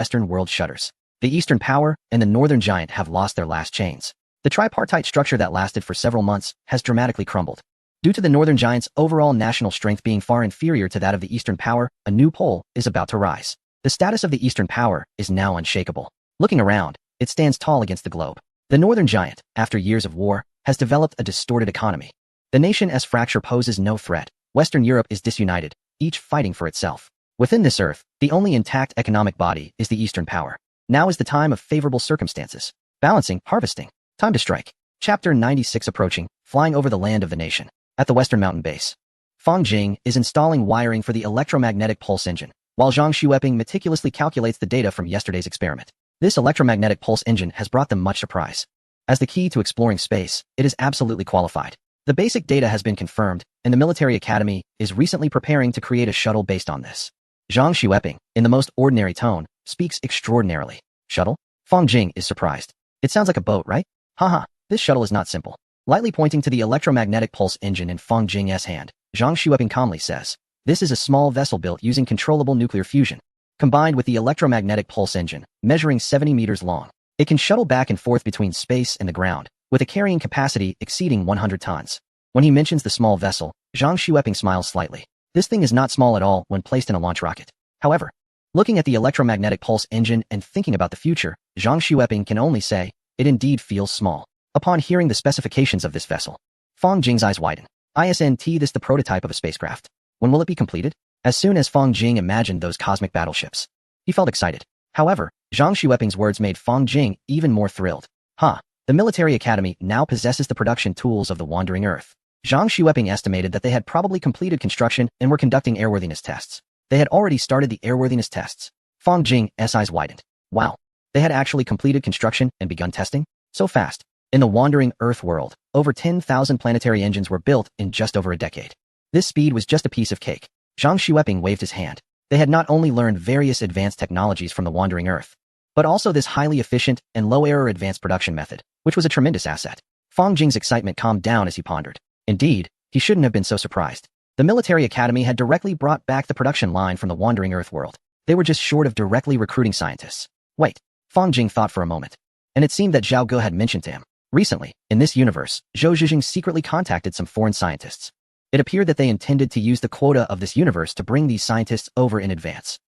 Western world shudders. The Eastern Power and the Northern Giant have lost their last chains. The tripartite structure that lasted for several months has dramatically crumbled. Due to the Northern Giant's overall national strength being far inferior to that of the Eastern Power, a new pole is about to rise. The status of the Eastern Power is now unshakable. Looking around, it stands tall against the globe. The Northern Giant, after years of war, has developed a distorted economy. The nation's fracture poses no threat. Western Europe is disunited, each fighting for itself. Within this earth, the only intact economic body is the Eastern Power. Now is the time of favorable circumstances. Balancing, harvesting. Time to strike. Chapter 96 approaching, flying over the land of the nation. At the Western Mountain Base, Fang Jing is installing wiring for the electromagnetic pulse engine, while Zhang Xueping meticulously calculates the data from yesterday's experiment. This electromagnetic pulse engine has brought them much surprise. As the key to exploring space, it is absolutely qualified. The basic data has been confirmed, and the military academy is recently preparing to create a shuttle based on this. Zhang Xueping, in the most ordinary tone, speaks extraordinarily. Shuttle? Fang Jing is surprised. It sounds like a boat, right? Haha, this shuttle is not simple. Lightly pointing to the electromagnetic pulse engine in Fang Jing's hand, Zhang Xueping calmly says, "This is a small vessel built using controllable nuclear fusion. Combined with the electromagnetic pulse engine, measuring 70 meters long, it can shuttle back and forth between space and the ground, with a carrying capacity exceeding 100 tons. When he mentions the small vessel, Zhang Xueping smiles slightly. This thing is not small at all when placed in a launch rocket. However, looking at the electromagnetic pulse engine and thinking about the future, Zhang Xueping can only say, it indeed feels small. Upon hearing the specifications of this vessel, Fang Jing's eyes widen. Isn't this the prototype of a spacecraft? When will it be completed? As soon as Fang Jing imagined those cosmic battleships, he felt excited. However, Zhang Xueping's words made Fang Jing even more thrilled. The military academy now possesses the production tools of the Wandering Earth. Zhang Xueping estimated that they had probably completed construction and were conducting airworthiness tests. They had already started the airworthiness tests. Fang Jing's eyes widened. Wow, they had actually completed construction and begun testing? So fast. In the Wandering Earth world, over 10,000 planetary engines were built in just over a decade. This speed was just a piece of cake. Zhang Xueping waved his hand. They had not only learned various advanced technologies from the Wandering Earth, but also this highly efficient and low-error advanced production method, which was a tremendous asset. Fang Jing's excitement calmed down as he pondered. Indeed, he shouldn't have been so surprised. The military academy had directly brought back the production line from the Wandering Earth world. They were just short of directly recruiting scientists. Wait, Fang Jing thought for a moment. And it seemed that Zhao Ge had mentioned to him. Recently, in this universe, Zhou Zhijing secretly contacted some foreign scientists. It appeared that they intended to use the quota of this universe to bring these scientists over in advance.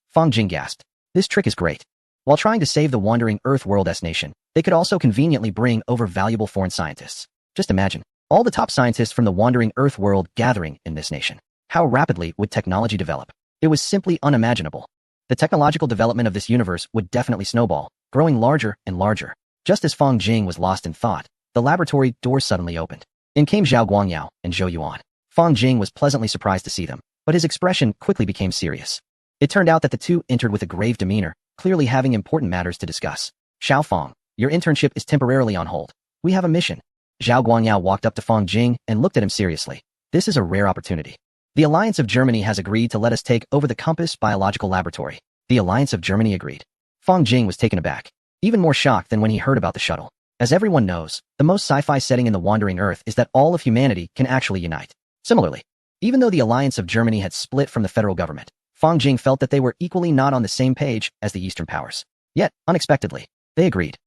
Fang Jing gasped. This trick is great. While trying to save the Wandering Earth world's nation, they could also conveniently bring over valuable foreign scientists. Just imagine, all the top scientists from the Wandering Earth world gathering in this nation. How rapidly would technology develop? It was simply unimaginable. The technological development of this universe would definitely snowball, growing larger and larger. Just as Fang Jing was lost in thought, the laboratory door suddenly opened. In came Zhao Guangyao and Zhou Yuan. Fang Jing was pleasantly surprised to see them, but his expression quickly became serious. It turned out that the two entered with a grave demeanor, clearly having important matters to discuss. Xiao Fang, your internship is temporarily on hold. We have a mission. Zhao Guangyao walked up to Fang Jing and looked at him seriously. This is a rare opportunity. The Alliance of Germany has agreed to let us take over the Compass Biological Laboratory. The Alliance of Germany agreed. Fang Jing was taken aback. Even more shocked than when he heard about the shuttle. As everyone knows, the most sci-fi setting in the Wandering Earth is that all of humanity can actually unite. Similarly, even though the Alliance of Germany had split from the federal government, Fang Jing felt that they were equally not on the same page as the Eastern powers. Yet, unexpectedly, they agreed.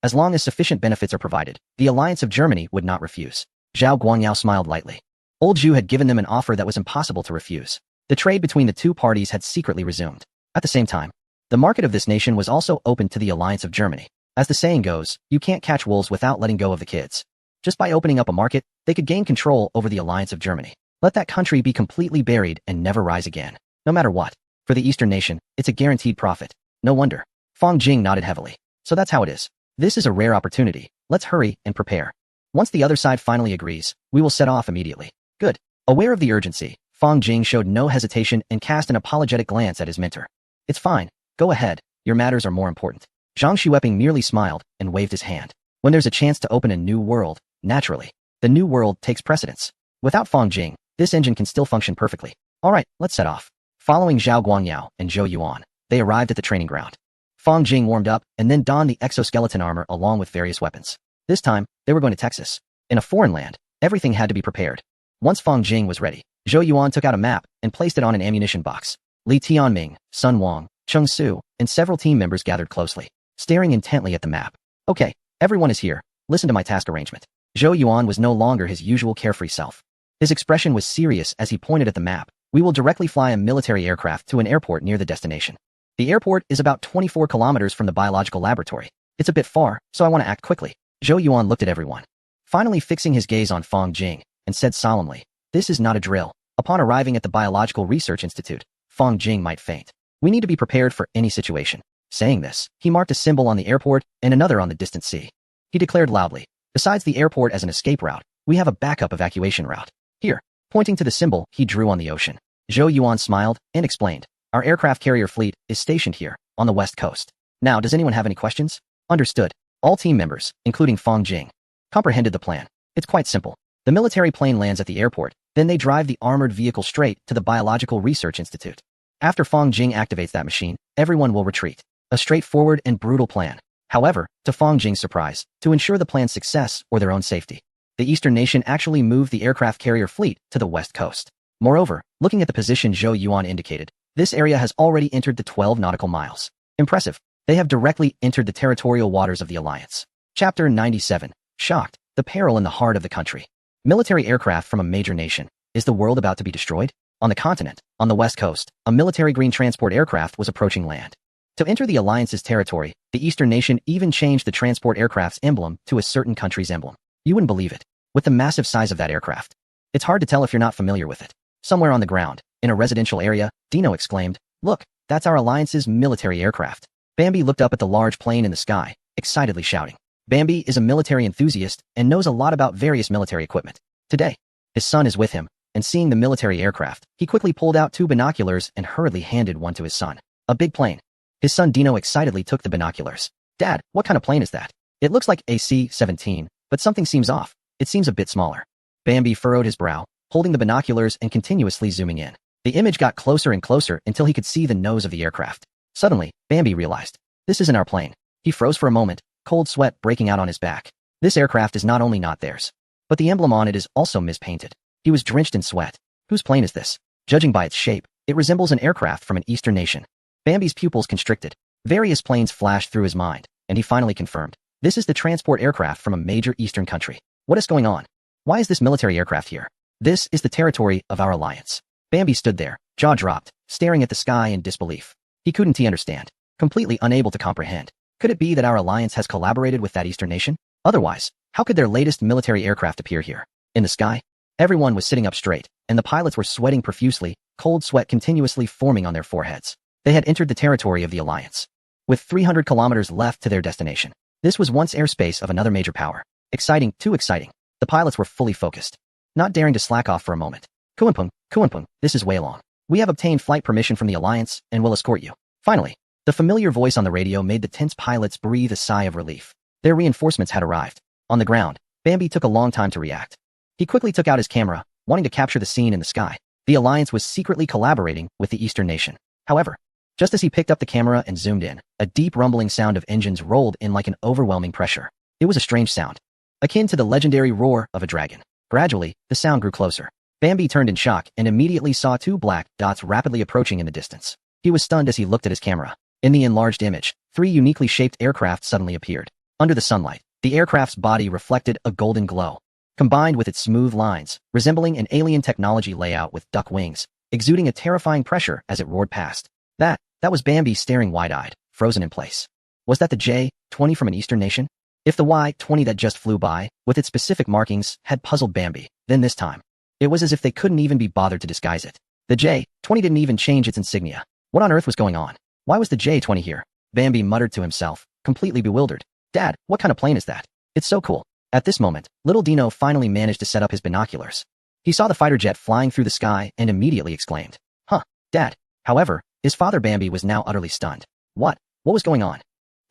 As long as sufficient benefits are provided, the Alliance of Germany would not refuse. Zhao Guangyao smiled lightly. Old Zhu had given them an offer that was impossible to refuse. The trade between the two parties had secretly resumed. At the same time, the market of this nation was also open to the Alliance of Germany. As the saying goes, you can't catch wolves without letting go of the kids. Just by opening up a market, they could gain control over the Alliance of Germany. Let that country be completely buried and never rise again. No matter what. For the Eastern nation, it's a guaranteed profit. No wonder. Fang Jing nodded heavily. So that's how it is. This is a rare opportunity. Let's hurry and prepare. Once the other side finally agrees, we will set off immediately. Good. Aware of the urgency, Fang Jing showed no hesitation and cast an apologetic glance at his mentor. It's fine. Go ahead. Your matters are more important. Zhang Xueping merely smiled and waved his hand. When there's a chance to open a new world, naturally, the new world takes precedence. Without Fang Jing, this engine can still function perfectly. All right, let's set off. Following Zhao Guangyao and Zhou Yuan, they arrived at the training ground. Fang Jing warmed up and then donned the exoskeleton armor along with various weapons. This time, they were going to Texas. In a foreign land, everything had to be prepared. Once Fang Jing was ready, Zhou Yuan took out a map and placed it on an ammunition box. Li Tianming, Sun Wang, Chung Su, and several team members gathered closely, staring intently at the map. Okay, everyone is here. Listen to my task arrangement. Zhou Yuan was no longer his usual carefree self. His expression was serious as he pointed at the map. We will directly fly a military aircraft to an airport near the destination. The airport is about 24 kilometers from the biological laboratory. It's a bit far, so I want to act quickly. Zhou Yuan looked at everyone, finally fixing his gaze on Fang Jing, and said solemnly, "This is not a drill." Upon arriving at the Biological Research Institute, Fang Jing might faint. We need to be prepared for any situation. Saying this, he marked a symbol on the airport and another on the distant sea. He declared loudly, "Besides the airport as an escape route, we have a backup evacuation route. Here." Pointing to the symbol he drew on the ocean. Zhou Yuan smiled and explained, "Our aircraft carrier fleet is stationed here, on the west coast. Now, does anyone have any questions?" Understood. All team members, including Fang Jing, comprehended the plan. It's quite simple. The military plane lands at the airport, then they drive the armored vehicle straight to the Biological Research Institute. After Fang Jing activates that machine, everyone will retreat. A straightforward and brutal plan. However, to Fang Jing's surprise, to ensure the plan's success or their own safety, the Eastern nation actually moved the aircraft carrier fleet to the west coast. Moreover, looking at the position Zhou Yuan indicated, this area has already entered the 12 nautical miles. Impressive. They have directly entered the territorial waters of the Alliance. Chapter 97. Shocked. The peril in the heart of the country. Military aircraft from a major nation. Is the world about to be destroyed? On the continent, on the west coast, a military green transport aircraft was approaching land. To enter the Alliance's territory, the Eastern nation even changed the transport aircraft's emblem to a certain country's emblem. You wouldn't believe it. With the massive size of that aircraft, it's hard to tell if you're not familiar with it. Somewhere on the ground, in a residential area, Dino exclaimed, "Look, that's our Alliance's military aircraft." Bambi looked up at the large plane in the sky, excitedly shouting. Bambi is a military enthusiast and knows a lot about various military equipment. Today, his son is with him, and seeing the military aircraft, he quickly pulled out 2 binoculars and hurriedly handed one to his son. A big plane. His son Dino excitedly took the binoculars. "Dad, what kind of plane is that? It looks like a C-17, but something seems off. It seems a bit smaller." Bambi furrowed his brow, holding the binoculars and continuously zooming in. The image got closer and closer until he could see the nose of the aircraft. Suddenly, Bambi realized, "This isn't our plane." He froze for a moment, cold sweat breaking out on his back. This aircraft is not only not theirs, but the emblem on it is also mispainted. He was drenched in sweat. Whose plane is this? Judging by its shape, it resembles an aircraft from an Eastern nation. Bambi's pupils constricted. Various planes flashed through his mind, and he finally confirmed. This is the transport aircraft from a major Eastern country. What is going on? Why is this military aircraft here? This is the territory of our alliance. Bambi stood there, jaw dropped, staring at the sky in disbelief. He couldn't understand, completely unable to comprehend. Could it be that our alliance has collaborated with that Eastern nation? Otherwise, how could their latest military aircraft appear here? In the sky? Everyone was sitting up straight, and the pilots were sweating profusely, cold sweat continuously forming on their foreheads. They had entered the territory of the alliance, with 300 kilometers left to their destination. This was once airspace of another major power. Exciting, too exciting. The pilots were fully focused, not daring to slack off for a moment. Kuanpeng, this is Wei Long. We have obtained flight permission from the Alliance and will escort you." Finally, the familiar voice on the radio made the tense pilots breathe a sigh of relief. Their reinforcements had arrived. On the ground, Bambi took a long time to react. He quickly took out his camera, wanting to capture the scene in the sky. The Alliance was secretly collaborating with the Eastern nation. However, just as he picked up the camera and zoomed in, a deep rumbling sound of engines rolled in like an overwhelming pressure. It was a strange sound, akin to the legendary roar of a dragon. Gradually, the sound grew closer. Bambi turned in shock and immediately saw 2 black dots rapidly approaching in the distance. He was stunned as he looked at his camera. In the enlarged image, 3 uniquely shaped aircraft suddenly appeared. Under the sunlight, the aircraft's body reflected a golden glow, combined with its smooth lines, resembling an alien technology layout with duck wings, exuding a terrifying pressure as it roared past. That was Bambi staring wide-eyed, frozen in place. Was that the J-20 from an Eastern nation? If the Y-20 that just flew by, with its specific markings, had puzzled Bambi, then this time, it was as if they couldn't even be bothered to disguise it. The J-20 didn't even change its insignia. What on earth was going on? Why was the J-20 here? Bambi muttered to himself, completely bewildered. "Dad, what kind of plane is that? It's so cool." At this moment, little Dino finally managed to set up his binoculars. He saw the fighter jet flying through the sky and immediately exclaimed, "Huh, Dad." However, his father Bambi was now utterly stunned. What was going on?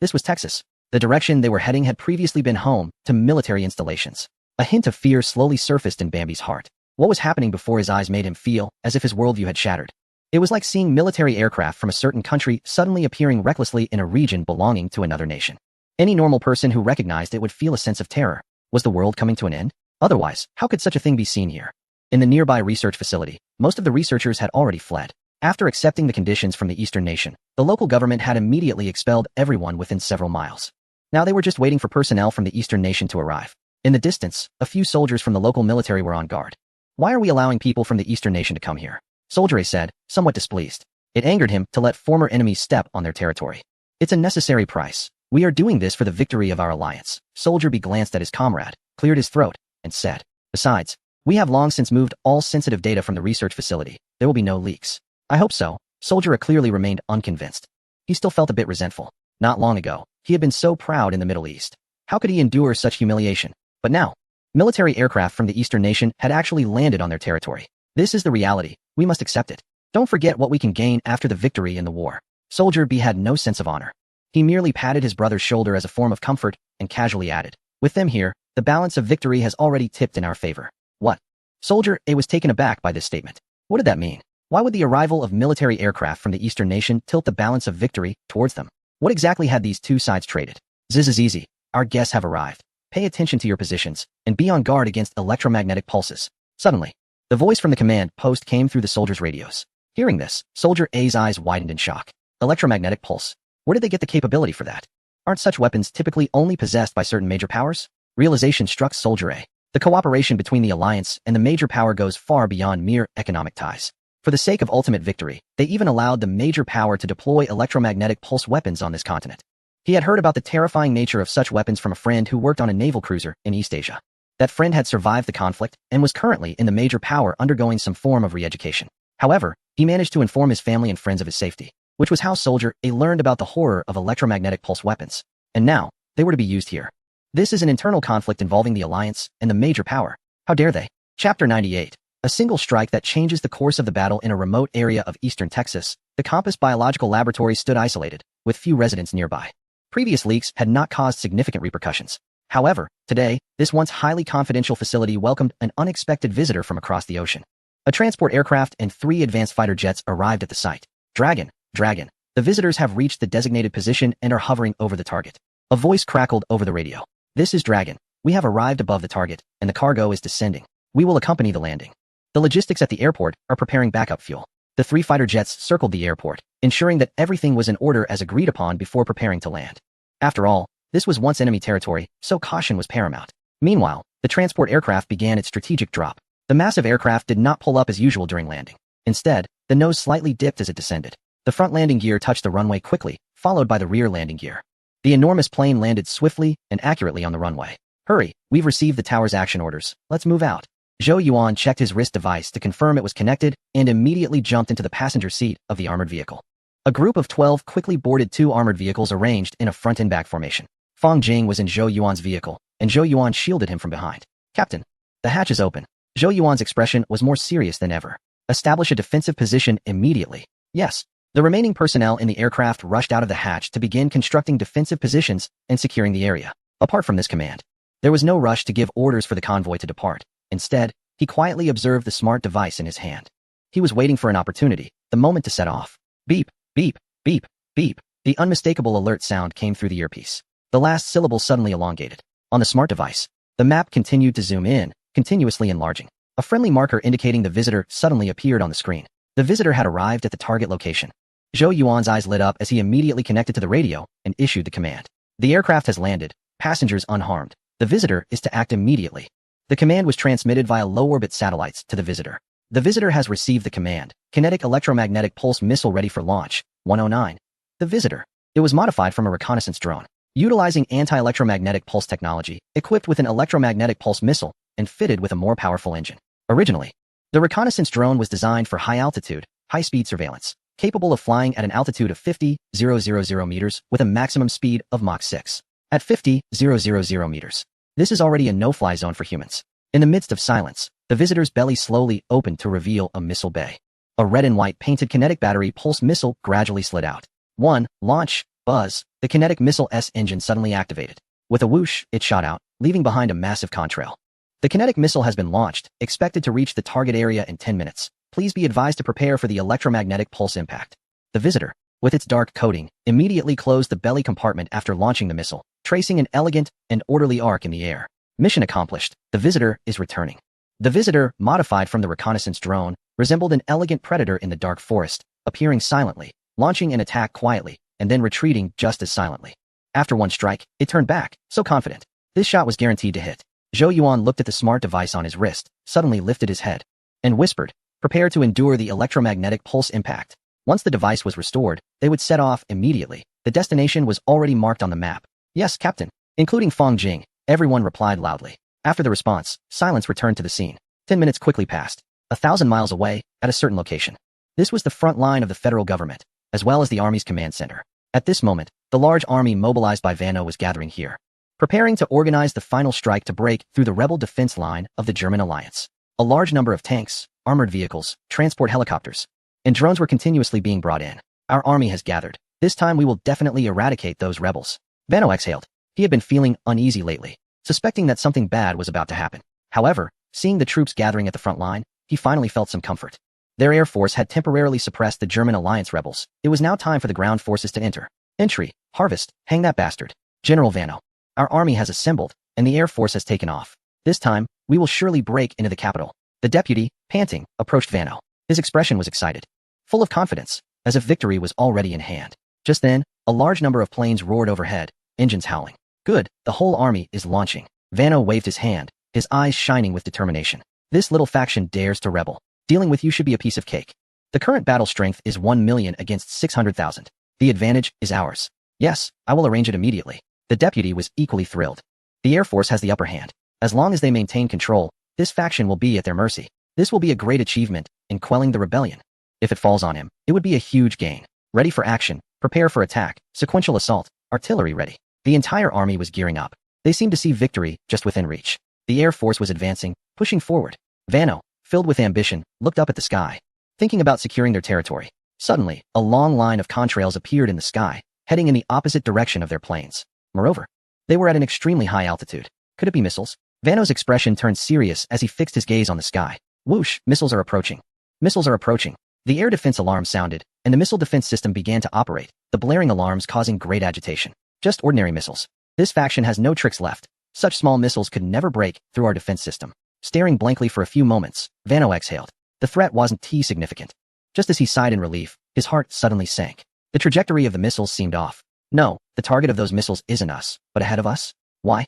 This was Texas. The direction they were heading had previously been home to military installations. A hint of fear slowly surfaced in Bambi's heart. What was happening before his eyes made him feel as if his worldview had shattered. It was like seeing military aircraft from a certain country suddenly appearing recklessly in a region belonging to another nation. Any normal person who recognized it would feel a sense of terror. Was the world coming to an end? Otherwise, how could such a thing be seen here? In the nearby research facility, most of the researchers had already fled. After accepting the conditions from the Eastern nation, the local government had immediately expelled everyone within several miles. Now they were just waiting for personnel from the Eastern nation to arrive. In the distance, a few soldiers from the local military were on guard. Why are we allowing people from the Eastern nation to come here? Soldier A said, somewhat displeased. It angered him to let former enemies step on their territory. It's a necessary price. We are doing this for the victory of our alliance. Soldier B glanced at his comrade, cleared his throat, and said, besides, we have long since moved all sensitive data from the research facility. There will be no leaks. I hope so. Soldier A clearly remained unconvinced. He still felt a bit resentful. Not long ago, he had been so proud in the Middle East. How could he endure such humiliation? But now, military aircraft from the Eastern nation had actually landed on their territory. This is the reality. We must accept it. Don't forget what we can gain after the victory in the war. Soldier B had no sense of honor. He merely patted his brother's shoulder as a form of comfort and casually added, with them here, the balance of victory has already tipped in our favor. What? Soldier A was taken aback by this statement. What did that mean? Why would the arrival of military aircraft from the Eastern nation tilt the balance of victory towards them? What exactly had these two sides traded? This is easy. Our guests have arrived. Pay attention to your positions, and be on guard against electromagnetic pulses. Suddenly, the voice from the command post came through the soldiers' radios. Hearing this, Soldier A's eyes widened in shock. Electromagnetic pulse. Where did they get the capability for that? Aren't such weapons typically only possessed by certain major powers? Realization struck Soldier A. The cooperation between the alliance and the major power goes far beyond mere economic ties. For the sake of ultimate victory, they even allowed the major power to deploy electromagnetic pulse weapons on this continent. He had heard about the terrifying nature of such weapons from a friend who worked on a naval cruiser in East Asia. That friend had survived the conflict and was currently in the major power undergoing some form of re-education. However, he managed to inform his family and friends of his safety, which was how Soldier A learned about the horror of electromagnetic pulse weapons. And now, they were to be used here. This is an internal conflict involving the alliance and the major power. How dare they? Chapter 98. A single strike that changes the course of the battle in a remote area of eastern Texas. The Compass Biological Laboratory stood isolated, with few residents nearby. Previous leaks had not caused significant repercussions. However, today, this once highly confidential facility welcomed an unexpected visitor from across the ocean. A transport aircraft and 3 advanced fighter jets arrived at the site. Dragon. The visitors have reached the designated position and are hovering over the target. A voice crackled over the radio. This is Dragon. We have arrived above the target, and the cargo is descending. We will accompany the landing. The logistics at the airport are preparing backup fuel. The 3 fighter jets circled the airport, ensuring that everything was in order as agreed upon before preparing to land. After all, this was once enemy territory, so caution was paramount. Meanwhile, the transport aircraft began its strategic drop. The massive aircraft did not pull up as usual during landing. Instead, the nose slightly dipped as it descended. The front landing gear touched the runway quickly, followed by the rear landing gear. The enormous plane landed swiftly and accurately on the runway. Hurry, we've received the tower's action orders. Let's move out. Zhou Yuan checked his wrist device to confirm it was connected and immediately jumped into the passenger seat of the armored vehicle. A group of 12 quickly boarded 2 armored vehicles arranged in a front and back formation. Fang Jing was in Zhou Yuan's vehicle, and Zhou Yuan shielded him from behind. Captain, the hatch is open. Zhou Yuan's expression was more serious than ever. Establish a defensive position immediately. Yes. The remaining personnel in the aircraft rushed out of the hatch to begin constructing defensive positions and securing the area. Apart from this command, there was no rush to give orders for the convoy to depart. Instead, he quietly observed the smart device in his hand. He was waiting for an opportunity, the moment to set off. Beep, beep, beep, beep. The unmistakable alert sound came through the earpiece. The last syllable suddenly elongated. On the smart device, the map continued to zoom in, continuously enlarging. A friendly marker indicating the visitor suddenly appeared on the screen. The visitor had arrived at the target location. Zhou Yuan's eyes lit up as he immediately connected to the radio and issued the command. The aircraft has landed, passengers unharmed. The visitor is to act immediately. The command was transmitted via low-orbit satellites to the visitor. The visitor has received the command. Kinetic electromagnetic pulse missile ready for launch. 109. The visitor. It was modified from a reconnaissance drone, utilizing anti-electromagnetic pulse technology, equipped with an electromagnetic pulse missile, and fitted with a more powerful engine. Originally, the reconnaissance drone was designed for high-altitude, high-speed surveillance, capable of flying at an altitude of 50,000 meters with a maximum speed of Mach 6. At 50,000 meters, this is already a no-fly zone for humans. In the midst of silence, the visitor's belly slowly opened to reveal a missile bay. A red and white painted kinetic battery pulse missile gradually slid out. 1. Launch. Buzz. The kinetic missile S engine suddenly activated. With a whoosh, it shot out, leaving behind a massive contrail. The kinetic missile has been launched, expected to reach the target area in 10 minutes. Please be advised to prepare for the electromagnetic pulse impact. The visitor, with its dark coating, immediately closed the belly compartment after launching the missile, tracing an elegant and orderly arc in the air. Mission accomplished. The visitor is returning. The visitor, modified from the reconnaissance drone, resembled an elegant predator in the dark forest, appearing silently, launching an attack quietly, and then retreating just as silently. After one strike, it turned back, so confident. This shot was guaranteed to hit. Zhou Yuan looked at the smart device on his wrist, suddenly lifted his head, and whispered, "Prepare to endure the electromagnetic pulse impact." Once the device was restored, they would set off immediately. The destination was already marked on the map. "Yes, Captain." Including Fong Jing, everyone replied loudly. After the response, silence returned to the scene. 10 minutes quickly passed. 1,000 miles away, at a certain location. This was the front line of the federal government, as well as the army's command center. At this moment, the large army mobilized by Vanno was gathering here, preparing to organize the final strike to break through the rebel defense line of the German alliance. A large number of tanks, armored vehicles, transport helicopters, and drones were continuously being brought in. Our army has gathered. This time we will definitely eradicate those rebels. Vanno exhaled. He had been feeling uneasy lately, suspecting that something bad was about to happen. However, seeing the troops gathering at the front line, he finally felt some comfort. Their air force had temporarily suppressed the German alliance rebels. It was now time for the ground forces to enter. Entry, harvest, hang that bastard. General Vanno. Our army has assembled, and the air force has taken off. This time, we will surely break into the capital. The deputy, panting, approached Vanno. His expression was excited, full of confidence, as if victory was already in hand. Just then, a large number of planes roared overhead, engines howling. Good, the whole army is launching. Vanno waved his hand, his eyes shining with determination. This little faction dares to rebel. Dealing with you should be a piece of cake. The current battle strength is 1 million against 600,000. The advantage is ours. Yes, I will arrange it immediately. The deputy was equally thrilled. The Air Force has the upper hand. As long as they maintain control, this faction will be at their mercy. This will be a great achievement in quelling the rebellion. If it falls on him, it would be a huge gain. Ready for action, prepare for attack, sequential assault, artillery ready. The entire army was gearing up. They seemed to see victory just within reach. The Air Force was advancing, pushing forward. Vanno, filled with ambition, looked up at the sky, thinking about securing their territory. Suddenly, a long line of contrails appeared in the sky, heading in the opposite direction of their planes. Moreover, they were at an extremely high altitude. Could it be missiles? Vanno's expression turned serious as he fixed his gaze on the sky. Whoosh, missiles are approaching. Missiles are approaching. The air defense alarm sounded, and the missile defense system began to operate, the blaring alarms causing great agitation. Just ordinary missiles. This faction has no tricks left. Such small missiles could never break through our defense system. Staring blankly for a few moments, Vanno exhaled. The threat wasn't too significant. Just as he sighed in relief, his heart suddenly sank. The trajectory of the missiles seemed off. No, the target of those missiles isn't us, but ahead of us? Why?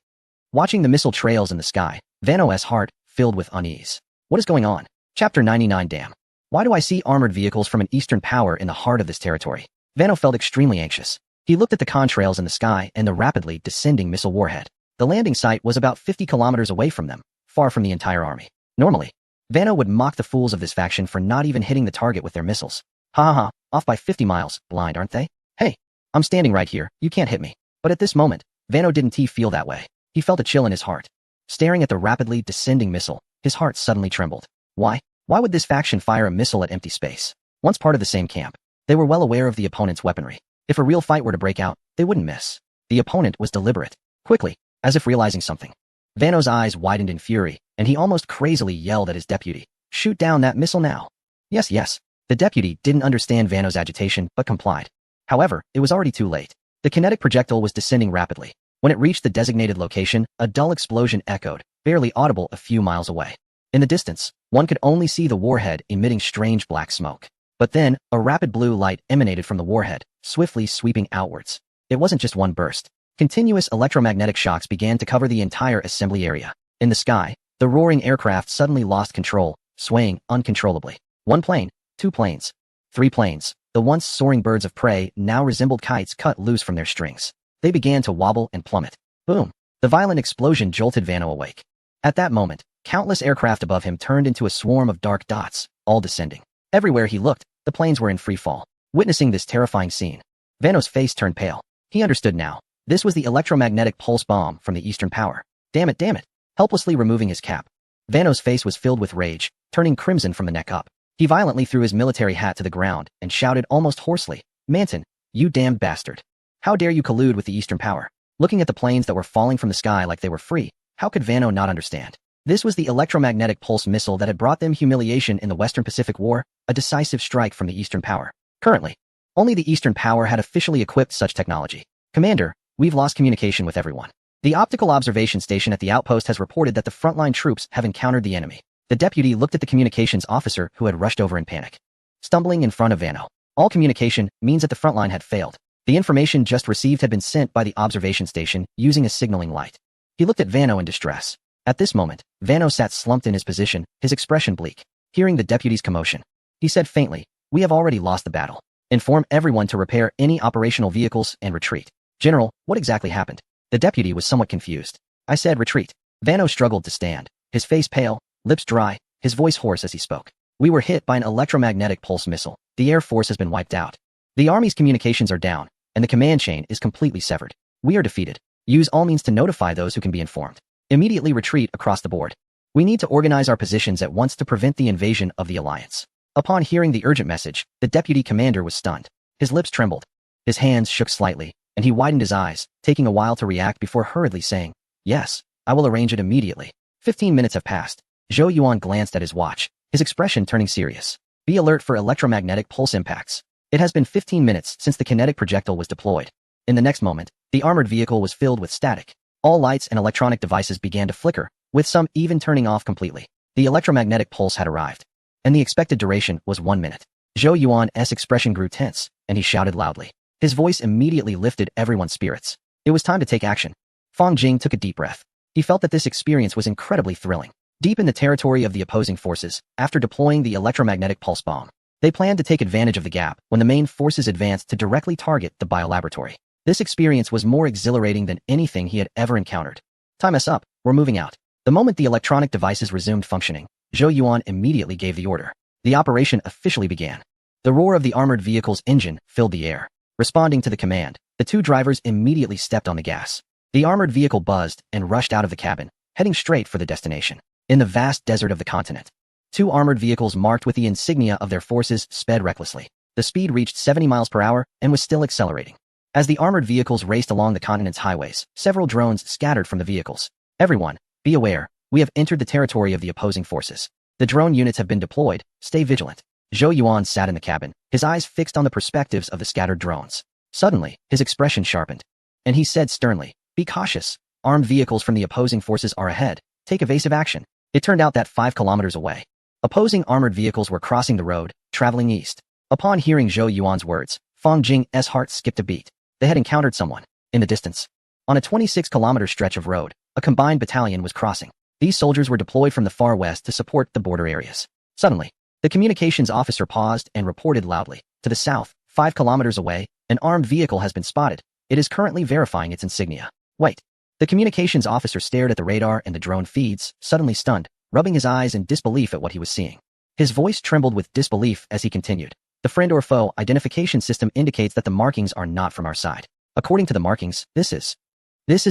Watching the missile trails in the sky, Vanno's heart filled with unease. What is going on? Chapter 99 Damn. Why do I see armored vehicles from an Eastern power in the heart of this territory? Vanno felt extremely anxious. He looked at the contrails in the sky and the rapidly descending missile warhead. The landing site was about 50 kilometers away from them, far from the entire army. Normally, Vanno would mock the fools of this faction for not even hitting the target with their missiles. Ha ha ha, off by 50 miles, blind aren't they? Hey, I'm standing right here, you can't hit me. But at this moment, Vanno didn't feel that way. He felt a chill in his heart. Staring at the rapidly descending missile, his heart suddenly trembled. Why? Why would this faction fire a missile at empty space? Once part of the same camp, they were well aware of the opponent's weaponry. If a real fight were to break out, they wouldn't miss. The opponent was deliberate. Quickly, as if realizing something, Vanno's eyes widened in fury, and he almost crazily yelled at his deputy. Shoot down that missile now. Yes, yes. The deputy didn't understand Vanno's agitation, but complied. However, it was already too late. The kinetic projectile was descending rapidly. When it reached the designated location, a dull explosion echoed, barely audible a few miles away. In the distance, one could only see the warhead emitting strange black smoke. But then, a rapid blue light emanated from the warhead, swiftly sweeping outwards. It wasn't just one burst. Continuous electromagnetic shocks began to cover the entire assembly area. In the sky, the roaring aircraft suddenly lost control, swaying uncontrollably. One plane, two planes, three planes. The once soaring birds of prey now resembled kites cut loose from their strings. They began to wobble and plummet. Boom! The violent explosion jolted Vanno awake. At that moment, countless aircraft above him turned into a swarm of dark dots, all descending. Everywhere he looked, the planes were in free fall. Witnessing this terrifying scene, Vanno's face turned pale. He understood now. This was the electromagnetic pulse bomb from the Eastern power. Damn it, damn it! Helplessly removing his cap, Vanno's face was filled with rage, turning crimson from the neck up. He violently threw his military hat to the ground and shouted almost hoarsely, Manton, you damned bastard. How dare you collude with the Eastern power? Looking at the planes that were falling from the sky like they were free, how could Vanno not understand? This was the electromagnetic pulse missile that had brought them humiliation in the Western Pacific War, a decisive strike from the Eastern power. Currently, only the Eastern power had officially equipped such technology. Commander, we've lost communication with everyone. The optical observation station at the outpost has reported that the frontline troops have encountered the enemy. The deputy looked at the communications officer who had rushed over in panic. Stumbling in front of Vanno, All communication means that the front line had failed. The information just received had been sent by the observation station using a signaling light. He looked at Vano in distress. At this moment, Vano sat slumped in his position, his expression bleak. Hearing the deputy's commotion, he said faintly, "We have already lost the battle. Inform everyone to repair any operational vehicles and retreat." "General, what exactly happened?" The deputy was somewhat confused. "I said retreat." Vano struggled to stand, his face pale, lips dry, his voice hoarse as he spoke. "We were hit by an electromagnetic pulse missile. The Air Force has been wiped out. The Army's communications are down, and the command chain is completely severed. We are defeated. Use all means to notify those who can be informed. Immediately retreat across the board. We need to organize our positions at once to prevent the invasion of the Alliance." Upon hearing the urgent message, the deputy commander was stunned. His lips trembled. His hands shook slightly, and he widened his eyes, taking a while to react before hurriedly saying, "Yes, I will arrange it immediately." 15 minutes have passed. Zhou Yuan glanced at his watch, his expression turning serious. "Be alert for electromagnetic pulse impacts." It has been 15 minutes since the kinetic projectile was deployed. In the next moment, the armored vehicle was filled with static. All lights and electronic devices began to flicker, with some even turning off completely. The electromagnetic pulse had arrived, and the expected duration was 1 minute. Zhou Yuan's expression grew tense, and he shouted loudly. His voice immediately lifted everyone's spirits. It was time to take action. Fang Jing took a deep breath. He felt that this experience was incredibly thrilling. Deep in the territory of the opposing forces, after deploying the electromagnetic pulse bomb, they planned to take advantage of the gap when the main forces advanced to directly target the biolaboratory. This experience was more exhilarating than anything he had ever encountered. "Time us up, we're moving out." The moment the electronic devices resumed functioning, Zhou Yuan immediately gave the order. The operation officially began. The roar of the armored vehicle's engine filled the air. Responding to the command, the two drivers immediately stepped on the gas. The armored vehicle buzzed and rushed out of the cabin, heading straight for the destination. In the vast desert of the continent, two armored vehicles marked with the insignia of their forces sped recklessly. The speed reached 70 miles per hour and was still accelerating. As the armored vehicles raced along the continent's highways, several drones scattered from the vehicles. "Everyone, be aware, we have entered the territory of the opposing forces. The drone units have been deployed, stay vigilant." Zhou Yuan sat in the cabin, his eyes fixed on the perspectives of the scattered drones. Suddenly, his expression sharpened, and he said sternly, "Be cautious. Armed vehicles from the opposing forces are ahead. Take evasive action." It turned out that 5 kilometers away, opposing armored vehicles were crossing the road, traveling east. Upon hearing Zhou Yuan's words, Fang Jing's heart skipped a beat. They had encountered someone. In the distance, on a 26-kilometer stretch of road, a combined battalion was crossing. These soldiers were deployed from the far west to support the border areas. Suddenly, the communications officer paused and reported loudly. "To the south, 5 kilometers away, an armed vehicle has been spotted. It is currently verifying its insignia." "Wait." The communications officer stared at the radar and the drone feeds, suddenly stunned, rubbing his eyes in disbelief at what he was seeing. His voice trembled with disbelief as he continued. "The friend or foe identification system indicates that the markings are not from our side. According to the markings, this is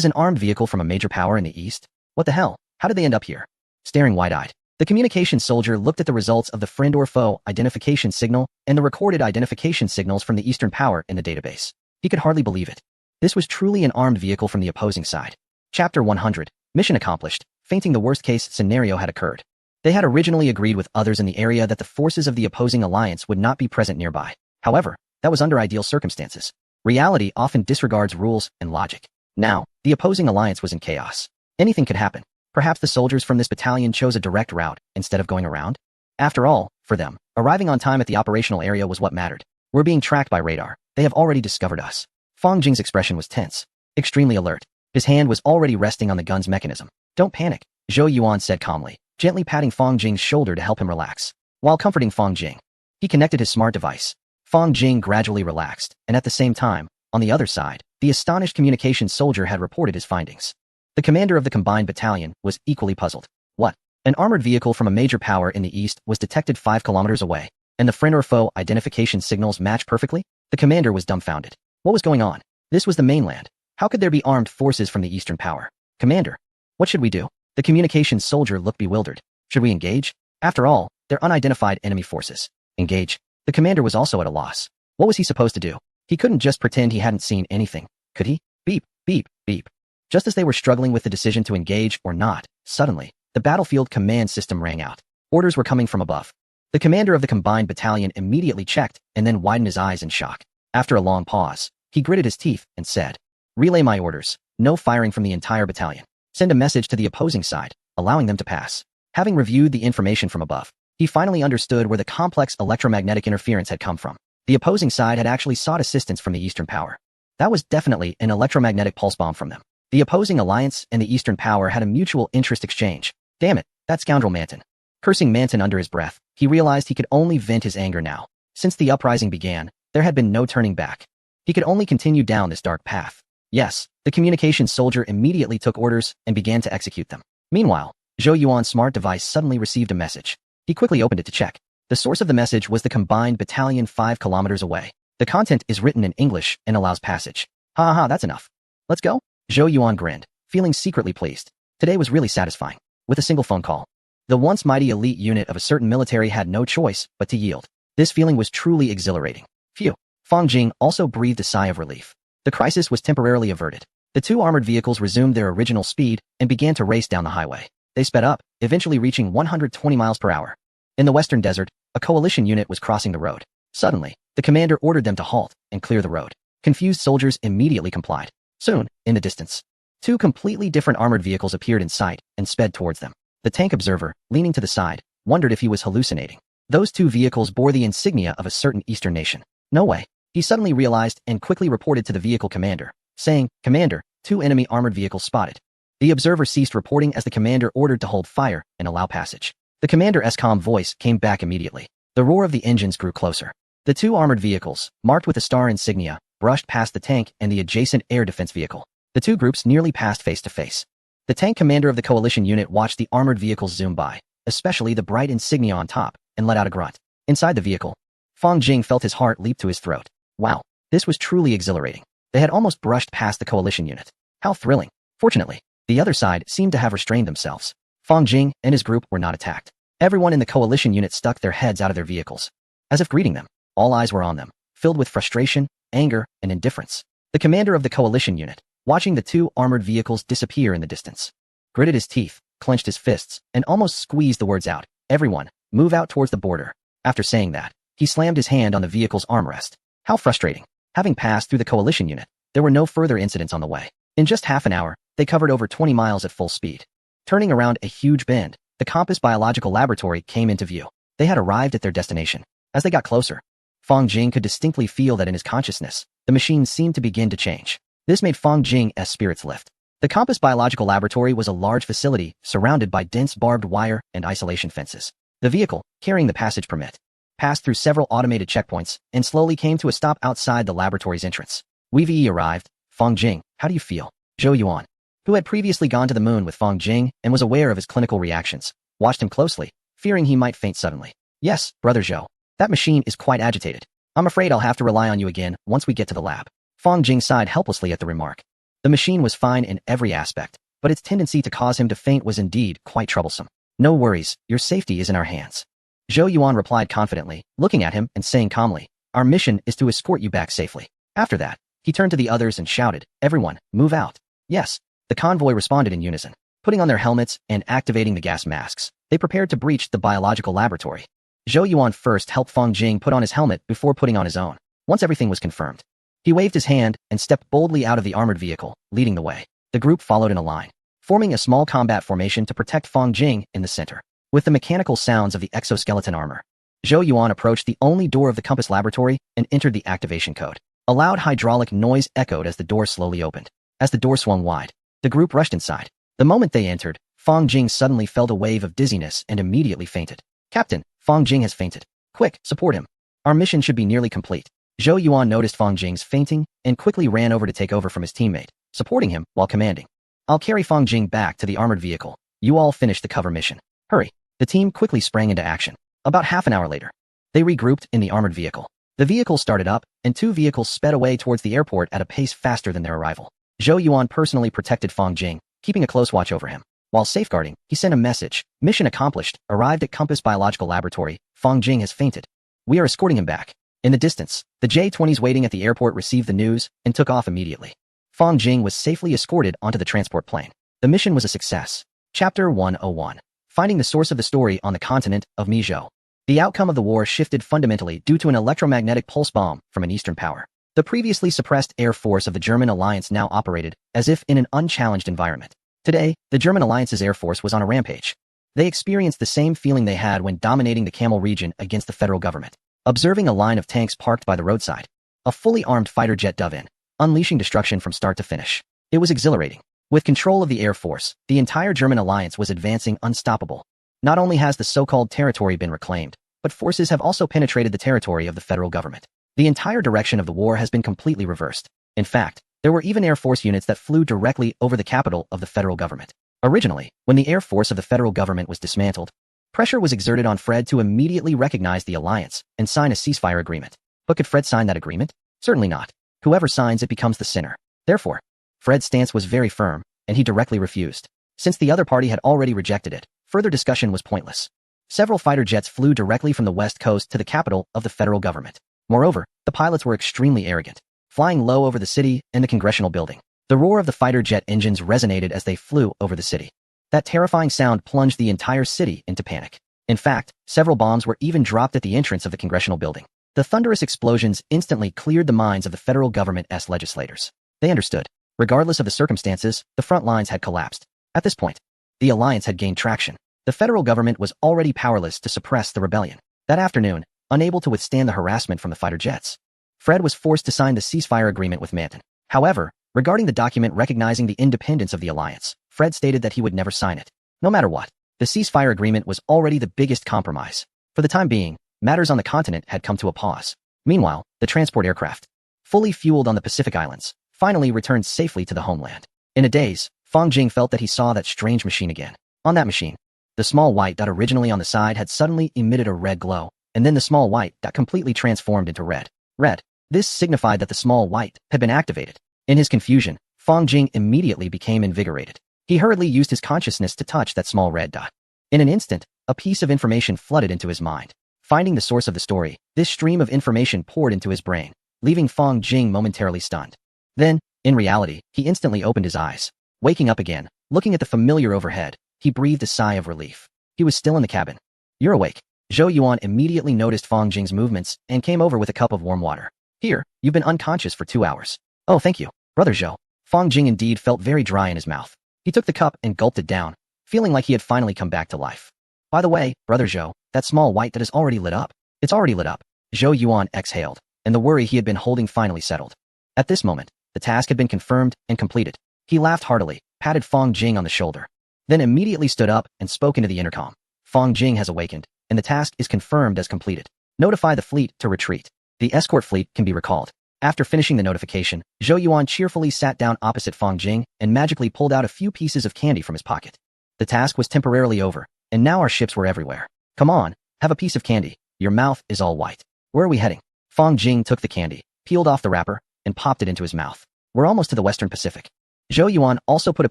an armed vehicle from a major power in the east. What the hell? How did they end up here?" Staring wide-eyed, the communications soldier looked at the results of the friend or foe identification signal and the recorded identification signals from the eastern power in the database. He could hardly believe it. This was truly an armed vehicle from the opposing side. Chapter 100. Mission accomplished. Fainting the worst-case scenario had occurred. They had originally agreed with others in the area that the forces of the opposing alliance would not be present nearby. However, that was under ideal circumstances. Reality often disregards rules and logic. Now, the opposing alliance was in chaos. Anything could happen. Perhaps the soldiers from this battalion chose a direct route instead of going around? After all, for them, arriving on time at the operational area was what mattered. "We're being tracked by radar. They have already discovered us." Fang Jing's expression was tense, extremely alert. His hand was already resting on the gun's mechanism. "Don't panic," Zhou Yuan said calmly, gently patting Fang Jing's shoulder to help him relax. While comforting Fang Jing, he connected his smart device. Fang Jing gradually relaxed, and at the same time, on the other side, the astonished communications soldier had reported his findings. The commander of the combined battalion was equally puzzled. What? An armored vehicle from a major power in the east was detected 5 kilometers away, and the friend or foe identification signals matched perfectly? The commander was dumbfounded. What was going on? This was the mainland. How could there be armed forces from the eastern power? "Commander, what should we do?" The communications soldier looked bewildered. "Should we engage? After all, they're unidentified enemy forces." "Engage?" The commander was also at a loss. What was he supposed to do? He couldn't just pretend he hadn't seen anything, could he? Beep, beep, beep. Just as they were struggling with the decision to engage or not, suddenly, the battlefield command system rang out. Orders were coming from above. The commander of the combined battalion immediately checked and then widened his eyes in shock. After a long pause, he gritted his teeth and said, "Relay my orders. No firing from the entire battalion. Send a message to the opposing side, allowing them to pass." Having reviewed the information from above, he finally understood where the complex electromagnetic interference had come from. The opposing side had actually sought assistance from the Eastern Power. That was definitely an electromagnetic pulse bomb from them. The opposing alliance and the Eastern Power had a mutual interest exchange. Damn it, that scoundrel Manton. Cursing Manton under his breath, he realized he could only vent his anger now. Since the uprising began, there had been no turning back. He could only continue down this dark path. Yes, the communications soldier immediately took orders and began to execute them. Meanwhile, Zhou Yuan's smart device suddenly received a message. He quickly opened it to check. The source of the message was the combined battalion 5 kilometers away. The content is written in English and allows passage. Ha ha, that's enough. Let's go? Zhou Yuan grinned, feeling secretly pleased. Today was really satisfying. With a single phone call, the once mighty elite unit of a certain military had no choice but to yield. This feeling was truly exhilarating. Phew. Fang Jing also breathed a sigh of relief. The crisis was temporarily averted. The two armored vehicles resumed their original speed and began to race down the highway. They sped up, eventually reaching 120 miles per hour. In the western desert, a coalition unit was crossing the road. Suddenly, the commander ordered them to halt and clear the road. Confused soldiers immediately complied. Soon, in the distance, two completely different armored vehicles appeared in sight and sped towards them. The tank observer, leaning to the side, wondered if he was hallucinating. Those two vehicles bore the insignia of a certain Eastern nation. No way. He suddenly realized and quickly reported to the vehicle commander, saying, "Commander, two enemy armored vehicles spotted." The observer ceased reporting as the commander ordered to hold fire and allow passage. The commander's calm voice came back immediately. The roar of the engines grew closer. The two armored vehicles, marked with a star insignia, brushed past the tank and the adjacent air defense vehicle. The two groups nearly passed face to face. The tank commander of the coalition unit watched the armored vehicles zoom by, especially the bright insignia on top, and let out a grunt. Inside the vehicle, Fang Jing felt his heart leap to his throat. Wow, this was truly exhilarating. They had almost brushed past the coalition unit. How thrilling. Fortunately, the other side seemed to have restrained themselves. Fang Jing and his group were not attacked. Everyone in the coalition unit stuck their heads out of their vehicles. As if greeting them, all eyes were on them, filled with frustration, anger, and indifference. The commander of the coalition unit, watching the two armored vehicles disappear in the distance, gritted his teeth, clenched his fists, and almost squeezed the words out. "Everyone, move out towards the border." After saying that, he slammed his hand on the vehicle's armrest. How frustrating. Having passed through the coalition unit, there were no further incidents on the way. In just half an hour, they covered over 20 miles at full speed. Turning around a huge bend, the Compass Biological Laboratory came into view. They had arrived at their destination. As they got closer, Fang Jing could distinctly feel that in his consciousness, the machine seemed to begin to change. This made Fang Jing's spirits lift. The Compass Biological Laboratory was a large facility surrounded by dense barbed wire and isolation fences. The vehicle, carrying the passage permit, passed through several automated checkpoints and slowly came to a stop outside the laboratory's entrance. "We've arrived. Fang Jing, how do you feel?" Zhou Yuan, who had previously gone to the moon with Fang Jing and was aware of his clinical reactions, watched him closely, fearing he might faint suddenly. "Yes, brother Zhou. That machine is quite agitated. I'm afraid I'll have to rely on you again once we get to the lab." Fang Jing sighed helplessly at the remark. The machine was fine in every aspect, but its tendency to cause him to faint was indeed quite troublesome. "No worries, your safety is in our hands." Zhou Yuan replied confidently, looking at him and saying calmly, "Our mission is to escort you back safely." After that, he turned to the others and shouted, "Everyone, move out." Yes, the convoy responded in unison. Putting on their helmets and activating the gas masks, they prepared to breach the biological laboratory. Zhou Yuan first helped Fang Jing put on his helmet before putting on his own. Once everything was confirmed, he waved his hand and stepped boldly out of the armored vehicle, leading the way. The group followed in a line, forming a small combat formation to protect Fang Jing in the center. With the mechanical sounds of the exoskeleton armor, Zhou Yuan approached the only door of the Compass Laboratory and entered the activation code. A loud hydraulic noise echoed as the door slowly opened. As the door swung wide, the group rushed inside. The moment they entered, Fang Jing suddenly felt a wave of dizziness and immediately fainted. "Captain, Fang Jing has fainted. Quick, support him. Our mission should be nearly complete." Zhou Yuan noticed Fang Jing's fainting and quickly ran over to take over from his teammate, supporting him while commanding, "I'll carry Fang Jing back to the armored vehicle. You all finish the cover mission. Hurry." The team quickly sprang into action. About half an hour later, they regrouped in the armored vehicle. The vehicle started up, and two vehicles sped away towards the airport at a pace faster than their arrival. Zhou Yuan personally protected Fang Jing, keeping a close watch over him. While safeguarding, he sent a message. "Mission accomplished. Arrived at Compass Biological Laboratory. Fang Jing has fainted. We are escorting him back." In the distance, the J-20s waiting at the airport received the news and took off immediately. Fang Jing was safely escorted onto the transport plane. The mission was a success. Chapter 101. Finding the source of the story on the continent of Mizhou. The outcome of the war shifted fundamentally due to an electromagnetic pulse bomb from an Eastern power. The previously suppressed air force of the German alliance now operated as if in an unchallenged environment. Today, the German alliance's air force was on a rampage. They experienced the same feeling they had when dominating the Camel region against the federal government. observing a line of tanks parked by the roadside. A fully armed fighter jet dove in, unleashing destruction from start to finish. It was exhilarating. With control of the Air Force, the entire German alliance was advancing unstoppable. Not only has the so-called territory been reclaimed, but forces have also penetrated the territory of the federal government. The entire direction of the war has been completely reversed. In fact, there were even Air Force units that flew directly over the capital of the federal government. Originally, when the Air Force of the federal government was dismantled, pressure was exerted on Fred to immediately recognize the alliance and sign a ceasefire agreement. But could Fred sign that agreement? Certainly not. Whoever signs it becomes the sinner. Therefore, Fred's stance was very firm, and he directly refused. Since the other party had already rejected it, further discussion was pointless. Several fighter jets flew directly from the west coast to the capital of the federal government. Moreover, the pilots were extremely arrogant, flying low over the city and the congressional building. The roar of the fighter jet engines resonated as they flew over the city. That terrifying sound plunged the entire city into panic. In fact, several bombs were even dropped at the entrance of the congressional building. The thunderous explosions instantly cleared the minds of the federal government's legislators. They understood. Regardless of the circumstances, the front lines had collapsed. At this point, the alliance had gained traction. The federal government was already powerless to suppress the rebellion. That afternoon, unable to withstand the harassment from the fighter jets, Fred was forced to sign the ceasefire agreement with Manton. However, regarding the document recognizing the independence of the alliance, Fred stated that he would never sign it. No matter what, the ceasefire agreement was already the biggest compromise. For the time being, matters on the continent had come to a pause. Meanwhile, the transport aircraft, fully fueled on the Pacific Islands, finally returned safely to the homeland. In a daze, Fong Jing felt that he saw that strange machine again. On that machine, the small white dot originally on the side had suddenly emitted a red glow, and then the small white dot completely transformed into red. Red. This signified that the small white had been activated. In his confusion, Fong Jing immediately became invigorated. He hurriedly used his consciousness to touch that small red dot. In an instant, a piece of information flooded into his mind. Finding the source of the story, this stream of information poured into his brain, leaving Fong Jing momentarily stunned. Then, in reality, he instantly opened his eyes. Waking up again, looking at the familiar overhead, he breathed a sigh of relief. He was still in the cabin. "You're awake." Zhou Yuan immediately noticed Fong Jing's movements and came over with a cup of warm water. "Here, you've been unconscious for 2 hours." "Oh, thank you, Brother Zhou." Fong Jing indeed felt very dry in his mouth. He took the cup and gulped it down, feeling like he had finally come back to life. "By the way, Brother Zhou, that small white that is already lit up." "It's already lit up." Zhou Yuan exhaled, and the worry he had been holding finally settled. At this moment, the task had been confirmed and completed. He laughed heartily, patted Fong Jing on the shoulder, then immediately stood up and spoke into the intercom. "Fong Jing has awakened, and the task is confirmed as completed. Notify the fleet to retreat. The escort fleet can be recalled." After finishing the notification, Zhou Yuan cheerfully sat down opposite Fong Jing and magically pulled out a few pieces of candy from his pocket. The task was temporarily over, and now our ships were everywhere. "Come on, have a piece of candy. Your mouth is all white." "Where are we heading?" Fong Jing took the candy, peeled off the wrapper, and popped it into his mouth. "We're almost to the Western Pacific." Zhou Yuan also put a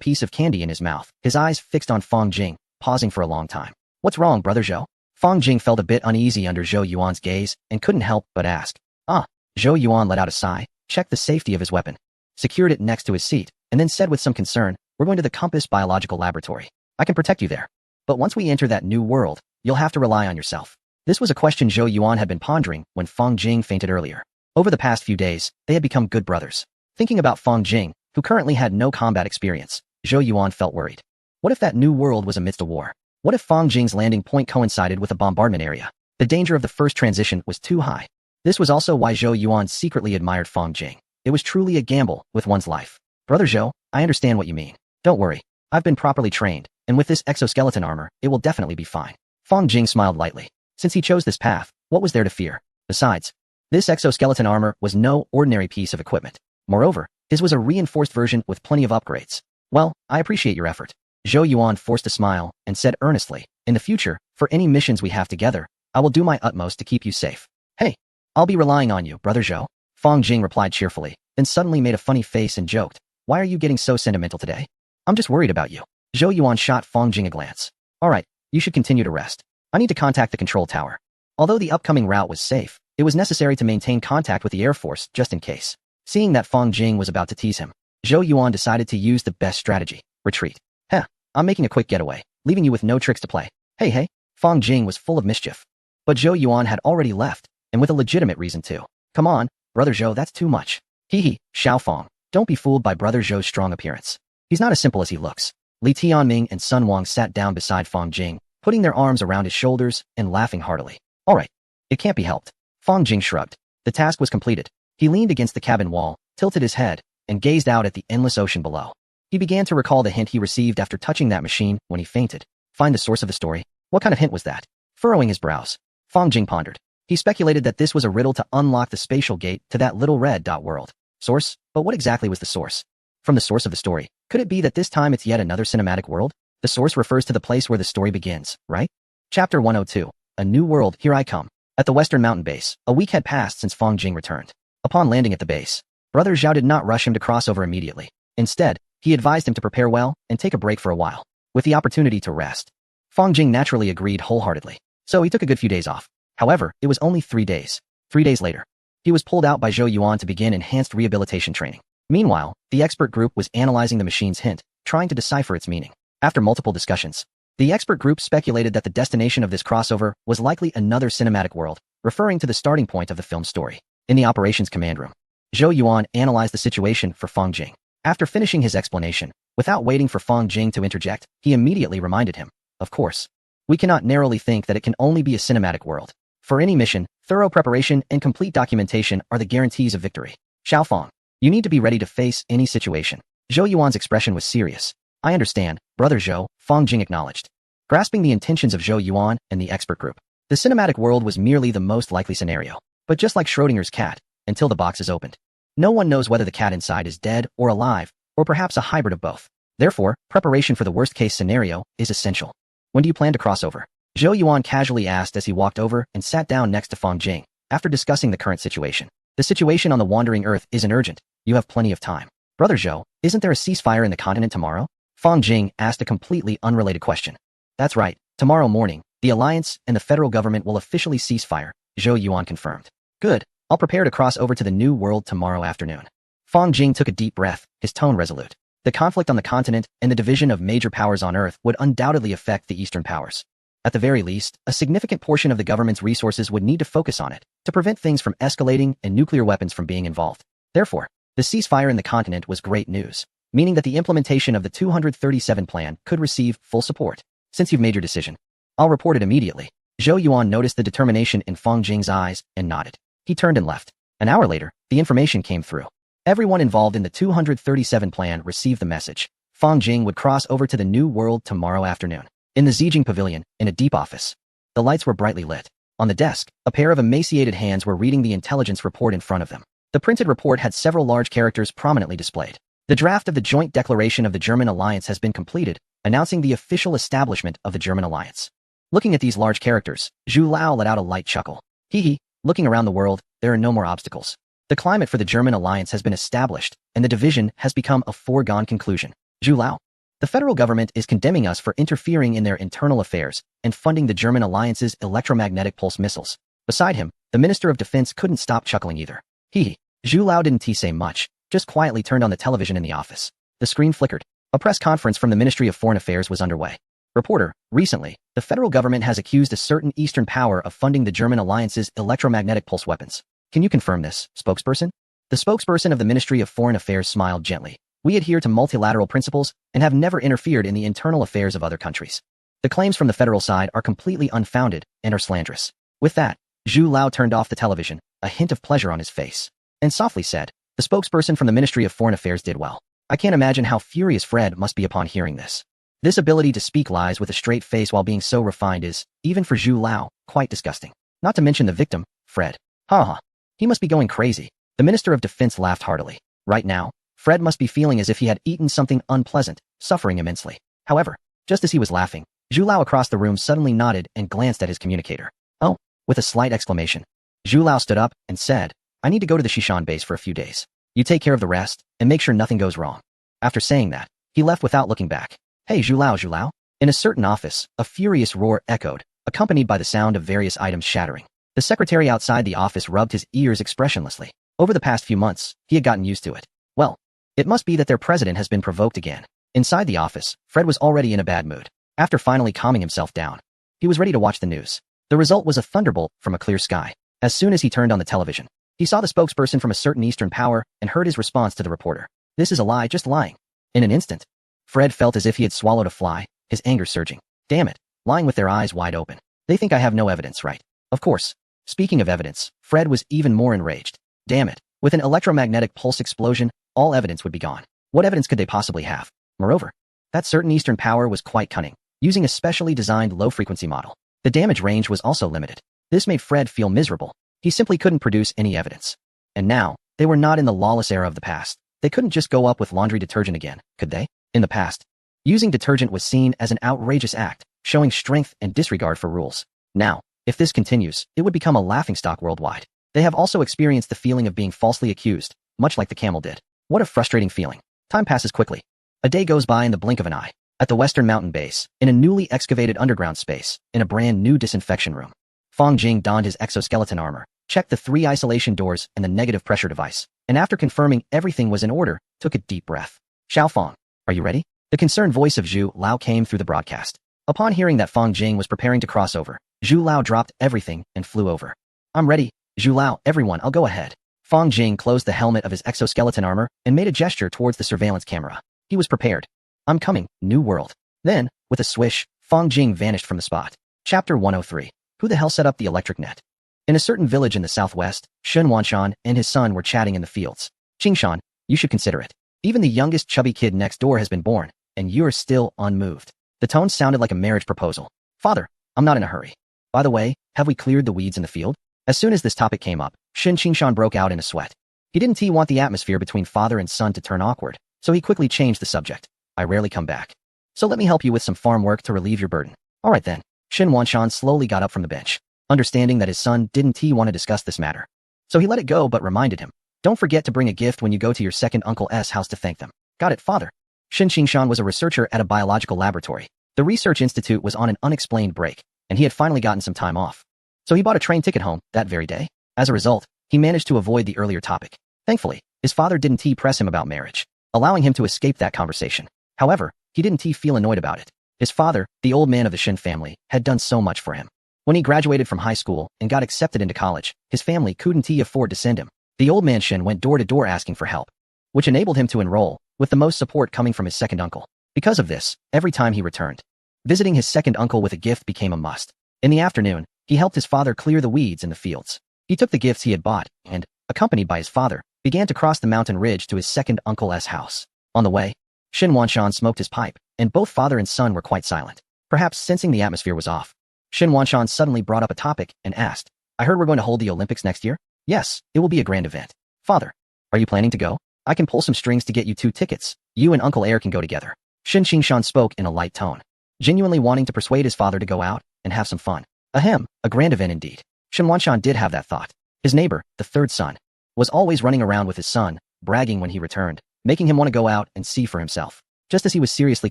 piece of candy in his mouth, his eyes fixed on Fong Jing, pausing for a long time. "What's wrong, Brother Zhou?" Fong Jing felt a bit uneasy under Zhou Yuan's gaze and couldn't help but ask. "Ah." Zhou Yuan let out a sigh, checked the safety of his weapon, secured it next to his seat, and then said with some concern, "We're going to the Compass Biological Laboratory. I can protect you there. But once we enter that new world, you'll have to rely on yourself." This was a question Zhou Yuan had been pondering when Fong Jing fainted earlier. Over the past few days, they had become good brothers. Thinking about Fong Jing, who currently had no combat experience, Zhou Yuan felt worried. What if that new world was amidst a war? What if Fong Jing's landing point coincided with a bombardment area? The danger of the first transition was too high. This was also why Zhou Yuan secretly admired Fong Jing. It was truly a gamble with one's life. "Brother Zhou, I understand what you mean. Don't worry. I've been properly trained, and with this exoskeleton armor, it will definitely be fine." Fong Jing smiled lightly. Since he chose this path, what was there to fear? Besides, this exoskeleton armor was no ordinary piece of equipment. Moreover, his was a reinforced version with plenty of upgrades. "Well, I appreciate your effort." Zhou Yuan forced a smile and said earnestly, "In the future, for any missions we have together, I will do my utmost to keep you safe." "Hey, I'll be relying on you, Brother Zhou." Fong Jing replied cheerfully, then suddenly made a funny face and joked, "Why are you getting so sentimental today?" "I'm just worried about you." Zhou Yuan shot Fong Jing a glance. "All right, you should continue to rest. I need to contact the control tower." Although the upcoming route was safe, it was necessary to maintain contact with the Air Force just in case. Seeing that Fong Jing was about to tease him, Zhou Yuan decided to use the best strategy: retreat. "Heh, I'm making a quick getaway, leaving you with no tricks to play." Hey. Fong Jing was full of mischief. But Zhou Yuan had already left, and with a legitimate reason too. "Come on, Brother Zhou, that's too much." Hee, Xiao Fong, don't be fooled by Brother Zhou's strong appearance. He's not as simple as he looks." Li Tianming and Sun Wang sat down beside Fong Jing, putting their arms around his shoulders and laughing heartily. "All right, it can't be helped." Fong Jing shrugged. The task was completed. He leaned against the cabin wall, tilted his head, and gazed out at the endless ocean below. He began to recall the hint he received after touching that machine when he fainted. Find the source of the story? What kind of hint was that? Furrowing his brows, Fong Jing pondered. He speculated that this was a riddle to unlock the spatial gate to that little red dot world. Source? But what exactly was the source? From the source of the story, could it be that this time it's yet another cinematic world? The source refers to the place where the story begins, right? Chapter 102. A New World, Here I Come. At the Western Mountain Base, a week had passed since Fong Jing returned. Upon landing at the base, Brother Zhao did not rush him to cross over immediately. Instead, he advised him to prepare well and take a break for a while, with the opportunity to rest. Fong Jing naturally agreed wholeheartedly, so he took a good few days off. However, it was only 3 days. 3 days later, he was pulled out by Zhou Yuan to begin enhanced rehabilitation training. Meanwhile, the expert group was analyzing the machine's hint, trying to decipher its meaning. After multiple discussions, the expert group speculated that the destination of this crossover was likely another cinematic world, referring to the starting point of the film's story. In the operations command room, Zhou Yuan analyzed the situation for Fong Jing. After finishing his explanation, without waiting for Fong Jing to interject, he immediately reminded him, of course, we cannot narrowly think that it can only be a cinematic world. For any mission, thorough preparation and complete documentation are the guarantees of victory. Xiao Fong, you need to be ready to face any situation. Zhou Yuan's expression was serious. I understand, Brother Zhou, Fong Jing acknowledged. Grasping the intentions of Zhou Yuan and the expert group, the cinematic world was merely the most likely scenario. But just like Schrodinger's cat, until the box is opened, no one knows whether the cat inside is dead or alive, or perhaps a hybrid of both. Therefore, preparation for the worst-case scenario is essential. When do you plan to cross over? Zhou Yuan casually asked as he walked over and sat down next to Fong Jing, after discussing the current situation. The situation on the Wandering Earth isn't urgent. You have plenty of time. Brother Zhou, isn't there a ceasefire in the continent tomorrow? Fong Jing asked a completely unrelated question. That's right. Tomorrow morning, the Alliance and the federal government will officially cease fire, Zhou Yuan confirmed. Good. I'll prepare to cross over to the New World tomorrow afternoon. Fong Jing took a deep breath, his tone resolute. The conflict on the continent and the division of major powers on Earth would undoubtedly affect the Eastern powers. At the very least, a significant portion of the government's resources would need to focus on it, to prevent things from escalating and nuclear weapons from being involved. Therefore, the ceasefire in the continent was great news, meaning that the implementation of the 237 plan could receive full support. Since you've made your decision, I'll report it immediately. Zhou Yuan noticed the determination in Fong Jing's eyes and nodded. He turned and left. An hour later, the information came through. Everyone involved in the 237 plan received the message. Fong Jing would cross over to the New World tomorrow afternoon. In the Zijing Pavilion, in a deep office, the lights were brightly lit. On the desk, a pair of emaciated hands were reading the intelligence report in front of them. The printed report had several large characters prominently displayed. The draft of the Joint Declaration of the German Alliance has been completed, announcing the official establishment of the German Alliance. Looking at these large characters, Zhu Lao let out a light chuckle. Hee. Looking around the world, there are no more obstacles. The climate for the German alliance has been established, and the division has become a foregone conclusion. Zhu Lao. The federal government is condemning us for interfering in their internal affairs and funding the German alliance's electromagnetic pulse missiles. Beside him, the Minister of Defense couldn't stop chuckling either. Hee. Zhu Lao didn't say much, just quietly turned on the television in the office. The screen flickered. A press conference from the Ministry of Foreign Affairs was underway. Reporter, recently, the federal government has accused a certain Eastern power of funding the German alliance's electromagnetic pulse weapons. Can you confirm this, spokesperson? The spokesperson of the Ministry of Foreign Affairs smiled gently. We adhere to multilateral principles and have never interfered in the internal affairs of other countries. The claims from the federal side are completely unfounded and are slanderous. With that, Zhu Lao turned off the television, a hint of pleasure on his face, and softly said, the spokesperson from the Ministry of Foreign Affairs did well. I can't imagine how furious Fred must be upon hearing this. This ability to speak lies with a straight face while being so refined is, even for Zhu Lao, quite disgusting. Not to mention the victim, Fred. Ha. He must be going crazy. The Minister of Defense laughed heartily. Right now, Fred must be feeling as if he had eaten something unpleasant, suffering immensely. However, just as he was laughing, Zhu Lao across the room suddenly nodded and glanced at his communicator. Oh, with a slight exclamation. Zhu Lao stood up and said, I need to go to the Xishan base for a few days. You take care of the rest, and make sure nothing goes wrong. After saying that, he left without looking back. Hey, Zhu Lao. In a certain office, a furious roar echoed, accompanied by the sound of various items shattering. The secretary outside the office rubbed his ears expressionlessly. Over the past few months, he had gotten used to it. Well, it must be that their president has been provoked again. Inside the office, Fred was already in a bad mood. After finally calming himself down, he was ready to watch the news. The result was a thunderbolt from a clear sky. As soon as he turned on the television, he saw the spokesperson from a certain Eastern power and heard his response to the reporter. This is a lie, just lying. In an instant, Fred felt as if he had swallowed a fly, his anger surging. Damn it, lying with their eyes wide open. They think I have no evidence, right? Of course. Speaking of evidence, Fred was even more enraged. Damn it. With an electromagnetic pulse explosion, all evidence would be gone. What evidence could they possibly have? Moreover, that certain Eastern power was quite cunning, using a specially designed low-frequency model. The damage range was also limited. This made Fred feel miserable. He simply couldn't produce any evidence. And now, they were not in the lawless era of the past. They couldn't just go up with laundry detergent again, could they? In the past, using detergent was seen as an outrageous act, showing strength and disregard for rules. Now, if this continues, it would become a laughingstock worldwide. They have also experienced the feeling of being falsely accused, much like the camel did. What a frustrating feeling. Time passes quickly. A day goes by in the blink of an eye. At the Western Mountain Base, in a newly excavated underground space, in a brand new disinfection room, Fang Jing donned his exoskeleton armor, checked the 3 isolation doors and the negative pressure device, and after confirming everything was in order, took a deep breath. Xiao Fang, are you ready? The concerned voice of Zhu Lao came through the broadcast. Upon hearing that Fang Jing was preparing to cross over, Zhu Lao dropped everything and flew over. I'm ready, Zhu Lao, everyone, I'll go ahead. Fang Jing closed the helmet of his exoskeleton armor and made a gesture towards the surveillance camera. He was prepared. I'm coming, New World. Then, with a swish, Fang Jing vanished from the spot. Chapter 103. Who the hell set up the electric net? In a certain village in the southwest, Shen Wanshan and his son were chatting in the fields. Qingshan, you should consider it. Even the youngest chubby kid next door has been born, and you're still unmoved. The tone sounded like a marriage proposal. Father, I'm not in a hurry. By the way, have we cleared the weeds in the field? As soon as this topic came up, Shen Qingshan broke out in a sweat. He didn't want the atmosphere between father and son to turn awkward, so he quickly changed the subject. I rarely come back. So let me help you with some farm work to relieve your burden. All right then. Shen Wanshan slowly got up from the bench, understanding that his son didn't want to discuss this matter. So he let it go but reminded him, don't forget to bring a gift when you go to your second uncle's house to thank them. Got it, father. Shen Qingshan was a researcher at a biological laboratory. The research institute was on an unexplained break, and he had finally gotten some time off. So he bought a train ticket home that very day. As a result, he managed to avoid the earlier topic. Thankfully, his father didn't press him about marriage, allowing him to escape that conversation. However, he didn't feel annoyed about it. His father, the old man of the Shen family, had done so much for him. When he graduated from high school and got accepted into college, his family couldn't afford to send him. The old man Shen went door to door asking for help, which enabled him to enroll, with the most support coming from his second uncle. Because of this, every time he returned, visiting his second uncle with a gift became a must. In the afternoon, he helped his father clear the weeds in the fields. He took the gifts he had bought and, accompanied by his father, began to cross the mountain ridge to his second uncle's house. On the way, Shen Wanshan smoked his pipe, and both father and son were quite silent. Perhaps sensing the atmosphere was off, Shen Wanshan suddenly brought up a topic and asked, I heard we're going to hold the Olympics next year? Yes, it will be a grand event. Father, are you planning to go? I can pull some strings to get you 2 tickets. You and Uncle Air can go together. Shen Qingshan spoke in a light tone, genuinely wanting to persuade his father to go out and have some fun. Ahem, a grand event indeed. Shen Wanshan did have that thought. His neighbor, the third son, was always running around with his son, bragging when he returned, making him want to go out and see for himself. Just as he was seriously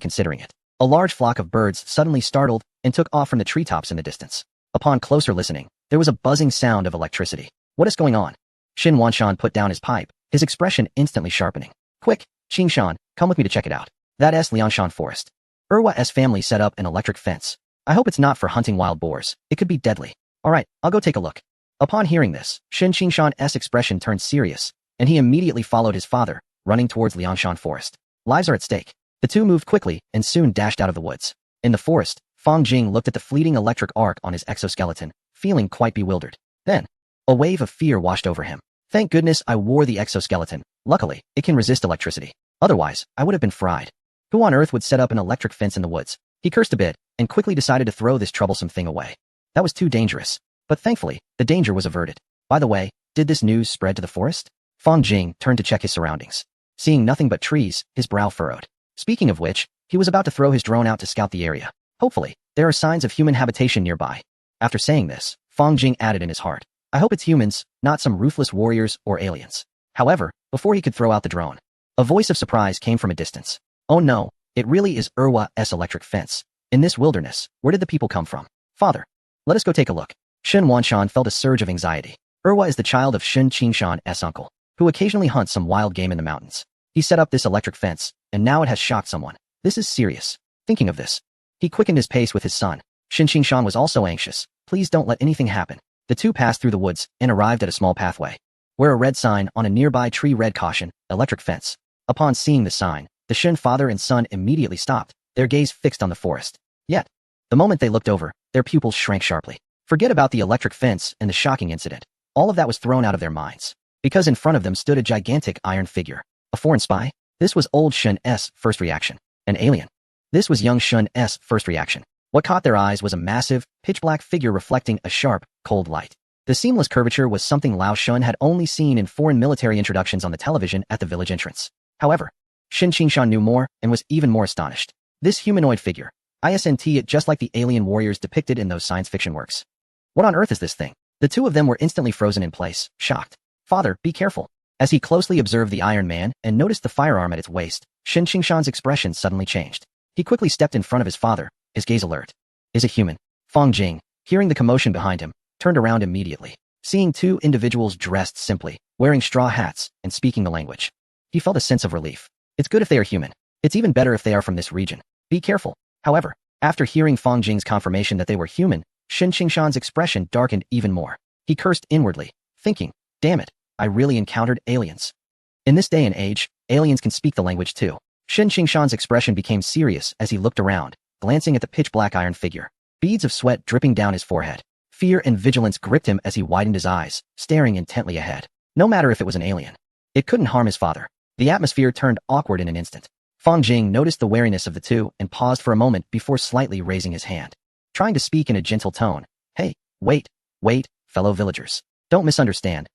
considering it, a large flock of birds suddenly startled and took off from the treetops in the distance. Upon closer listening, there was a buzzing sound of electricity. What is going on? Shen Wanshan put down his pipe, his expression instantly sharpening. Quick, Qingshan, come with me to check it out. That's Liangshan Forest. Erwa's family set up an electric fence. I hope it's not for hunting wild boars. It could be deadly. All right, I'll go take a look. Upon hearing this, Shen Qingshan's expression turned serious, and he immediately followed his father, running towards Liangshan Forest. Lives are at stake. The two moved quickly and soon dashed out of the woods. In the forest, Fang Jing looked at the fleeting electric arc on his exoskeleton, feeling quite bewildered. Then, a wave of fear washed over him. Thank goodness I wore the exoskeleton. Luckily, it can resist electricity. Otherwise, I would have been fried. Who on earth would set up an electric fence in the woods? He cursed a bit and quickly decided to throw this troublesome thing away. That was too dangerous. But thankfully, the danger was averted. By the way, did this news spread to the forest? Fang Jing turned to check his surroundings. Seeing nothing but trees, his brow furrowed. Speaking of which, he was about to throw his drone out to scout the area. Hopefully, there are signs of human habitation nearby. After saying this, Fang Jing added in his heart, I hope it's humans, not some ruthless warriors or aliens. However, before he could throw out the drone, a voice of surprise came from a distance. Oh no, it really is Erwa's electric fence. In this wilderness, where did the people come from? Father, let us go take a look. Shen Wanshan felt a surge of anxiety. Erwa is the child of Shen Qingshan's uncle, who occasionally hunts some wild game in the mountains. He set up this electric fence, and now it has shocked someone. This is serious. Thinking of this, he quickened his pace with his son. Shen Qingshan was also anxious. Please don't let anything happen. The two passed through the woods and arrived at a small pathway, where a red sign on a nearby tree read caution, electric fence. Upon seeing the sign, the Shen father and son immediately stopped, their gaze fixed on the forest. Yet, the moment they looked over, their pupils shrank sharply. Forget about the electric fence and the shocking incident. All of that was thrown out of their minds. Because in front of them stood a gigantic iron figure. A foreign spy? This was old Shun's first reaction. An alien. This was young Shun's first reaction. What caught their eyes was a massive, pitch-black figure reflecting a sharp, cold light. The seamless curvature was something Lao Shun had only seen in foreign military introductions on the television at the village entrance. However, Shen Qingshan knew more and was even more astonished. This humanoid figure, isn't it just like the alien warriors depicted in those science fiction works? What on earth is this thing? The two of them were instantly frozen in place, shocked. Father, be careful. As he closely observed the Iron Man and noticed the firearm at its waist, Shen Qingshan's expression suddenly changed. He quickly stepped in front of his father, his gaze alert. Is it human? Fang Jing, hearing the commotion behind him, turned around immediately. Seeing two individuals dressed simply, wearing straw hats, and speaking the language. He felt a sense of relief. It's good if they are human. It's even better if they are from this region. Be careful. However, after hearing Fang Jing's confirmation that they were human, Shen Qingshan's expression darkened even more. He cursed inwardly, thinking, damn it, I really encountered aliens. In this day and age, aliens can speak the language too. Shen Qingshan's expression became serious as he looked around, glancing at the pitch-black iron figure. Beads of sweat dripping down his forehead. Fear and vigilance gripped him as he widened his eyes, staring intently ahead. No matter if it was an alien. It couldn't harm his father. The atmosphere turned awkward in an instant. Fang Jing noticed the wariness of the two and paused for a moment before slightly raising his hand. Trying to speak in a gentle tone. Hey, wait, fellow villagers. Don't misunderstand.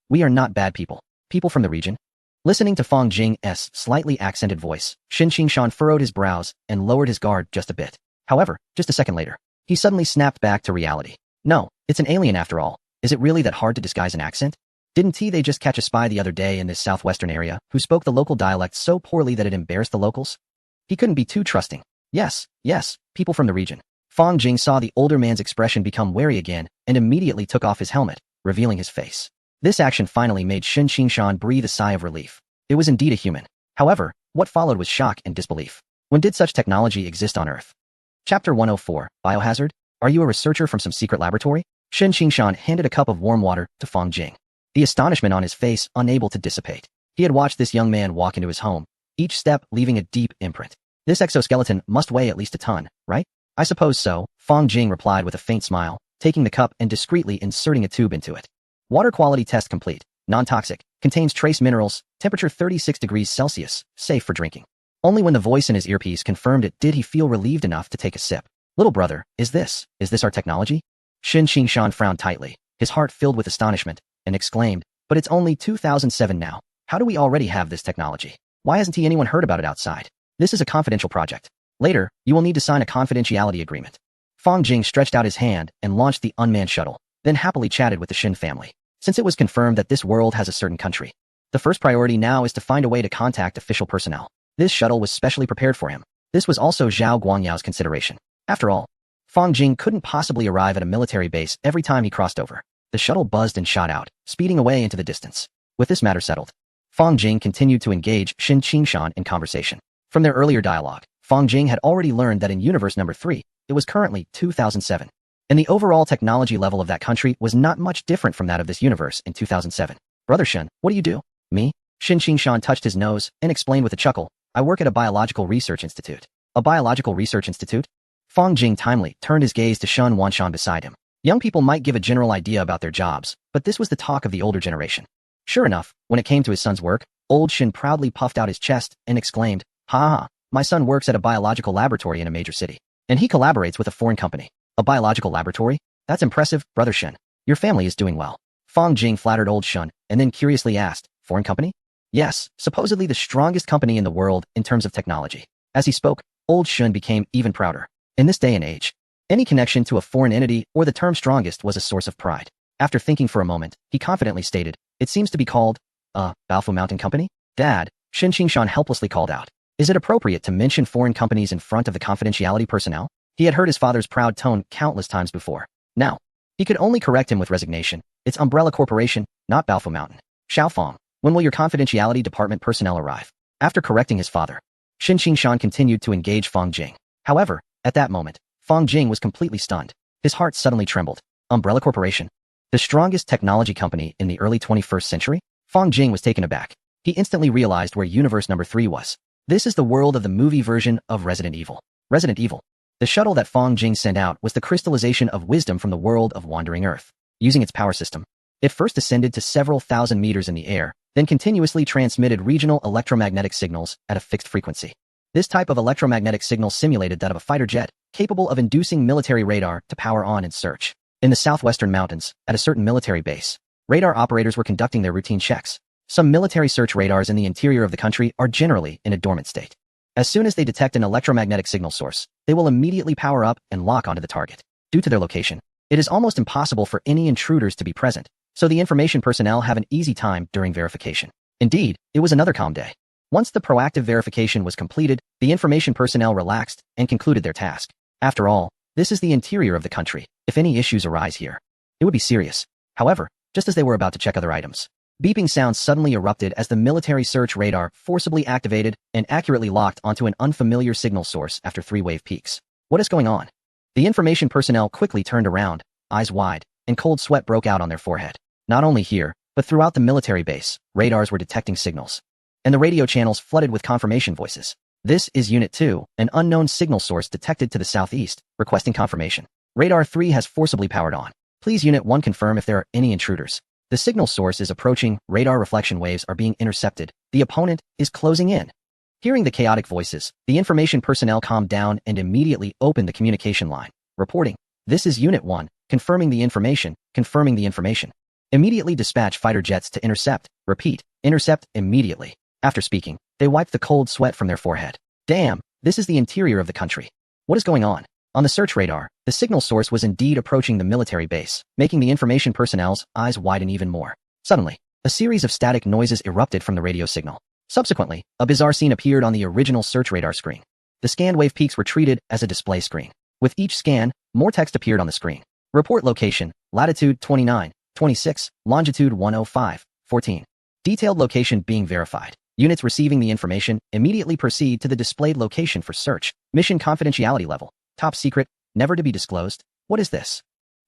We are not bad people. People from the region. Listening to Fang Jing's slightly accented voice, Shen Qingshan furrowed his brows and lowered his guard just a bit. However, just a second later, he suddenly snapped back to reality. No, it's an alien after all. Is it really that hard to disguise an accent? Didn't they just catch a spy the other day in this southwestern area who spoke the local dialect so poorly that it embarrassed the locals? He couldn't be too trusting. Yes, people from the region. Fang Jing saw the older man's expression become wary again and immediately took off his helmet, revealing his face. This action finally made Shen Qingshan breathe a sigh of relief. It was indeed a human. However, what followed was shock and disbelief. When did such technology exist on Earth? Chapter 104, Biohazard? Are you a researcher from some secret laboratory? Shen Qingshan handed a cup of warm water to Fang Jing. The astonishment on his face unable to dissipate. He had watched this young man walk into his home, each step leaving a deep imprint. This exoskeleton must weigh at least a ton, right? I suppose so, Fang Jing replied with a faint smile, taking the cup and discreetly inserting a tube into it. Water quality test complete. Non-toxic. Contains trace minerals. Temperature 36 degrees Celsius. Safe for drinking. Only when the voice in his earpiece confirmed it did he feel relieved enough to take a sip. Little brother, is this our technology? Shen Qingshan frowned tightly, his heart filled with astonishment, and exclaimed, but it's only 2007 now. How do we already have this technology? Why hasn't anyone heard about it outside? This is a confidential project. Later, you will need to sign a confidentiality agreement. Fang Jing stretched out his hand and launched the unmanned shuttle, then happily chatted with the Shen family. Since it was confirmed that this world has a certain country, the first priority now is to find a way to contact official personnel. This shuttle was specially prepared for him. This was also Zhao Guangyao's consideration. After all, Fang Jing couldn't possibly arrive at a military base every time he crossed over. The shuttle buzzed and shot out, speeding away into the distance. With this matter settled, Fang Jing continued to engage Shen Qingshan in conversation. From their earlier dialogue, Fang Jing had already learned that in universe number 3, it was currently 2007. And the overall technology level of that country was not much different from that of this universe in 2007. Brother Shen, what do you do? Me? Shen Qingshan touched his nose and explained with a chuckle, I work at a biological research institute. A biological research institute? Fang Jing timely turned his gaze to Shen Wanshan beside him. Young people might give a general idea about their jobs, but this was the talk of the older generation. Sure enough, when it came to his son's work, old Shen proudly puffed out his chest and exclaimed, ha, my son works at a biological laboratory in a major city. And he collaborates with a foreign company. A biological laboratory? That's impressive, Brother Shen. Your family is doing well. Fang Jing flattered old Shen, and then curiously asked, foreign company? Yes, supposedly the strongest company in the world in terms of technology. As he spoke, old Shen became even prouder. In this day and age, any connection to a foreign entity or the term strongest was a source of pride. After thinking for a moment, he confidently stated, it seems to be called, Baofu Mountain Company? Dad, Shen Qingshan helplessly called out. Is it appropriate to mention foreign companies in front of the confidentiality personnel? He had heard his father's proud tone countless times before. Now, he could only correct him with resignation. It's Umbrella Corporation, not Baofu Mountain. Xiaofeng, when will your confidentiality department personnel arrive? After correcting his father, Shen Qingshan continued to engage Fang Jing. However, at that moment, Fang Jing was completely stunned. His heart suddenly trembled. Umbrella Corporation? The strongest technology company in the early 21st century? Fang Jing was taken aback. He instantly realized where universe number 3 was. This is the world of the movie version of Resident Evil. Resident Evil. The shuttle that Fong Jing sent out was the crystallization of wisdom from the world of wandering Earth. Using its power system, it first ascended to several thousand meters in the air, then continuously transmitted regional electromagnetic signals at a fixed frequency. This type of electromagnetic signal simulated that of a fighter jet, capable of inducing military radar to power on and search. In the southwestern mountains, at a certain military base, radar operators were conducting their routine checks. Some military search radars in the interior of the country are generally in a dormant state. As soon as they detect an electromagnetic signal source, they will immediately power up and lock onto the target. Due to their location, it is almost impossible for any intruders to be present, so the information personnel have an easy time during verification. Indeed, it was another calm day. Once the proactive verification was completed, the information personnel relaxed and concluded their task. After all, this is the interior of the country. If any issues arise here, it would be serious. However, just as they were about to check other items, beeping sounds suddenly erupted as the military search radar forcibly activated and accurately locked onto an unfamiliar signal source after 3 wave peaks. What is going on? The information personnel quickly turned around, eyes wide, and cold sweat broke out on their forehead. Not only here, but throughout the military base, radars were detecting signals, and the radio channels flooded with confirmation voices. This is Unit 2, an unknown signal source detected to the southeast, requesting confirmation. Radar 3 has forcibly powered on. Please Unit 1 confirm if there are any intruders. The signal source is approaching, radar reflection waves are being intercepted, the opponent is closing in. Hearing the chaotic voices, the information personnel calmed down and immediately opened the communication line, reporting, "This is Unit 1, confirming the information, confirming the information. Immediately dispatch fighter jets to intercept, repeat, intercept immediately." After speaking, they wiped the cold sweat from their forehead. Damn, this is the interior of the country. What is going on? On the search radar, the signal source was indeed approaching the military base, making the information personnel's eyes widen even more. Suddenly, a series of static noises erupted from the radio signal. Subsequently, a bizarre scene appeared on the original search radar screen. The scanned wave peaks were treated as a display screen. With each scan, more text appeared on the screen. Report location, latitude 29, 26, longitude 105, 14. Detailed location being verified. Units receiving the information immediately proceed to the displayed location for search. Mission confidentiality level, top secret, never to be disclosed. What is this?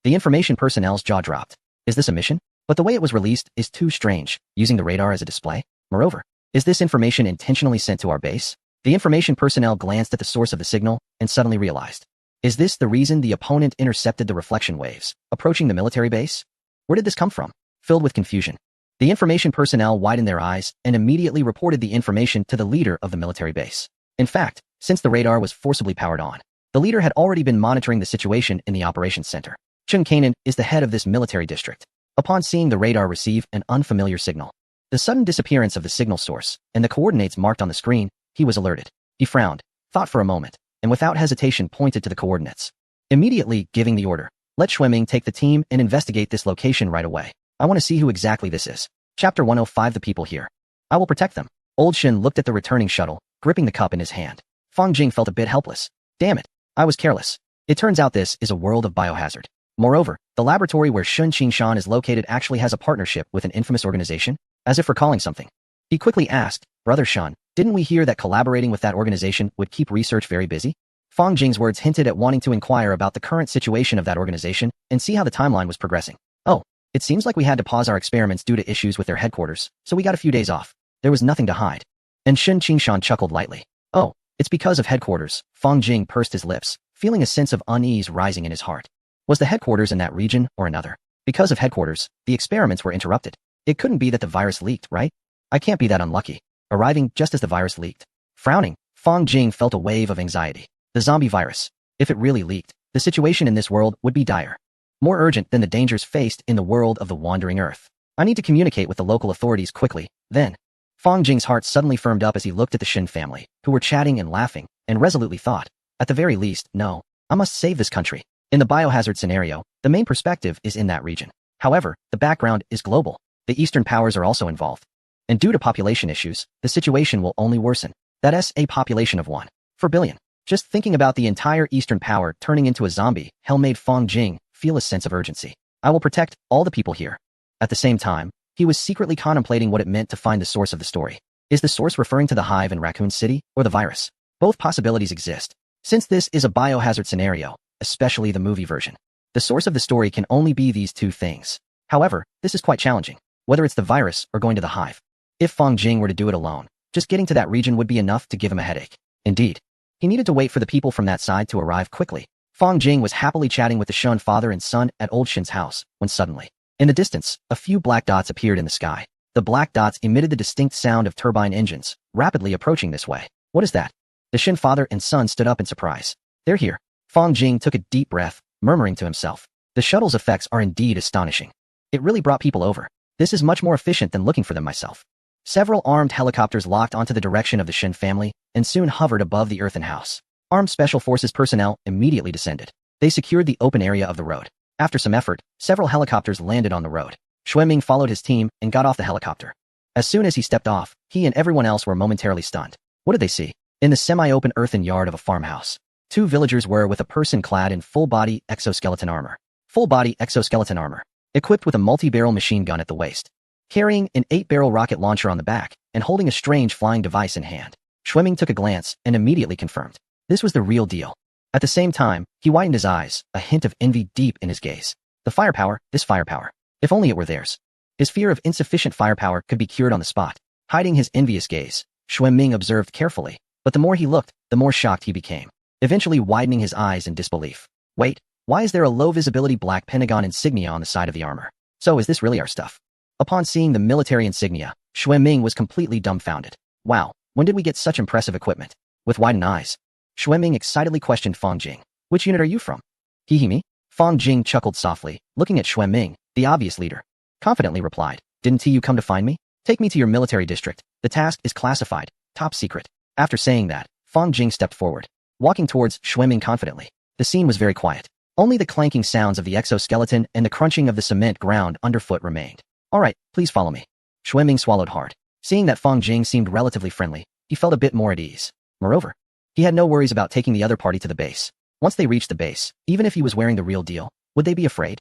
The information personnel's jaw dropped. Is this a mission? But the way it was released is too strange, using the radar as a display. Moreover, is this information intentionally sent to our base? The information personnel glanced at the source of the signal and suddenly realized. Is this the reason the opponent intercepted the reflection waves, approaching the military base? Where did this come from? Filled with confusion, the information personnel widened their eyes and immediately reported the information to the leader of the military base. In fact, since the radar was forcibly powered on, the leader had already been monitoring the situation in the operations center. Chung Kanan is the head of this military district. Upon seeing the radar receive an unfamiliar signal, the sudden disappearance of the signal source, and the coordinates marked on the screen, he was alerted. He frowned, thought for a moment, and without hesitation pointed to the coordinates. Immediately giving the order, "Let Xueming take the team and investigate this location right away. I want to see who exactly this is." Chapter 105. The people here. I will protect them. Old Shin looked at the returning shuttle, gripping the cup in his hand. Fong Jing felt a bit helpless. Damn it, I was careless. It turns out this is a world of biohazard. Moreover, the laboratory where Shun Qingshan is located actually has a partnership with an infamous organization. As if recalling something, he quickly asked, "Brother Shun, didn't we hear that collaborating with that organization would keep research very busy?" Fong Jing's words hinted at wanting to inquire about the current situation of that organization and see how the timeline was progressing. "Oh, it seems like we had to pause our experiments due to issues with their headquarters, so we got a few days off. There was nothing to hide." And Shun Qingshan chuckled lightly. "Oh, it's because of headquarters." Fong Jing pursed his lips, feeling a sense of unease rising in his heart. Was the headquarters in that region or another? Because of headquarters, the experiments were interrupted. It couldn't be that the virus leaked, right? I can't be that unlucky. Arriving just as the virus leaked. Frowning, Fong Jing felt a wave of anxiety. The zombie virus. If it really leaked, the situation in this world would be dire. More urgent than the dangers faced in the world of the wandering earth. I need to communicate with the local authorities quickly. Then, Fong Jing's heart suddenly firmed up as he looked at the Shin family, who were chatting and laughing, and resolutely thought, at the very least, no, I must save this country. In the biohazard scenario, the main perspective is in that region. However, the background is global. The Eastern powers are also involved. And due to population issues, the situation will only worsen. That's a population of 1 billion. Just thinking about the entire Eastern power turning into a zombie hell made Fong Jing feel a sense of urgency. I will protect all the people here. At the same time, he was secretly contemplating what it meant to find the source of the story. Is the source referring to the hive in Raccoon City or the virus? Both possibilities exist. Since this is a biohazard scenario, especially the movie version, the source of the story can only be these two things. However, this is quite challenging, whether it's the virus or going to the hive. If Fong Jing were to do it alone, just getting to that region would be enough to give him a headache. Indeed, He needed to wait for the people from that side to arrive quickly. Fang Jing was happily chatting with the Shun father and son at Old Shin's house, when suddenly, in the distance, a few black dots appeared in the sky. The black dots emitted the distinct sound of turbine engines, rapidly approaching this way. What is that? The Shin father and son stood up in surprise. They're here. Fang Jing took a deep breath, murmuring to himself. The shuttle's effects are indeed astonishing. It really brought people over. This is much more efficient than looking for them myself. Several armed helicopters locked onto the direction of the Shin family and soon hovered above the earthen house. Armed Special Forces personnel immediately descended. They secured the open area of the road. After some effort, several helicopters landed on the road. Xuanming followed his team and got off the helicopter. As soon as he stepped off, he and everyone else were momentarily stunned. What did they see? In the semi-open earthen yard of a farmhouse, two villagers were with a person clad in full-body exoskeleton armor. Full-body exoskeleton armor, equipped with a multi-barrel machine gun at the waist, carrying an 8-barrel rocket launcher on the back, and holding a strange flying device in hand. Xuanming took a glance and immediately confirmed. This was the real deal. At the same time, he widened his eyes, a hint of envy deep in his gaze. The firepower, this firepower. If only it were theirs. His fear of insufficient firepower could be cured on the spot. Hiding his envious gaze, Xuanming observed carefully, but the more he looked, the more shocked he became, eventually widening his eyes in disbelief. Wait, why is there a low-visibility black pentagon insignia on the side of the armor? So is this really our stuff? Upon seeing the military insignia, Xuanming was completely dumbfounded. Wow, when did we get such impressive equipment? With widened eyes, Xuanming excitedly questioned Fang Jing. Which unit are you from? Me? Fang Jing chuckled softly, looking at Xuanming, the obvious leader. Confidently replied, didn't you come to find me? Take me to your military district. The task is classified, top secret. After saying that, Fang Jing stepped forward, walking towards Xuanming confidently. The scene was very quiet. Only the clanking sounds of the exoskeleton and the crunching of the cement ground underfoot remained. All right, please follow me. Xuanming swallowed hard. Seeing that Fang Jing seemed relatively friendly, he felt a bit more at ease. Moreover, he had no worries about taking the other party to the base. Once they reached the base, even if he was wearing the real deal, would they be afraid?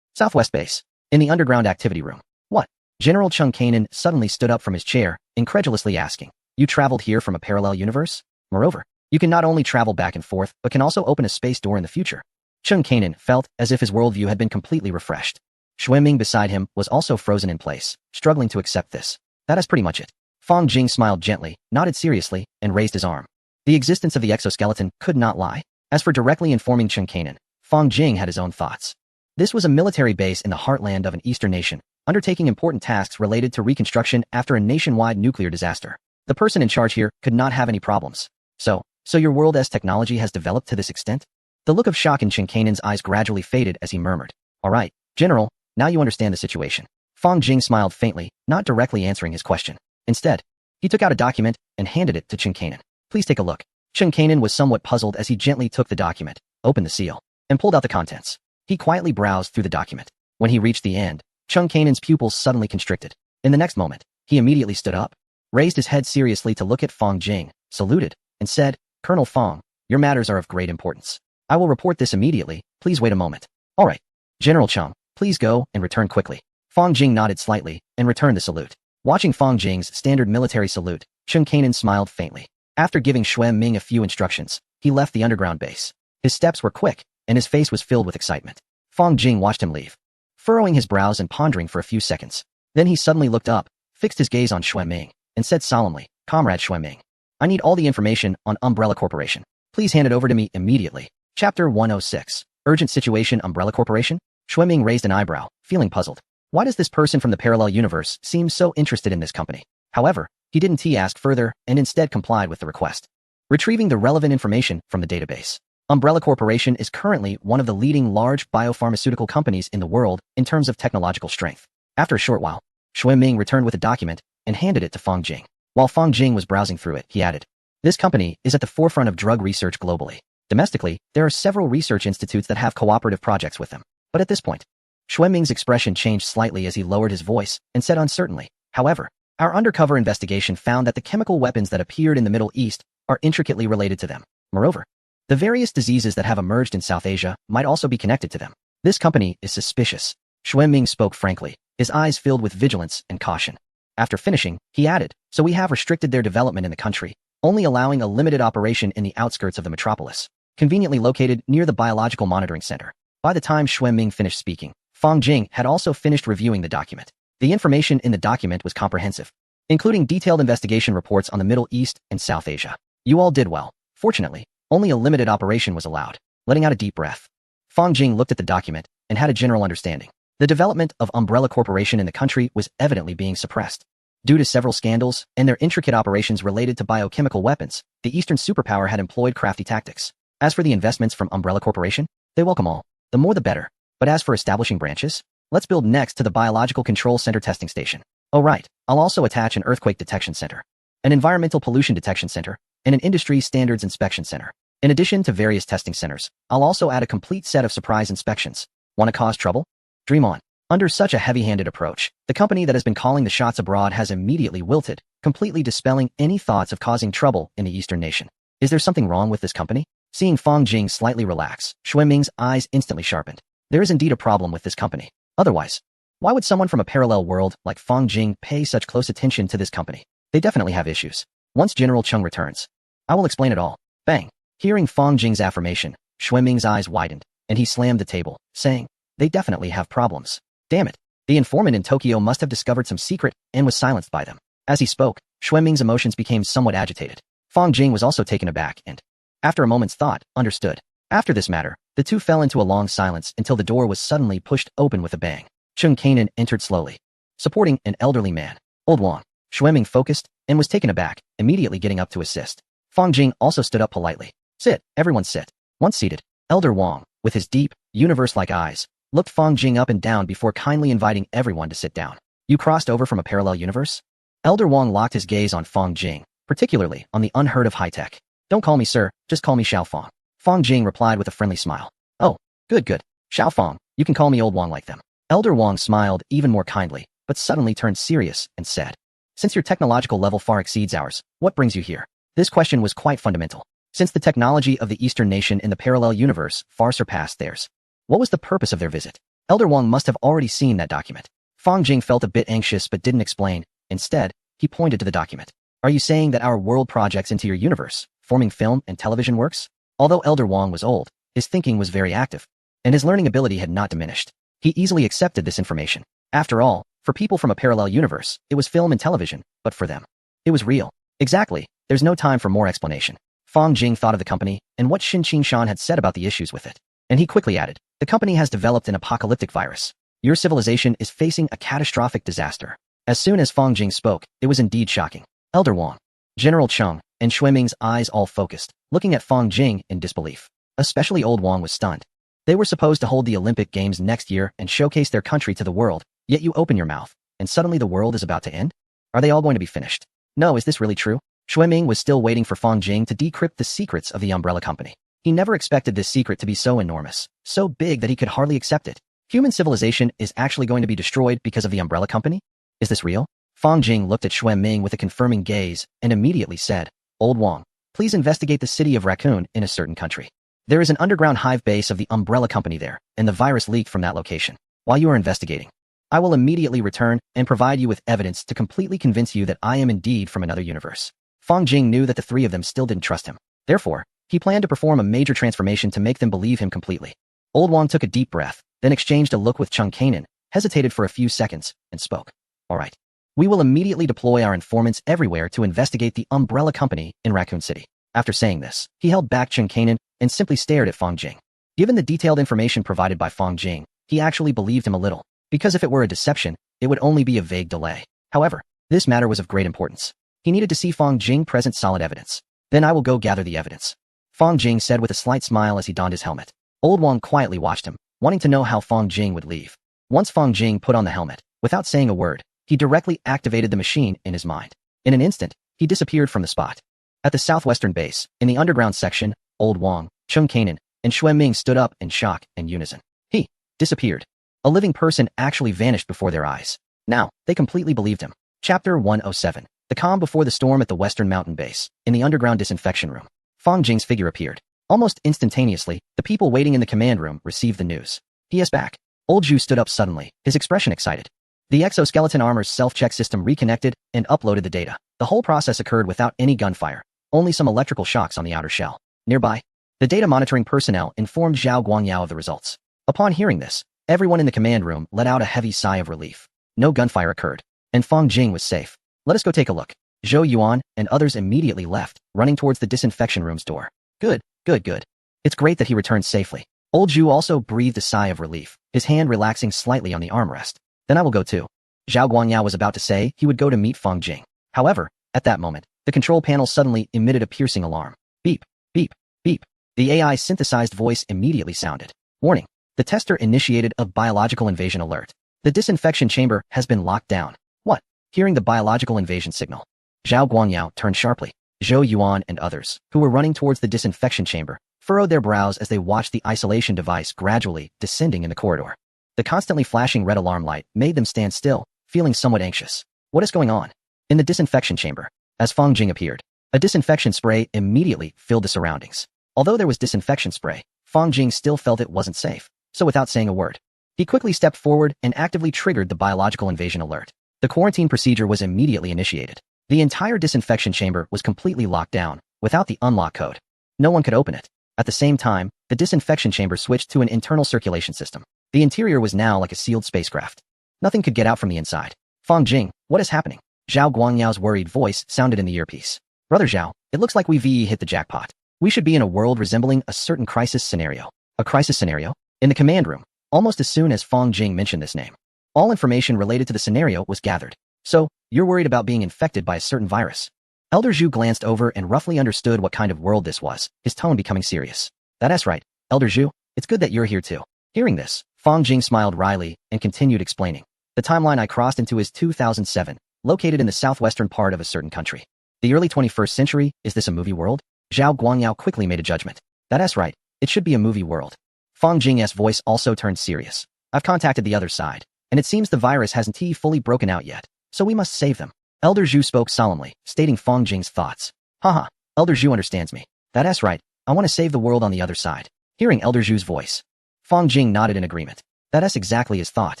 Southwest Base. In the underground activity room. What? General Chung Kanan suddenly stood up from his chair, incredulously asking. You traveled here from a parallel universe? Moreover, you can not only travel back and forth, but can also open a space door in the future. Chung Kanan felt as if his worldview had been completely refreshed. Xuanming beside him was also frozen in place, struggling to accept this. That is pretty much it. Fang Jing smiled gently, nodded seriously, and raised his arm. The existence of the exoskeleton could not lie. As for directly informing Chung Kanan, Fang Jing had his own thoughts. This was a military base in the heartland of an eastern nation, undertaking important tasks related to reconstruction after a nationwide nuclear disaster. The person in charge here could not have any problems. So your world's technology has developed to this extent? The look of shock in Chung Kanan's eyes gradually faded as he murmured. All right, General, now you understand the situation. Fang Jing smiled faintly, not directly answering his question. Instead, he took out a document and handed it to Chung Kanan. Please take a look. Chung Kanan was somewhat puzzled as he gently took the document, opened the seal, and pulled out the contents. He quietly browsed through the document. When he reached the end, Chung Kanan's pupils suddenly constricted. In the next moment, he immediately stood up, raised his head seriously to look at Fang Jing, saluted, and said, Colonel Fang, your matters are of great importance. I will report this immediately, please wait a moment. All right. General Chung, please go and return quickly. Fang Jing nodded slightly and returned the salute. Watching Fang Jing's standard military salute, Chung Kanan smiled faintly. After giving Xuanming a few instructions, he left the underground base. His steps were quick, and his face was filled with excitement. Fang Jing watched him leave, furrowing his brows and pondering for a few seconds. Then he suddenly looked up, fixed his gaze on Xuanming, and said solemnly, Comrade Xuanming, I need all the information on Umbrella Corporation. Please hand it over to me immediately. Chapter 106. Urgent Situation Umbrella Corporation? Xuanming raised an eyebrow, feeling puzzled. Why does this person from the parallel universe seem so interested in this company? However, he didn't ask further and instead complied with the request. Retrieving the relevant information from the database. Umbrella Corporation is currently one of the leading large biopharmaceutical companies in the world in terms of technological strength. After a short while, Xuanming returned with a document and handed it to Fang Jing. While Fang Jing was browsing through it, he added, This company is at the forefront of drug research globally. Domestically, there are several research institutes that have cooperative projects with them. But at this point, Xuanming's expression changed slightly as he lowered his voice and said uncertainly, However, our undercover investigation found that the chemical weapons that appeared in the Middle East are intricately related to them. Moreover, the various diseases that have emerged in South Asia might also be connected to them. This company is suspicious. Xuanming spoke frankly, his eyes filled with vigilance and caution. After finishing, he added, So we have restricted their development in the country, only allowing a limited operation in the outskirts of the metropolis, conveniently located near the Biological Monitoring Center. By the time Xuanming finished speaking, Fang Jing had also finished reviewing the document. The information in the document was comprehensive, including detailed investigation reports on the Middle East and South Asia. You all did well. Fortunately, Only a limited operation was allowed. Letting out a deep breath, Fong Jing looked at the document and had a general understanding. The development of Umbrella Corporation in the country was evidently being suppressed. Due to several scandals and their intricate operations related to biochemical weapons, the Eastern superpower had employed crafty tactics. As for the investments from Umbrella Corporation, they welcome all. The more the better. But as for establishing branches, let's build next to the Biological Control Center testing station. Oh right, I'll also attach an earthquake detection center, an environmental pollution detection center, and an industry standards inspection center. In addition to various testing centers, I'll also add a complete set of surprise inspections. Want to cause trouble? Dream on. Under such a heavy-handed approach, the company that has been calling the shots abroad has immediately wilted, completely dispelling any thoughts of causing trouble in the Eastern nation. Is there something wrong with this company? Seeing Fong Jing slightly relax, Xue Ming's eyes instantly sharpened. There is indeed a problem with this company. Otherwise, why would someone from a parallel world like Fong Jing pay such close attention to this company? They definitely have issues. Once General Chung returns, I will explain it all. Bang! Hearing Fong Jing's affirmation, Xue Ming's eyes widened, and he slammed the table, saying, they definitely have problems. Damn it. The informant in Tokyo must have discovered some secret and was silenced by them. As he spoke, Xue Ming's emotions became somewhat agitated. Fong Jing was also taken aback and, after a moment's thought, understood. After this matter, the two fell into a long silence until the door was suddenly pushed open with a bang. Chung Kanan entered slowly, supporting an elderly man. Old Wang. Xue Ming focused and was taken aback, immediately getting up to assist. Fong Jing also stood up politely. Sit, everyone sit. Once seated, Elder Wang, with his deep, universe-like eyes, looked Fong Jing up and down before kindly inviting everyone to sit down. You crossed over from a parallel universe? Elder Wang locked his gaze on Fong Jing, particularly on the unheard of high-tech. Don't call me sir, just call me Xiao Fong. Fong Jing replied with a friendly smile. Oh, good. Xiao Fong, you can call me Old Wang like them. Elder Wang smiled even more kindly, but suddenly turned serious and said, since your technological level far exceeds ours, what brings you here? This question was quite fundamental. Since the technology of the Eastern nation in the parallel universe far surpassed theirs, what was the purpose of their visit? Elder Wang must have already seen that document. Fong Jing felt a bit anxious but didn't explain. Instead, he pointed to the document. Are you saying that our world projects into your universe, forming film and television works? Although Elder Wang was old, his thinking was very active, and his learning ability had not diminished. He easily accepted this information. After all, for people from a parallel universe, it was film and television, but for them, it was real. Exactly, there's no time for more explanation. Fong Jing thought of the company and what Xin Qingshan had said about the issues with it. And he quickly added, the company has developed an apocalyptic virus. Your civilization is facing a catastrophic disaster. As soon as Fong Jing spoke, it was indeed shocking. Elder Wang, General Chung, and Xue Ming's eyes all focused, looking at Fong Jing in disbelief. Especially Old Wang was stunned. They were supposed to hold the Olympic Games next year and showcase their country to the world, yet you open your mouth, and suddenly the world is about to end? Are they all going to be finished? No, is this really true? Xue Ming was still waiting for Fong Jing to decrypt the secrets of the Umbrella Company. He never expected this secret to be so enormous, so big that he could hardly accept it. Human civilization is actually going to be destroyed because of the Umbrella Company? Is this real? Fong Jing looked at Xue Ming with a confirming gaze and immediately said, Old Wang, please investigate the city of Raccoon in a certain country. There is an underground hive base of the Umbrella Company there, and the virus leaked from that location. While you are investigating, I will immediately return and provide you with evidence to completely convince you that I am indeed from another universe. Fong Jing knew that the three of them still didn't trust him. Therefore, he planned to perform a major transformation to make them believe him completely. Old Wang took a deep breath, then exchanged a look with Chung Kanan, hesitated for a few seconds, and spoke. All right. We will immediately deploy our informants everywhere to investigate the Umbrella Company in Raccoon City. After saying this, he held back Chung Kanan and simply stared at Fong Jing. Given the detailed information provided by Fong Jing, he actually believed him a little, because if it were a deception, it would only be a vague delay. However, this matter was of great importance. He needed to see Fong Jing present solid evidence. Then I will go gather the evidence. Fong Jing said with a slight smile as he donned his helmet. Old Wang quietly watched him, wanting to know how Fong Jing would leave. Once Fong Jing put on the helmet, without saying a word, he directly activated the machine in his mind. In an instant, he disappeared from the spot. At the southwestern base, in the underground section, Old Wang, Chung Kanan, and Xue Ming stood up in shock and unison. He disappeared. A living person actually vanished before their eyes. Now, they completely believed him. Chapter 107. The calm before the storm at the western mountain base. In the underground disinfection room, Fong Jing's figure appeared. Almost instantaneously, the people waiting in the command room received the news. He is back. Old Zhu stood up suddenly, his expression excited. The exoskeleton armor's self-check system reconnected and uploaded the data. The whole process occurred without any gunfire, only some electrical shocks on the outer shell. Nearby, the data monitoring personnel informed Zhao Guangyao of the results. Upon hearing this, everyone in the command room let out a heavy sigh of relief. No gunfire occurred, and Fong Jing was safe. Let us go take a look. Zhou Yuan and others immediately left, running towards the disinfection room's door. Good. Good, good. It's great that he returned safely. Old Zhu also breathed a sigh of relief, his hand relaxing slightly on the armrest. Then I will go too. Zhao Guangyao was about to say he would go to meet Feng Jing. However, at that moment, the control panel suddenly emitted a piercing alarm. Beep, beep, beep. The AI synthesized voice immediately sounded. Warning. The tester initiated a biological invasion alert. The disinfection chamber has been locked down. What? Hearing the biological invasion signal, Zhao Guangyao turned sharply. Zhou Yuan and others, who were running towards the disinfection chamber, furrowed their brows as they watched the isolation device gradually descending in the corridor. The constantly flashing red alarm light made them stand still, feeling somewhat anxious. What is going on? In the disinfection chamber, as Feng Jing appeared, a disinfection spray immediately filled the surroundings. Although there was disinfection spray, Feng Jing still felt it wasn't safe, so without saying a word, he quickly stepped forward and actively triggered the biological invasion alert. The quarantine procedure was immediately initiated. The entire disinfection chamber was completely locked down, without the unlock code. No one could open it. At the same time, the disinfection chamber switched to an internal circulation system. The interior was now like a sealed spacecraft. Nothing could get out from the inside. Feng Jing, what is happening? Zhao Guangyao's worried voice sounded in the earpiece. Brother Zhao, it looks like we've hit the jackpot. We should be in a world resembling a certain crisis scenario. A crisis scenario? In the command room, almost as soon as Feng Jing mentioned this name, all information related to the scenario was gathered. So, you're worried about being infected by a certain virus. Elder Zhu glanced over and roughly understood what kind of world this was, his tone becoming serious. That's right, Elder Zhu, it's good that you're here too. Hearing this, Feng Jing smiled wryly and continued explaining. The timeline I crossed into is 2007, located in the southwestern part of a certain country. The early 21st century, is this a movie world? Zhao Guangyao quickly made a judgment. That's right, it should be a movie world. Feng Jing's voice also turned serious. I've contacted the other side, and it seems the virus hasn't fully broken out yet, so we must save them. Elder Zhu spoke solemnly, stating Feng Jing's thoughts. Haha, Elder Zhu understands me. That's right, I want to save the world on the other side. Hearing Elder Zhu's voice, Feng Jing nodded in agreement. That's exactly his thought.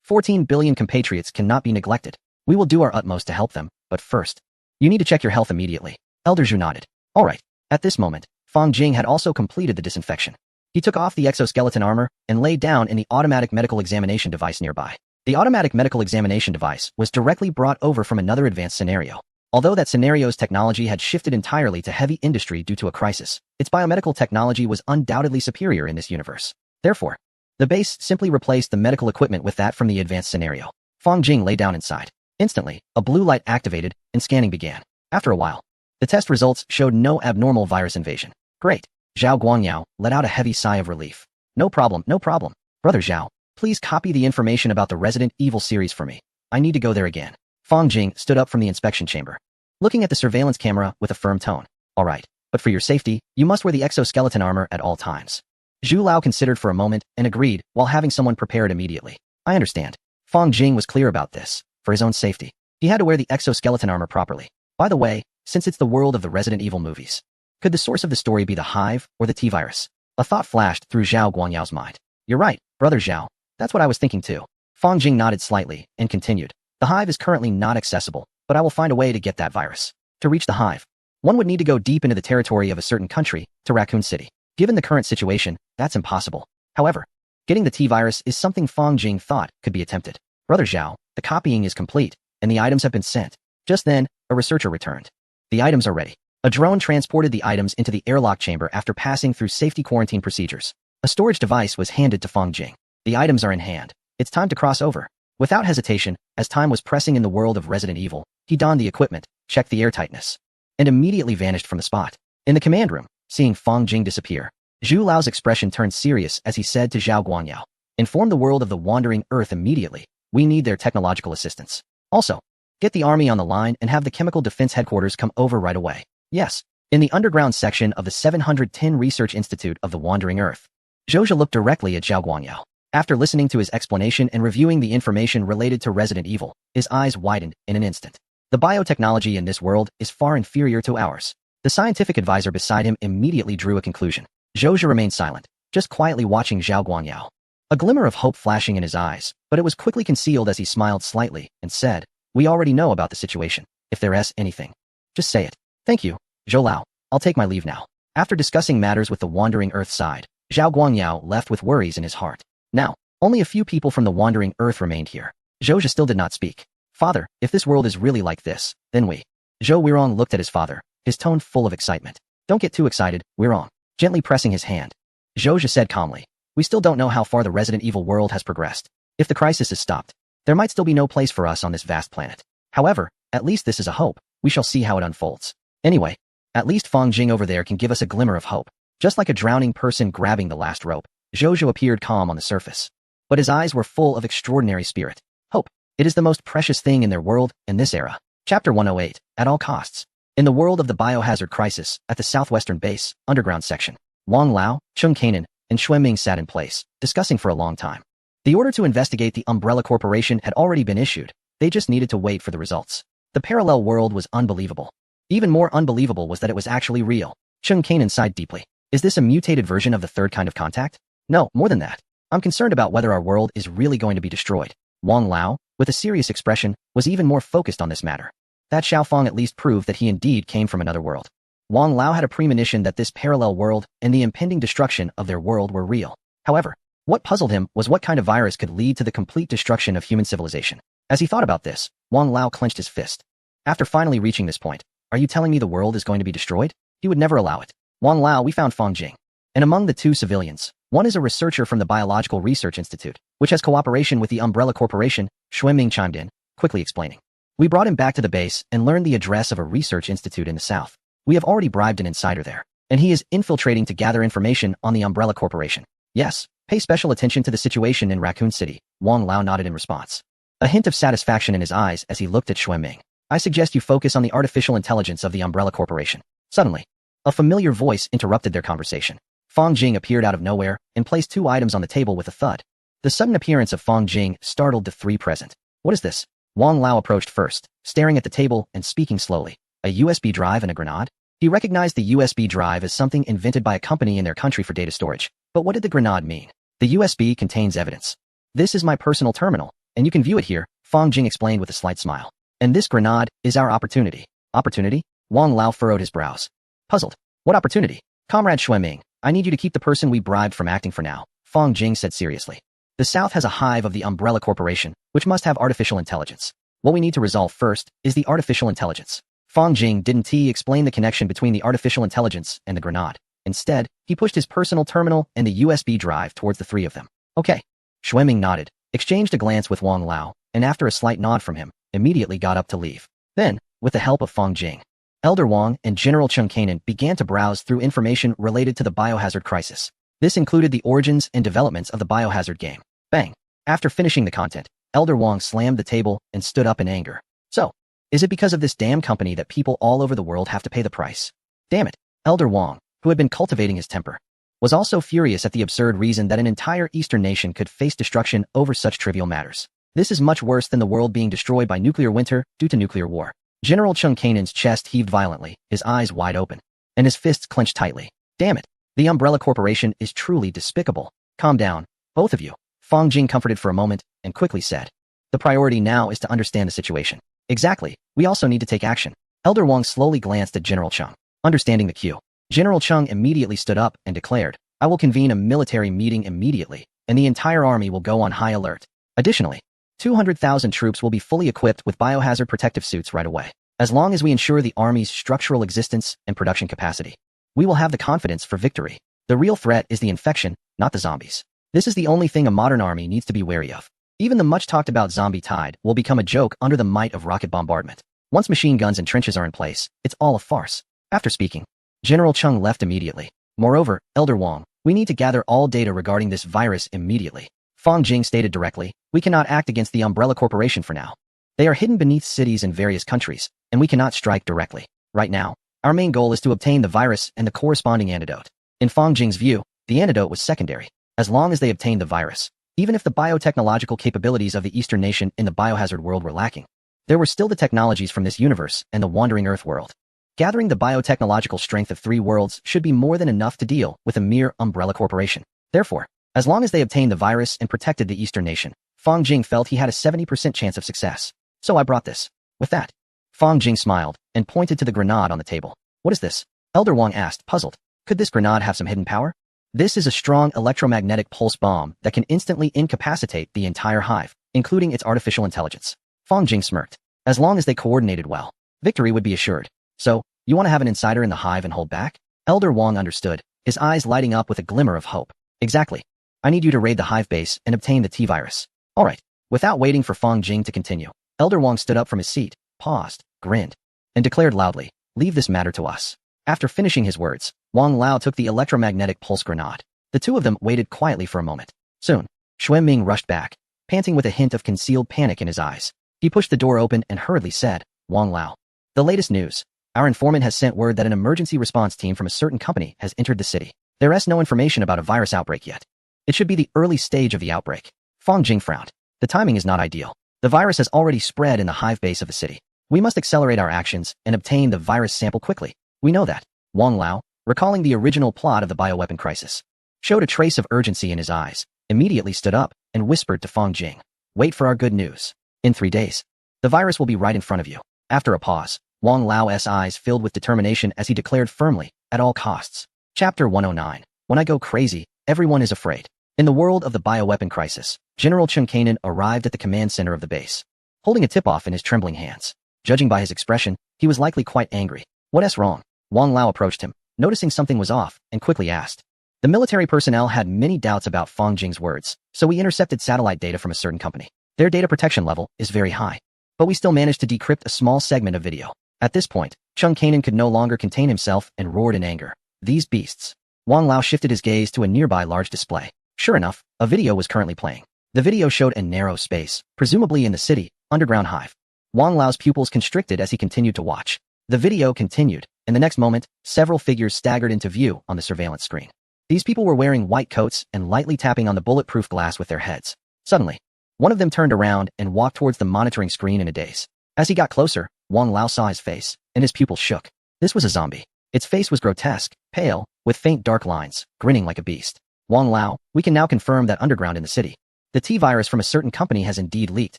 14 billion compatriots cannot be neglected. We will do our utmost to help them, but first, you need to check your health immediately. Elder Zhu nodded. Alright. At this moment, Feng Jing had also completed the disinfection. He took off the exoskeleton armor and lay down in the automatic medical examination device nearby. The automatic medical examination device was directly brought over from another advanced scenario. Although that scenario's technology had shifted entirely to heavy industry due to a crisis, its biomedical technology was undoubtedly superior in this universe. Therefore, the base simply replaced the medical equipment with that from the advanced scenario. Feng Jing lay down inside. Instantly, a blue light activated, and scanning began. After a while, the test results showed no abnormal virus invasion. Great. Zhao Guangyao let out a heavy sigh of relief. No problem, no problem. Brother Zhao, please copy the information about the Resident Evil series for me. I need to go there again. Feng Jing stood up from the inspection chamber, looking at the surveillance camera with a firm tone. Alright, but for your safety, you must wear the exoskeleton armor at all times. Zhu Lao considered for a moment and agreed while having someone prepare it immediately. I understand. Feng Jing was clear about this. For his own safety, he had to wear the exoskeleton armor properly. By the way, since it's the world of the Resident Evil movies, could the source of the story be the Hive or the T-virus? A thought flashed through Zhao Guanyao's mind. You're right, Brother Zhao. That's what I was thinking too. Feng Jing nodded slightly and continued. The Hive is currently not accessible, but I will find a way to get that virus. To reach the Hive, one would need to go deep into the territory of a certain country, to Raccoon City. Given the current situation, that's impossible. However, getting the T-virus is something Feng Jing thought could be attempted. Brother Zhao, the copying is complete, and the items have been sent. Just then, a researcher returned. The items are ready. A drone transported the items into the airlock chamber after passing through safety quarantine procedures. A storage device was handed to Feng Jing. The items are in hand. It's time to cross over. Without hesitation, as time was pressing in the world of Resident Evil, he donned the equipment, checked the airtightness, and immediately vanished from the spot. In the command room, seeing Feng Jing disappear, Zhu Lao's expression turned serious as he said to Zhao Guangyao, inform the world of the wandering Earth immediately. We need their technological assistance. Also, get the army on the line and have the Chemical Defense Headquarters come over right away. Yes, in the underground section of the 710 Research Institute of the Wandering Earth. Zhou looked directly at Zhao Guangyao. After listening to his explanation and reviewing the information related to Resident Evil, his eyes widened in an instant. The biotechnology in this world is far inferior to ours. The scientific advisor beside him immediately drew a conclusion. Zhou remained silent, just quietly watching Zhao Guangyao. A glimmer of hope flashing in his eyes, but it was quickly concealed as he smiled slightly and said, we already know about the situation. If there's anything, just say it. Thank you, Zhou Lao. I'll take my leave now. After discussing matters with the Wandering Earth side, Zhao Guangyao left with worries in his heart. Now, only a few people from the Wandering Earth remained here. Zhou still did not speak. Father, if this world is really like this, then we. Zhou Weirong looked at his father, his tone full of excitement. Don't get too excited, Weirong. gently pressing his hand. Zhou said calmly, "We still don't know how far the Resident Evil world has progressed. If the crisis is stopped, there might still be no place for us on this vast planet. However, at least this is a hope. We shall see how it unfolds. Anyway, at least Fang Jing over there can give us a glimmer of hope." Just like a drowning person grabbing the last rope, Zhou appeared calm on the surface. But his eyes were full of extraordinary spirit. Hope. It is the most precious thing in their world in this era. Chapter 108. At all costs. In the world of the biohazard crisis, at the southwestern base, underground section, Wang Lao, Chung Kanan, and Xue Ming sat in place, discussing for a long time. The order to investigate the Umbrella Corporation had already been issued. They just needed to wait for the results. The parallel world was unbelievable. Even more unbelievable was that it was actually real. Chung Kanan sighed deeply. Is this a mutated version of the third kind of contact? No, more than that. I'm concerned about whether our world is really going to be destroyed. Wang Lao, with a serious expression, was even more focused on this matter. That Xiaofang at least proved that he indeed came from another world. Wang Lao had a premonition that this parallel world and the impending destruction of their world were real. However, what puzzled him was what kind of virus could lead to the complete destruction of human civilization. As he thought about this, Wang Lao clenched his fist. After finally reaching this point, are you telling me the world is going to be destroyed? He would never allow it. Wang Lao, we found Fang Jing. And among the two civilians, one is a researcher from the Biological Research Institute, which has cooperation with the Umbrella Corporation, Xue Ming chimed in, quickly explaining. We brought him back to the base and learned the address of a research institute in the south. We have already bribed an insider there, and he is infiltrating to gather information on the Umbrella Corporation. Yes, pay special attention to the situation in Raccoon City. Wang Lao nodded in response. A hint of satisfaction in his eyes as he looked at Xue Ming. I suggest you focus on the artificial intelligence of the Umbrella Corporation. Suddenly, a familiar voice interrupted their conversation. Fang Jing appeared out of nowhere and placed 2 items on the table with a thud. The sudden appearance of Fang Jing startled the 3 present. What is this? Wang Lao approached first, staring at the table and speaking slowly. A USB drive and a grenade? He recognized the USB drive as something invented by a company in their country for data storage. But what did the grenade mean? The USB contains evidence. This is my personal terminal, and you can view it here, Fang Jing explained with a slight smile. And this grenade is our opportunity. Opportunity? Wang Lao furrowed his brows. Puzzled. What opportunity? Comrade Xue Ming, I need you to keep the person we bribed from acting for now, Fang Jing said seriously. The South has a hive of the Umbrella Corporation, which must have artificial intelligence. What we need to resolve first is the artificial intelligence. Fang Jing didn't explain the connection between the artificial intelligence and the grenade. Instead, he pushed his personal terminal and the USB drive towards the 3 of them. Okay. Xue Ming nodded, exchanged a glance with Wang Lao, and after a slight nod from him, immediately got up to leave. Then, with the help of Fang Jing, Elder Wang and General Chung Kanan began to browse through information related to the biohazard crisis. This included the origins and developments of the biohazard game. Bang! After finishing the content, Elder Wang slammed the table and stood up in anger. So, is it because of this damn company that people all over the world have to pay the price? Damn it! Elder Wang, who had been cultivating his temper, was also furious at the absurd reason that an entire Eastern nation could face destruction over such trivial matters. This is much worse than the world being destroyed by nuclear winter due to nuclear war. General Chung Kanan's chest heaved violently, his eyes wide open, and his fists clenched tightly. Damn it! The Umbrella Corporation is truly despicable. Calm down, both of you. Fang Jing comforted for a moment and quickly said. The priority now is to understand the situation. Exactly. We also need to take action. Elder Wang slowly glanced at General Chung. Understanding the cue, General Chung immediately stood up and declared, I will convene a military meeting immediately, and the entire army will go on high alert. Additionally, 200,000 troops will be fully equipped with biohazard protective suits right away. As long as we ensure the army's structural existence and production capacity, we will have the confidence for victory. The real threat is the infection, not the zombies. This is the only thing a modern army needs to be wary of. Even the much talked about zombie tide will become a joke under the might of rocket bombardment. Once machine guns and trenches are in place, it's all a farce. After speaking, General Chung left immediately. Moreover, Elder Wang, we need to gather all data regarding this virus immediately. Fang Jing stated directly, we cannot act against the Umbrella Corporation for now. They are hidden beneath cities in various countries, and we cannot strike directly. Right now, our main goal is to obtain the virus and the corresponding antidote. In Fang Jing's view, the antidote was secondary. As long as they obtained the virus, even if the biotechnological capabilities of the Eastern nation in the biohazard world were lacking, there were still the technologies from this universe and the wandering Earth world. Gathering the biotechnological strength of 3 worlds should be more than enough to deal with a mere Umbrella Corporation. Therefore, as long as they obtained the virus and protected the Eastern nation, Fang Jing felt he had a 70% chance of success. So I brought this. With that, Fang Jing smiled and pointed to the grenade on the table. What is this? Elder Wang asked, puzzled. Could this grenade have some hidden power? This is a strong electromagnetic pulse bomb that can instantly incapacitate the entire hive, including its artificial intelligence. Fang Jing smirked. As long as they coordinated well, victory would be assured. So, you want to have an insider in the hive and hold back? Elder Wang understood, his eyes lighting up with a glimmer of hope. Exactly. I need you to raid the hive base and obtain the T-virus. All right. Without waiting for Fang Jing to continue, Elder Wang stood up from his seat, paused, grinned, and declared loudly, "Leave this matter to us." After finishing his words, Wang Lao took the electromagnetic pulse grenade. The two of them waited quietly for a moment. Soon, Xuan Ming rushed back, panting with a hint of concealed panic in his eyes. He pushed the door open and hurriedly said, "Wang Lao. The latest news. Our informant has sent word that an emergency response team from a certain company has entered the city. There is no information about a virus outbreak yet. It should be the early stage of the outbreak." Fang Jing frowned. The timing is not ideal. The virus has already spread in the hive base of the city. We must accelerate our actions and obtain the virus sample quickly. We know that. Wang Lao, recalling the original plot of the bioweapon crisis, showed a trace of urgency in his eyes, immediately stood up and whispered to Fang Jing, "Wait for our good news. In 3 days, the virus will be right in front of you." After a pause, Wang Lao's eyes filled with determination as he declared firmly, "At all costs." Chapter 109. When I go crazy, everyone is afraid. In the world of the bioweapon crisis, General Chen Kainan arrived at the command center of the base, holding a tip-off in his trembling hands. Judging by his expression, he was likely quite angry. "What's wrong?" Wang Lao approached him, noticing something was off, and quickly asked. The military personnel had many doubts about Fang Jing's words, so we intercepted satellite data from a certain company. Their data protection level is very high, but we still managed to decrypt a small segment of video. At this point, Chen Kainan could no longer contain himself and roared in anger. "These beasts." Wang Lao shifted his gaze to a nearby large display. Sure enough, a video was currently playing. The video showed a narrow space, presumably in the city, underground hive. Wang Lao's pupils constricted as he continued to watch. The video continued, and the next moment, several figures staggered into view on the surveillance screen. These people were wearing white coats and lightly tapping on the bulletproof glass with their heads. Suddenly, one of them turned around and walked towards the monitoring screen in a daze. As he got closer, Wang Lao saw his face, and his pupils shook. This was a zombie. Its face was grotesque, pale, with faint dark lines, grinning like a beast. "Wang Lao, we can now confirm that underground in the city, the T-virus from a certain company has indeed leaked,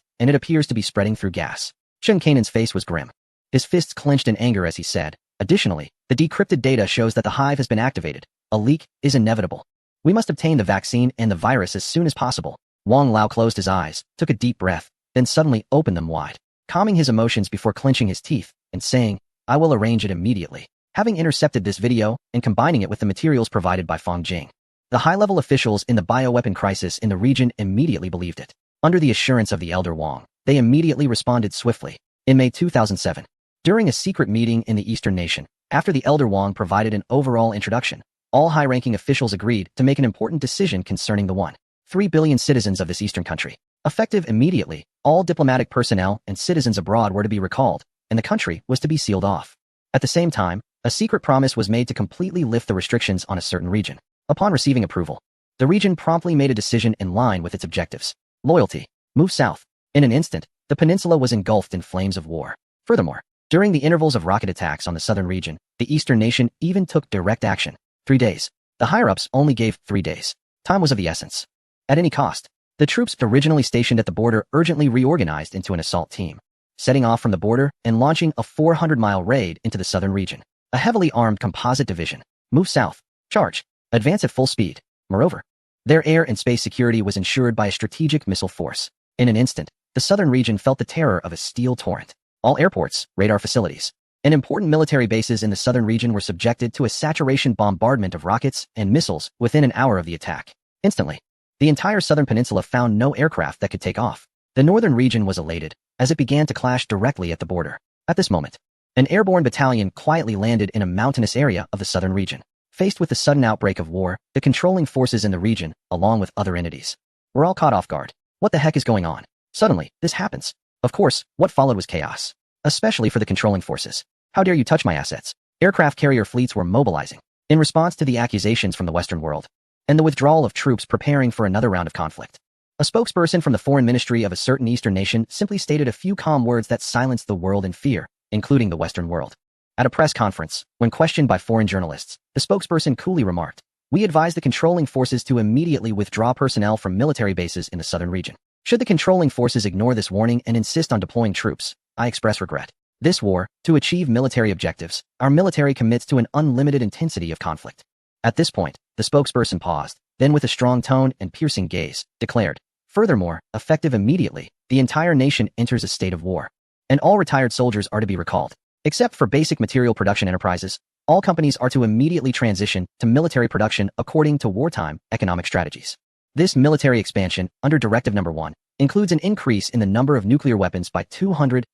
and it appears to be spreading through gas." Chen Kainan's face was grim. His fists clenched in anger as he said, "Additionally, the decrypted data shows that the hive has been activated. A leak is inevitable. We must obtain the vaccine and the virus as soon as possible." Wang Lao closed his eyes, took a deep breath, then suddenly opened them wide, calming his emotions before clenching his teeth and saying, "I will arrange it immediately." Having intercepted this video and combining it with the materials provided by Fang Jing, the high-level officials in the bioweapon crisis in the region immediately believed it. Under the assurance of the Elder Wang, they immediately responded swiftly. In May 2007, during a secret meeting in the Eastern Nation, after the Elder Wang provided an overall introduction, all high-ranking officials agreed to make an important decision concerning the 1.3 billion citizens of this eastern country. Effective immediately, all diplomatic personnel and citizens abroad were to be recalled, and the country was to be sealed off. At the same time, a secret promise was made to completely lift the restrictions on a certain region. Upon receiving approval, the region promptly made a decision in line with its objectives. Loyalty. Move south. In an instant, the peninsula was engulfed in flames of war. Furthermore, during the intervals of rocket attacks on the southern region, the Eastern Nation even took direct action. 3 days. The higher-ups only gave 3 days. Time was of the essence. At any cost, the troops originally stationed at the border urgently reorganized into an assault team, setting off from the border and launching a 400-mile raid into the southern region. A heavily armed composite division. Move south. Charge. Advance at full speed. Moreover, their air and space security was ensured by a strategic missile force. In an instant, the southern region felt the terror of a steel torrent. All airports, radar facilities, and important military bases in the southern region were subjected to a saturation bombardment of rockets and missiles within an hour of the attack. Instantly, the entire southern peninsula found no aircraft that could take off. The northern region was elated, as it began to clash directly at the border. At this moment, an airborne battalion quietly landed in a mountainous area of the southern region. Faced with the sudden outbreak of war, the controlling forces in the region, along with other entities, were all caught off guard. What the heck is going on? Suddenly, this happens. Of course, what followed was chaos, especially for the controlling forces. "How dare you touch my assets?" Aircraft carrier fleets were mobilizing in response to the accusations from the Western world and the withdrawal of troops preparing for another round of conflict. A spokesperson from the foreign ministry of a certain Eastern nation simply stated a few calm words that silenced the world in fear, including the Western world. At a press conference, when questioned by foreign journalists, the spokesperson coolly remarked, "We advise the controlling forces to immediately withdraw personnel from military bases in the southern region. Should the controlling forces ignore this warning and insist on deploying troops, I express regret. This war, to achieve military objectives, our military commits to an unlimited intensity of conflict." At this point, the spokesperson paused, then with a strong tone and piercing gaze, declared, "Furthermore, effective immediately, the entire nation enters a state of war, and all retired soldiers are to be recalled. Except for basic material production enterprises, All companies are to immediately transition to military production according to wartime economic strategies. This military expansion, under Directive Number 1, includes an increase in the number of nuclear weapons by 200,000.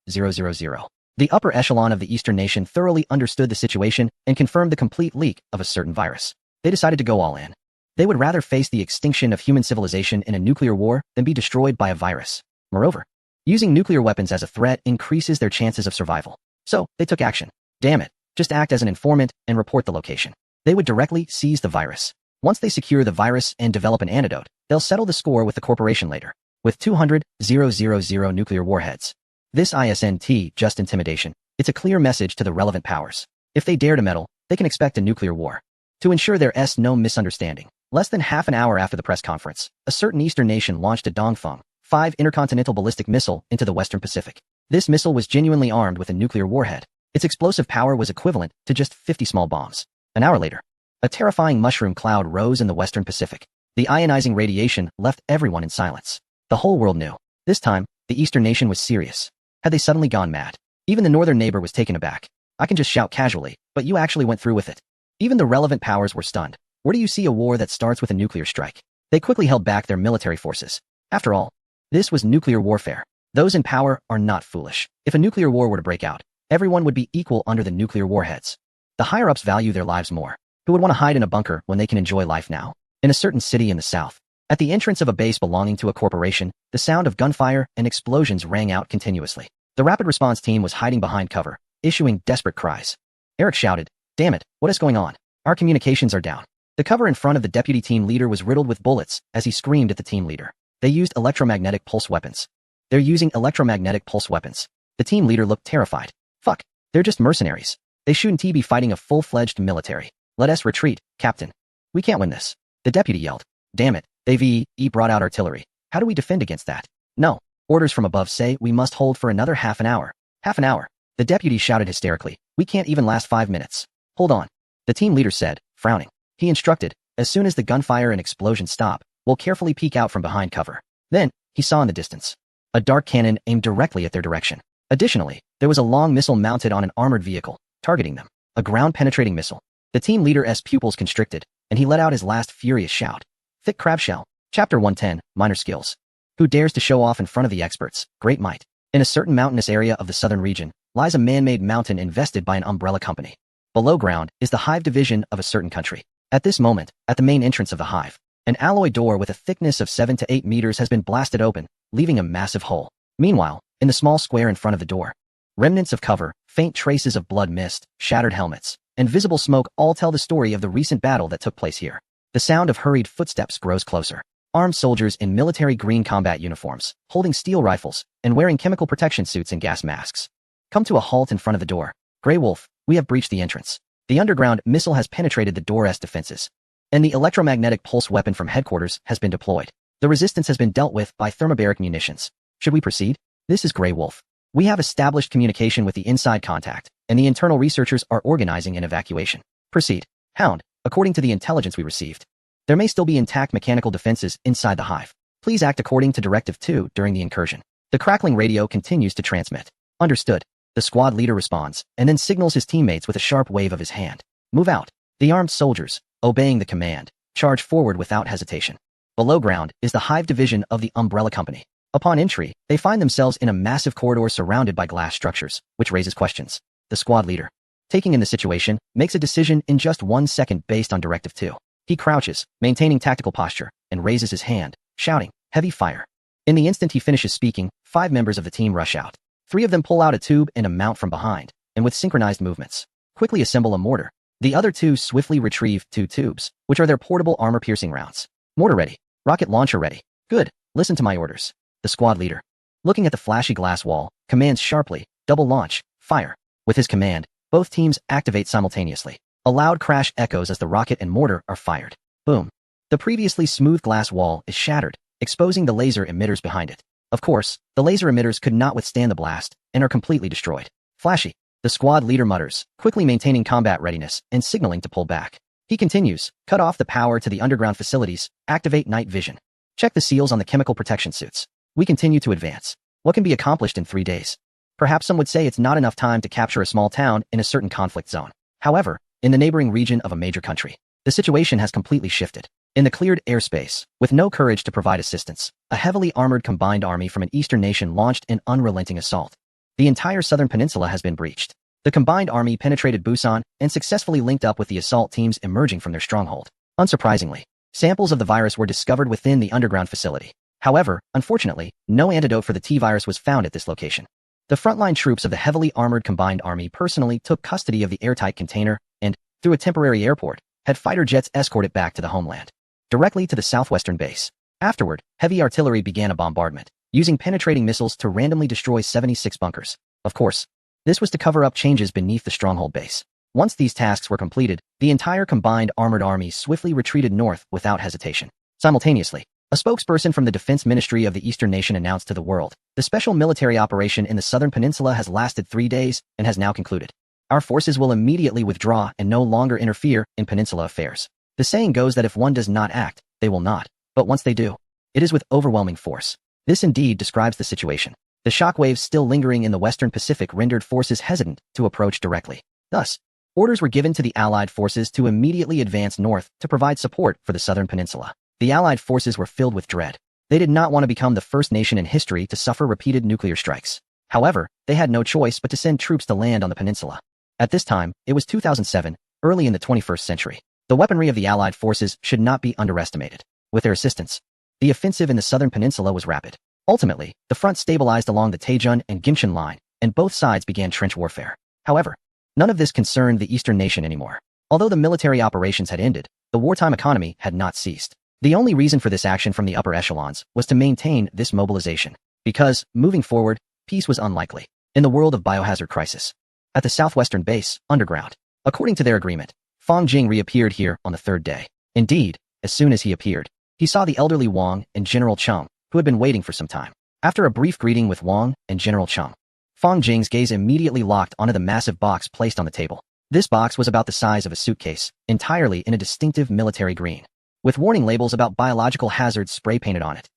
The upper echelon of the Eastern nation thoroughly understood the situation and confirmed the complete leak of a certain virus. They decided to go all in. They would rather face the extinction of human civilization in a nuclear war than be destroyed by a virus. Moreover, using nuclear weapons as a threat increases their chances of survival. So, they took action. Damn it, just act as an informant and report the location. They would directly seize the virus. Once they secure the virus and develop an antidote, they'll settle the score with the corporation later. With 200,000 nuclear warheads. This isn't just intimidation. It's a clear message to the relevant powers. If they dare to meddle, they can expect a nuclear war. To ensure there's no misunderstanding, less than half an hour after the press conference, a certain Eastern nation launched a Dongfeng 5 intercontinental ballistic missile into the Western Pacific. This missile was genuinely armed with a nuclear warhead. Its explosive power was equivalent to just 50 small bombs. An hour later, a terrifying mushroom cloud rose in the Western Pacific. The ionizing radiation left everyone in silence. The whole world knew. This time, the Eastern nation was serious. Had they suddenly gone mad? Even the northern neighbor was taken aback. I can just shout casually, but you actually went through with it. Even the relevant powers were stunned. Where do you see a war that starts with a nuclear strike? They quickly held back their military forces. After all, this was nuclear warfare. Those in power are not foolish. If a nuclear war were to break out, everyone would be equal under the nuclear warheads. The higher-ups value their lives more. Who would want to hide in a bunker when they can enjoy life now? In a certain city in the south, at the entrance of a base belonging to a corporation, the sound of gunfire and explosions rang out continuously. The rapid response team was hiding behind cover, issuing desperate cries. Eric shouted, "Damn it, what is going on? Our communications are down." The cover in front of the deputy team leader was riddled with bullets as he screamed at the team leader. They used electromagnetic pulse weapons. They're using electromagnetic pulse weapons. The team leader looked terrified. Fuck, they're just mercenaries. They shouldn't be fighting a full-fledged military. Let us retreat, Captain. We can't win this. The deputy yelled. Damn it, they've brought out artillery. How do we defend against that? No. Orders from above say we must hold for another half an hour. Half an hour. The deputy shouted hysterically. We can't even last 5 minutes. Hold on. The team leader said, frowning. He instructed, as soon as the gunfire and explosions stop, we'll carefully peek out from behind cover. Then, he saw in the distance a dark cannon aimed directly at their direction. Additionally, there was a long missile mounted on an armored vehicle, targeting them. A ground-penetrating missile. The team leader's pupils constricted, and he let out his last furious shout. Thick crab shell. Chapter 110, Minor Skills. Who dares to show off in front of the experts? Great might. In a certain mountainous area of the southern region, lies a man-made mountain invested by an umbrella company. Below ground is the hive division of a certain country. At this moment, at the main entrance of the hive, an alloy door with a thickness of 7 to 8 meters has been blasted open, leaving a massive hole. Meanwhile, in the small square in front of the door, remnants of cover, faint traces of blood mist, shattered helmets, and visible smoke all tell the story of the recent battle that took place here. The sound of hurried footsteps grows closer. Armed soldiers in military green combat uniforms, holding steel rifles, and wearing chemical protection suits and gas masks, come to a halt in front of the door. Grey Wolf, we have breached the entrance. The underground missile has penetrated the door's defenses, and the electromagnetic pulse weapon from headquarters has been deployed. The resistance has been dealt with by thermobaric munitions. Should we proceed? This is Grey Wolf. We have established communication with the inside contact, and the internal researchers are organizing an evacuation. Proceed. Hound, according to the intelligence we received, there may still be intact mechanical defenses inside the hive. Please act according to Directive 2 during the incursion. The crackling radio continues to transmit. Understood. The squad leader responds, and then signals his teammates with a sharp wave of his hand. Move out. The armed soldiers, obeying the command, charge forward without hesitation. Below ground is the hive division of the umbrella company. Upon entry, they find themselves in a massive corridor surrounded by glass structures, which raises questions. The squad leader, taking in the situation, makes a decision in just 1 second based on Directive 2. He crouches, maintaining tactical posture, and raises his hand, shouting, heavy fire. In the instant he finishes speaking, 5 members of the team rush out. 3 of them pull out a tube and a mount from behind, and with synchronized movements, quickly assemble a mortar. The other 2 swiftly retrieve 2 tubes, which are their portable armor-piercing rounds. Mortar ready. Rocket launcher ready. Good. Listen to my orders. The squad leader, looking at the flashy glass wall, commands sharply, double launch, fire. With his command, both teams activate simultaneously. A loud crash echoes as the rocket and mortar are fired. Boom. The previously smooth glass wall is shattered, exposing the laser emitters behind it. Of course, the laser emitters could not withstand the blast and are completely destroyed. Flashy. The squad leader mutters, quickly maintaining combat readiness and signaling to pull back. He continues, cut off the power to the underground facilities, activate night vision. Check the seals on the chemical protection suits. We continue to advance. What can be accomplished in 3 days? Perhaps some would say it's not enough time to capture a small town in a certain conflict zone. However, in the neighboring region of a major country. The situation has completely shifted. In the cleared airspace, with no courage to provide assistance, a heavily armored combined army from an eastern nation launched an unrelenting assault. The entire southern peninsula has been breached. The combined army penetrated Busan and successfully linked up with the assault teams emerging from their stronghold. Unsurprisingly, samples of the virus were discovered within the underground facility. However, unfortunately, no antidote for the T-virus was found at this location. The frontline troops of the heavily armored combined army personally took custody of the airtight container and, through a temporary airport, had fighter jets escort it back to the homeland, directly to the southwestern base. Afterward, heavy artillery began a bombardment, using penetrating missiles to randomly destroy 76 bunkers. Of course, this was to cover up changes beneath the stronghold base. Once these tasks were completed, the entire combined armored army swiftly retreated north without hesitation. Simultaneously, a spokesperson from the Defense Ministry of the Eastern Nation announced to the world, the special military operation in the southern peninsula has lasted 3 days and has now concluded. Our forces will immediately withdraw and no longer interfere in peninsula affairs. The saying goes that if one does not act, they will not. But once they do, it is with overwhelming force. This indeed describes the situation. The shockwaves still lingering in the Western Pacific rendered forces hesitant to approach directly. Thus, orders were given to the Allied forces to immediately advance north to provide support for the southern peninsula. The Allied forces were filled with dread. They did not want to become the first nation in history to suffer repeated nuclear strikes. However, they had no choice but to send troops to land on the peninsula. At this time, it was 2007, early in the 21st century. The weaponry of the Allied forces should not be underestimated. With their assistance, the offensive in the southern peninsula was rapid. Ultimately, the front stabilized along the Taejun and Gimcheon line, and both sides began trench warfare. However, none of this concerned the eastern nation anymore. Although the military operations had ended, the wartime economy had not ceased. The only reason for this action from the upper echelons was to maintain this mobilization. Because, moving forward, peace was unlikely. In the world of biohazard crisis. At the southwestern base, underground. According to their agreement, Fong Jing reappeared here on the 3rd day. Indeed, as soon as he appeared, he saw the elderly Wang and General Chung, who had been waiting for some time. After a brief greeting with Wang and General Chung, Fong Jing's gaze immediately locked onto the massive box placed on the table. This box was about the size of a suitcase, entirely in a distinctive military green, with warning labels about biological hazards spray-painted on it.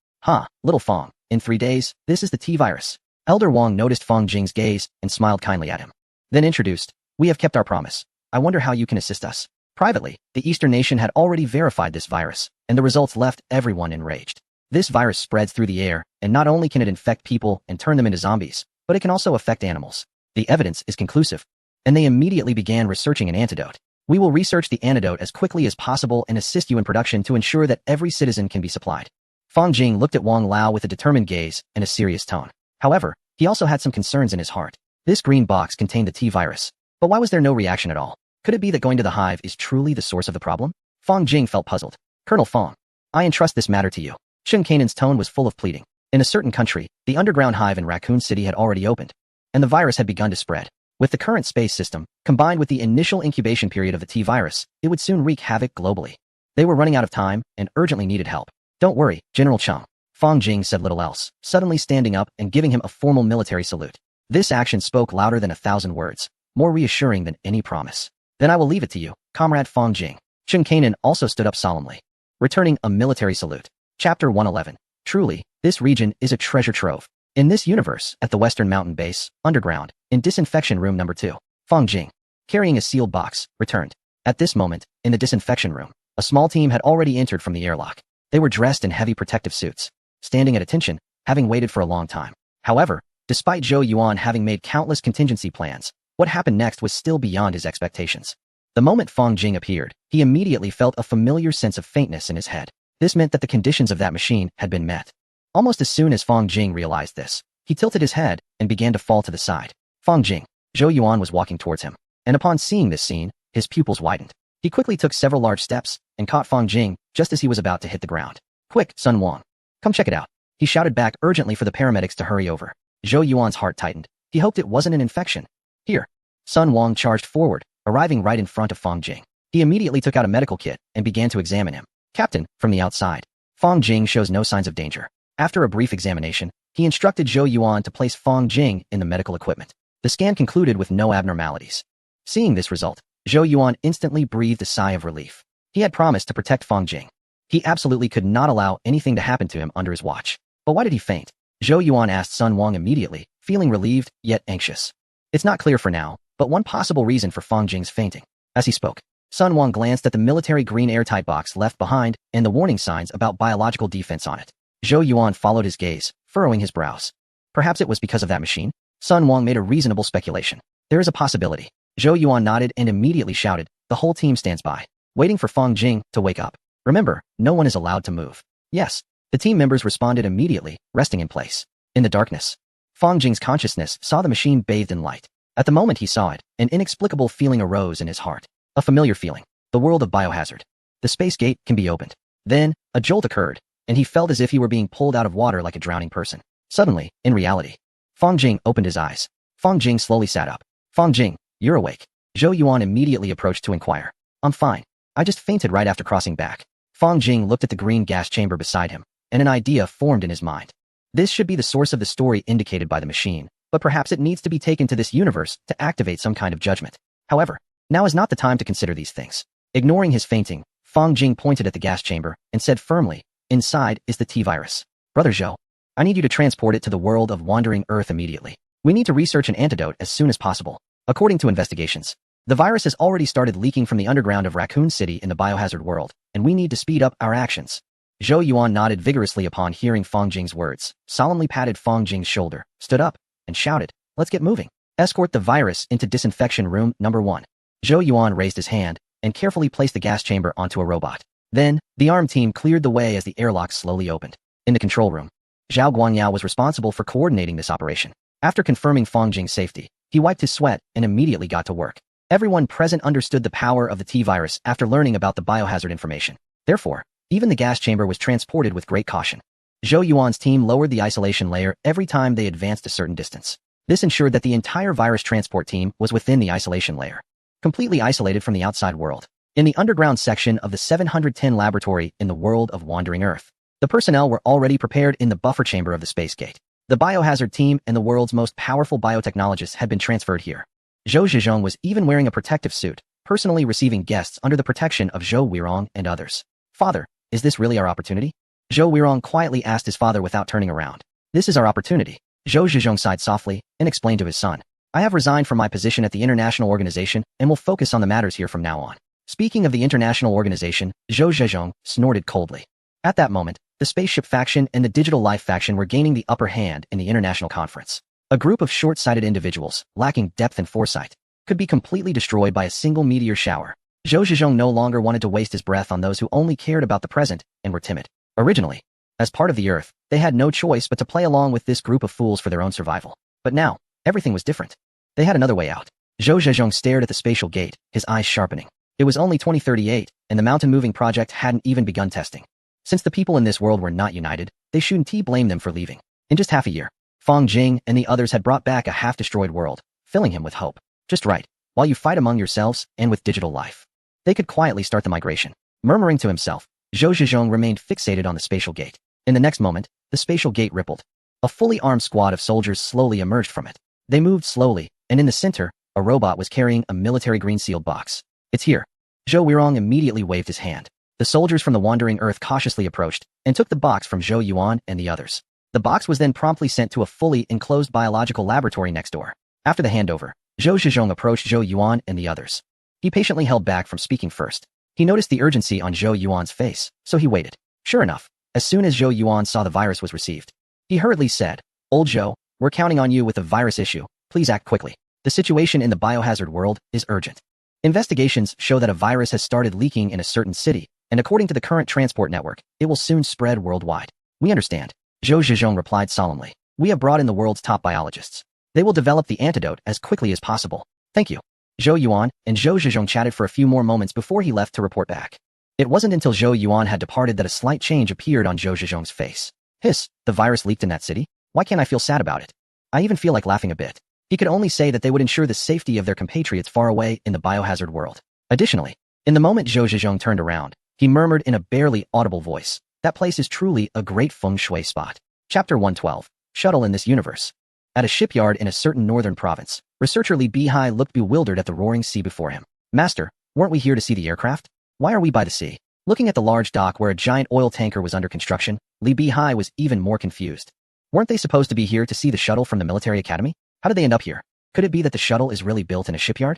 Little Fong, in 3 days, this is the T-virus. Elder Wang noticed Fong Jing's gaze and smiled kindly at him. Then introduced, we have kept our promise. I wonder how you can assist us. Privately, the Eastern nation had already verified this virus, and the results left everyone enraged. This virus spreads through the air, and not only can it infect people and turn them into zombies, but it can also affect animals. The evidence is conclusive, and they immediately began researching an antidote. We will research the antidote as quickly as possible and assist you in production to ensure that every citizen can be supplied. Fong Jing looked at Wang Lao with a determined gaze and a serious tone. However, he also had some concerns in his heart. This green box contained the T-virus. But why was there no reaction at all? Could it be that going to the hive is truly the source of the problem? Fong Jing felt puzzled. Colonel Fong, I entrust this matter to you. Chun Kanan's tone was full of pleading. In a certain country, the underground hive in Raccoon City had already opened, and the virus had begun to spread. With the current space system, combined with the initial incubation period of the T-virus, it would soon wreak havoc globally. They were running out of time and urgently needed help. Don't worry, General Chung. Fong Jing said little else, suddenly standing up and giving him a formal military salute. This action spoke louder than 1,000 words, more reassuring than any promise. Then I will leave it to you, Comrade Fong Jing. Chun Kanan also stood up solemnly, returning a military salute. Chapter 111. Truly, this region is a treasure trove. In this universe, at the Western Mountain Base, underground, in Disinfection Room Number 2, Fong Jing, carrying a sealed box, returned. At this moment, in the disinfection room, a small team had already entered from the airlock. They were dressed in heavy protective suits, standing at attention, having waited for a long time. However, despite Zhou Yuan having made countless contingency plans, what happened next was still beyond his expectations. The moment Fong Jing appeared, he immediately felt a familiar sense of faintness in his head. This meant that the conditions of that machine had been met. Almost as soon as Fong Jing realized this, he tilted his head and began to fall to the side. Fong Jing, Zhou Yuan was walking towards him, and upon seeing this scene, his pupils widened. He quickly took several large steps and caught Fong Jing just as he was about to hit the ground. Quick, Sun Wang. Come check it out. He shouted back urgently for the paramedics to hurry over. Zhou Yuan's heart tightened. He hoped it wasn't an infection. Here. Sun Wang charged forward, arriving right in front of Fong Jing. He immediately took out a medical kit and began to examine him. Captain, from the outside. Fong Jing shows no signs of danger. After a brief examination, he instructed Zhou Yuan to place Fong Jing in the medical equipment. The scan concluded with no abnormalities. Seeing this result, Zhou Yuan instantly breathed a sigh of relief. He had promised to protect Fong Jing. He absolutely could not allow anything to happen to him under his watch. But why did he faint? Zhou Yuan asked Sun Wang immediately, feeling relieved yet anxious. It's not clear for now, but one possible reason for Fong Jing's fainting As he spoke, Sun Wang glanced at the military green airtight box left behind and the warning signs about biological defense on it. Zhou Yuan followed his gaze, furrowing his brows. Perhaps it was because of that machine? Sun Wang made a reasonable speculation. There is a possibility. Zhou Yuan nodded and immediately shouted, "The whole team stands by, waiting for Fang Jing to wake up. Remember, no one is allowed to move." Yes. The team members responded immediately, resting in place. In the darkness, Fang Jing's consciousness saw the machine bathed in light. At the moment he saw it, an inexplicable feeling arose in his heart. A familiar feeling. The world of biohazard. The space gate can be opened. Then, a jolt occurred, and he felt as if he were being pulled out of water like a drowning person. Suddenly, in reality, Fang Jing opened his eyes. Fang Jing slowly sat up. "Fang Jing, you're awake." Zhou Yuan immediately approached to inquire. "I'm fine. I just fainted right after crossing back." Fang Jing looked at the green gas chamber beside him, and an idea formed in his mind. This should be the source of the story indicated by the machine, but perhaps it needs to be taken to this universe to activate some kind of judgment. However, now is not the time to consider these things. Ignoring his fainting, Fang Jing pointed at the gas chamber and said firmly, "Inside is the T-virus. Brother Zhou, I need you to transport it to the world of Wandering Earth immediately. We need to research an antidote as soon as possible." According to investigations, the virus has already started leaking from the underground of Raccoon City in the biohazard world, and we need to speed up our actions. Zhou Yuan nodded vigorously upon hearing Fang Jing's words, solemnly patted Fang Jing's shoulder, stood up, and shouted, "Let's get moving. Escort the virus into disinfection room number 1. Zhou Yuan raised his hand and carefully placed the gas chamber onto a robot. Then, the armed team cleared the way as the airlock slowly opened. In the control room, Zhao Guangyao was responsible for coordinating this operation. After confirming Fang Jing's safety, he wiped his sweat and immediately got to work. Everyone present understood the power of the T-virus after learning about the biohazard information. Therefore, even the gas chamber was transported with great caution. Zhou Yuan's team lowered the isolation layer every time they advanced a certain distance. This ensured that the entire virus transport team was within the isolation layer, completely isolated from the outside world. In the underground section of the 710 laboratory in the world of Wandering Earth, the personnel were already prepared in the buffer chamber of the space gate. The biohazard team and the world's most powerful biotechnologists had been transferred here. Zhou Zhezhong was even wearing a protective suit, personally receiving guests under the protection of Zhou Weirong and others. "Father, is this really our opportunity?" Zhou Weirong quietly asked his father without turning around. "This is our opportunity." Zhou Zhezhong sighed softly and explained to his son, "I have resigned from my position at the international organization and will focus on the matters here from now on." Speaking of the international organization, Zhou Zhezhong snorted coldly. At that moment, the spaceship faction and the digital life faction were gaining the upper hand in the international conference. A group of short-sighted individuals, lacking depth and foresight, could be completely destroyed by a single meteor shower. Zhou Zhezhong no longer wanted to waste his breath on those who only cared about the present and were timid. Originally, as part of the Earth, they had no choice but to play along with this group of fools for their own survival. But now, everything was different. They had another way out. Zhou Zhezhong stared at the spatial gate, his eyes sharpening. It was only 2038, and the mountain-moving project hadn't even begun testing. Since the people in this world were not united, they shouldn't blame them for leaving. In just half a year, Fang Jing and the others had brought back a half-destroyed world, filling him with hope. Just right, while you fight among yourselves and with digital life. They could quietly start the migration. Murmuring to himself, Zhou Zhezhong remained fixated on the spatial gate. In the next moment, the spatial gate rippled. A fully armed squad of soldiers slowly emerged from it. They moved slowly, and in the center, a robot was carrying a military green-sealed box. "It's here." Zhou Weirong immediately waved his hand. The soldiers from the Wandering Earth cautiously approached and took the box from Zhou Yuan and the others. The box was then promptly sent to a fully enclosed biological laboratory next door. After the handover, Zhou Zhezhong approached Zhou Yuan and the others. He patiently held back from speaking first. He noticed the urgency on Zhou Yuan's face, so he waited. Sure enough, as soon as Zhou Yuan saw the virus was received, he hurriedly said, "Old Zhou, we're counting on you with the virus issue. Please act quickly. The situation in the biohazard world is urgent." Investigations show that a virus has started leaking in a certain city, and according to the current transport network, it will soon spread worldwide. "We understand," Zhou Zhezhong replied solemnly. "We have brought in the world's top biologists. They will develop the antidote as quickly as possible. Thank you." Zhou Yuan and Zhou Zhezhong chatted for a few more moments before he left to report back. It wasn't until Zhou Yuan had departed that a slight change appeared on Zhou Zhezhong's face. "Hiss, the virus leaked in that city? Why can't I feel sad about it? I even feel like laughing a bit." He could only say that they would ensure the safety of their compatriots far away in the biohazard world. Additionally, in the moment Zhou Zhezhong turned around, he murmured in a barely audible voice, "That place is truly a great feng shui spot." Chapter 112. Shuttle in this universe. At a shipyard in a certain northern province, researcher Li Bihai looked bewildered at the roaring sea before him. "Master, weren't we here to see the aircraft? Why are we by the sea?" Looking at the large dock where a giant oil tanker was under construction, Li Bihai was even more confused. Weren't they supposed to be here to see the shuttle from the military academy? How did they end up here? Could it be that the shuttle is really built in a shipyard?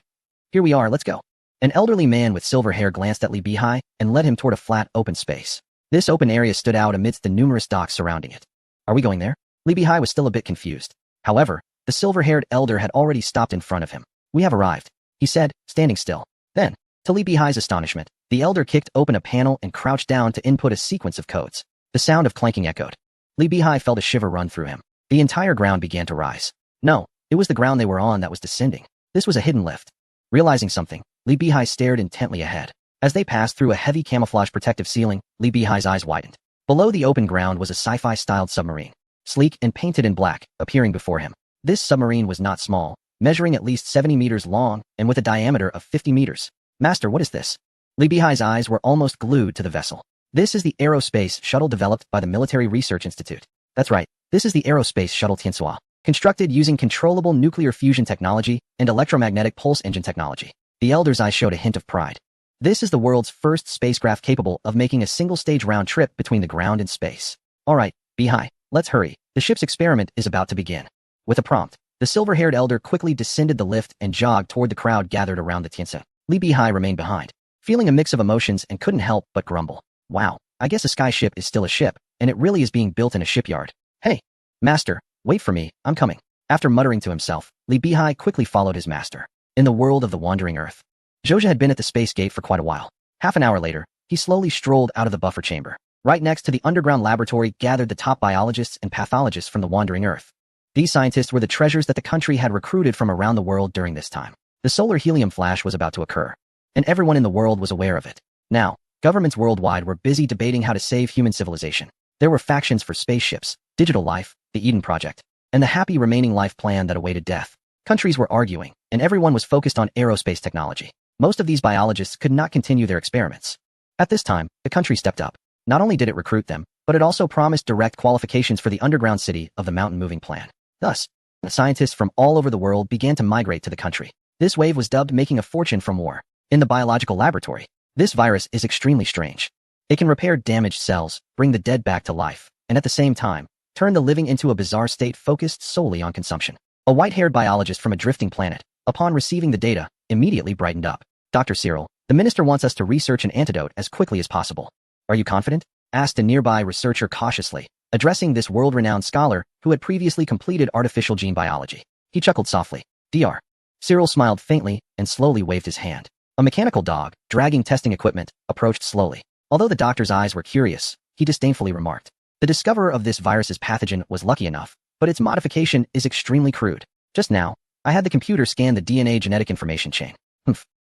"Here we are, let's go." An elderly man with silver hair glanced at Li Bihai and led him toward a flat, open space. This open area stood out amidst the numerous docks surrounding it. Are we going there? Li Bihai was still a bit confused. However, the silver-haired elder had already stopped in front of him. We have arrived, he said, standing still. Then, to Li Bihai's astonishment, the elder kicked open a panel and crouched down to input a sequence of codes. The sound of clanking echoed. Li Bihai felt a shiver run through him. The entire ground began to rise. No, it was the ground they were on that was descending. This was a hidden lift. Realizing something, Li Bihai stared intently ahead. As they passed through a heavy camouflage protective ceiling, Li Bihai's eyes widened. Below the open ground was a sci-fi-styled submarine, sleek and painted in black, appearing before him. This submarine was not small, measuring at least 70 meters long and with a diameter of 50 meters. Master, what is this? Li Bihai's eyes were almost glued to the vessel. This is the Aerospace Shuttle developed by the Military Research Institute. That's right, this is the Aerospace Shuttle Tianhua, constructed using controllable nuclear fusion technology and electromagnetic pulse engine technology. The elder's eyes showed a hint of pride. This is the world's first spacecraft capable of making a single-stage round trip between the ground and space. All right, Bihai, let's hurry. The ship's experiment is about to begin. With a prompt, the silver-haired elder quickly descended the lift and jogged toward the crowd gathered around the Tianhua. Li Bihai remained behind, feeling a mix of emotions and couldn't help but grumble. Wow, I guess a sky ship is still a ship, and it really is being built in a shipyard. Hey, master, wait for me, I'm coming. After muttering to himself, Li Bihai quickly followed his master. In the world of the wandering earth, Zhou Zhe had been at the space gate for quite a while. Half an hour later, he slowly strolled out of the buffer chamber. Right next to the underground laboratory gathered the top biologists and pathologists from the wandering earth. These scientists were the treasures that the country had recruited from around the world during this time. The solar helium flash was about to occur, and everyone in the world was aware of it. Now, governments worldwide were busy debating how to save human civilization. There were factions for spaceships, digital life, the Eden Project, and the happy remaining life plan that awaited death. Countries were arguing, and everyone was focused on aerospace technology. Most of these biologists could not continue their experiments. At this time, the country stepped up. Not only did it recruit them, but it also promised direct qualifications for the underground city of the mountain moving plan. Thus, the scientists from all over the world began to migrate to the country. This wave was dubbed making a fortune from war. In the biological laboratory, this virus is extremely strange. It can repair damaged cells, bring the dead back to life, and at the same time, turn the living into a bizarre state focused solely on consumption. A white-haired biologist from a drifting planet, upon receiving the data, immediately brightened up. Dr. Cyril, the minister wants us to research an antidote as quickly as possible. Are you confident? Asked a nearby researcher cautiously, addressing this world-renowned scholar who had previously completed artificial gene biology. He chuckled softly. Dr. Cyril smiled faintly and slowly waved his hand. A mechanical dog, dragging testing equipment, approached slowly. Although the doctor's eyes were curious, he disdainfully remarked. The discoverer of this virus's pathogen was lucky enough, but its modification is extremely crude. Just now, I had the computer scan the DNA genetic information chain.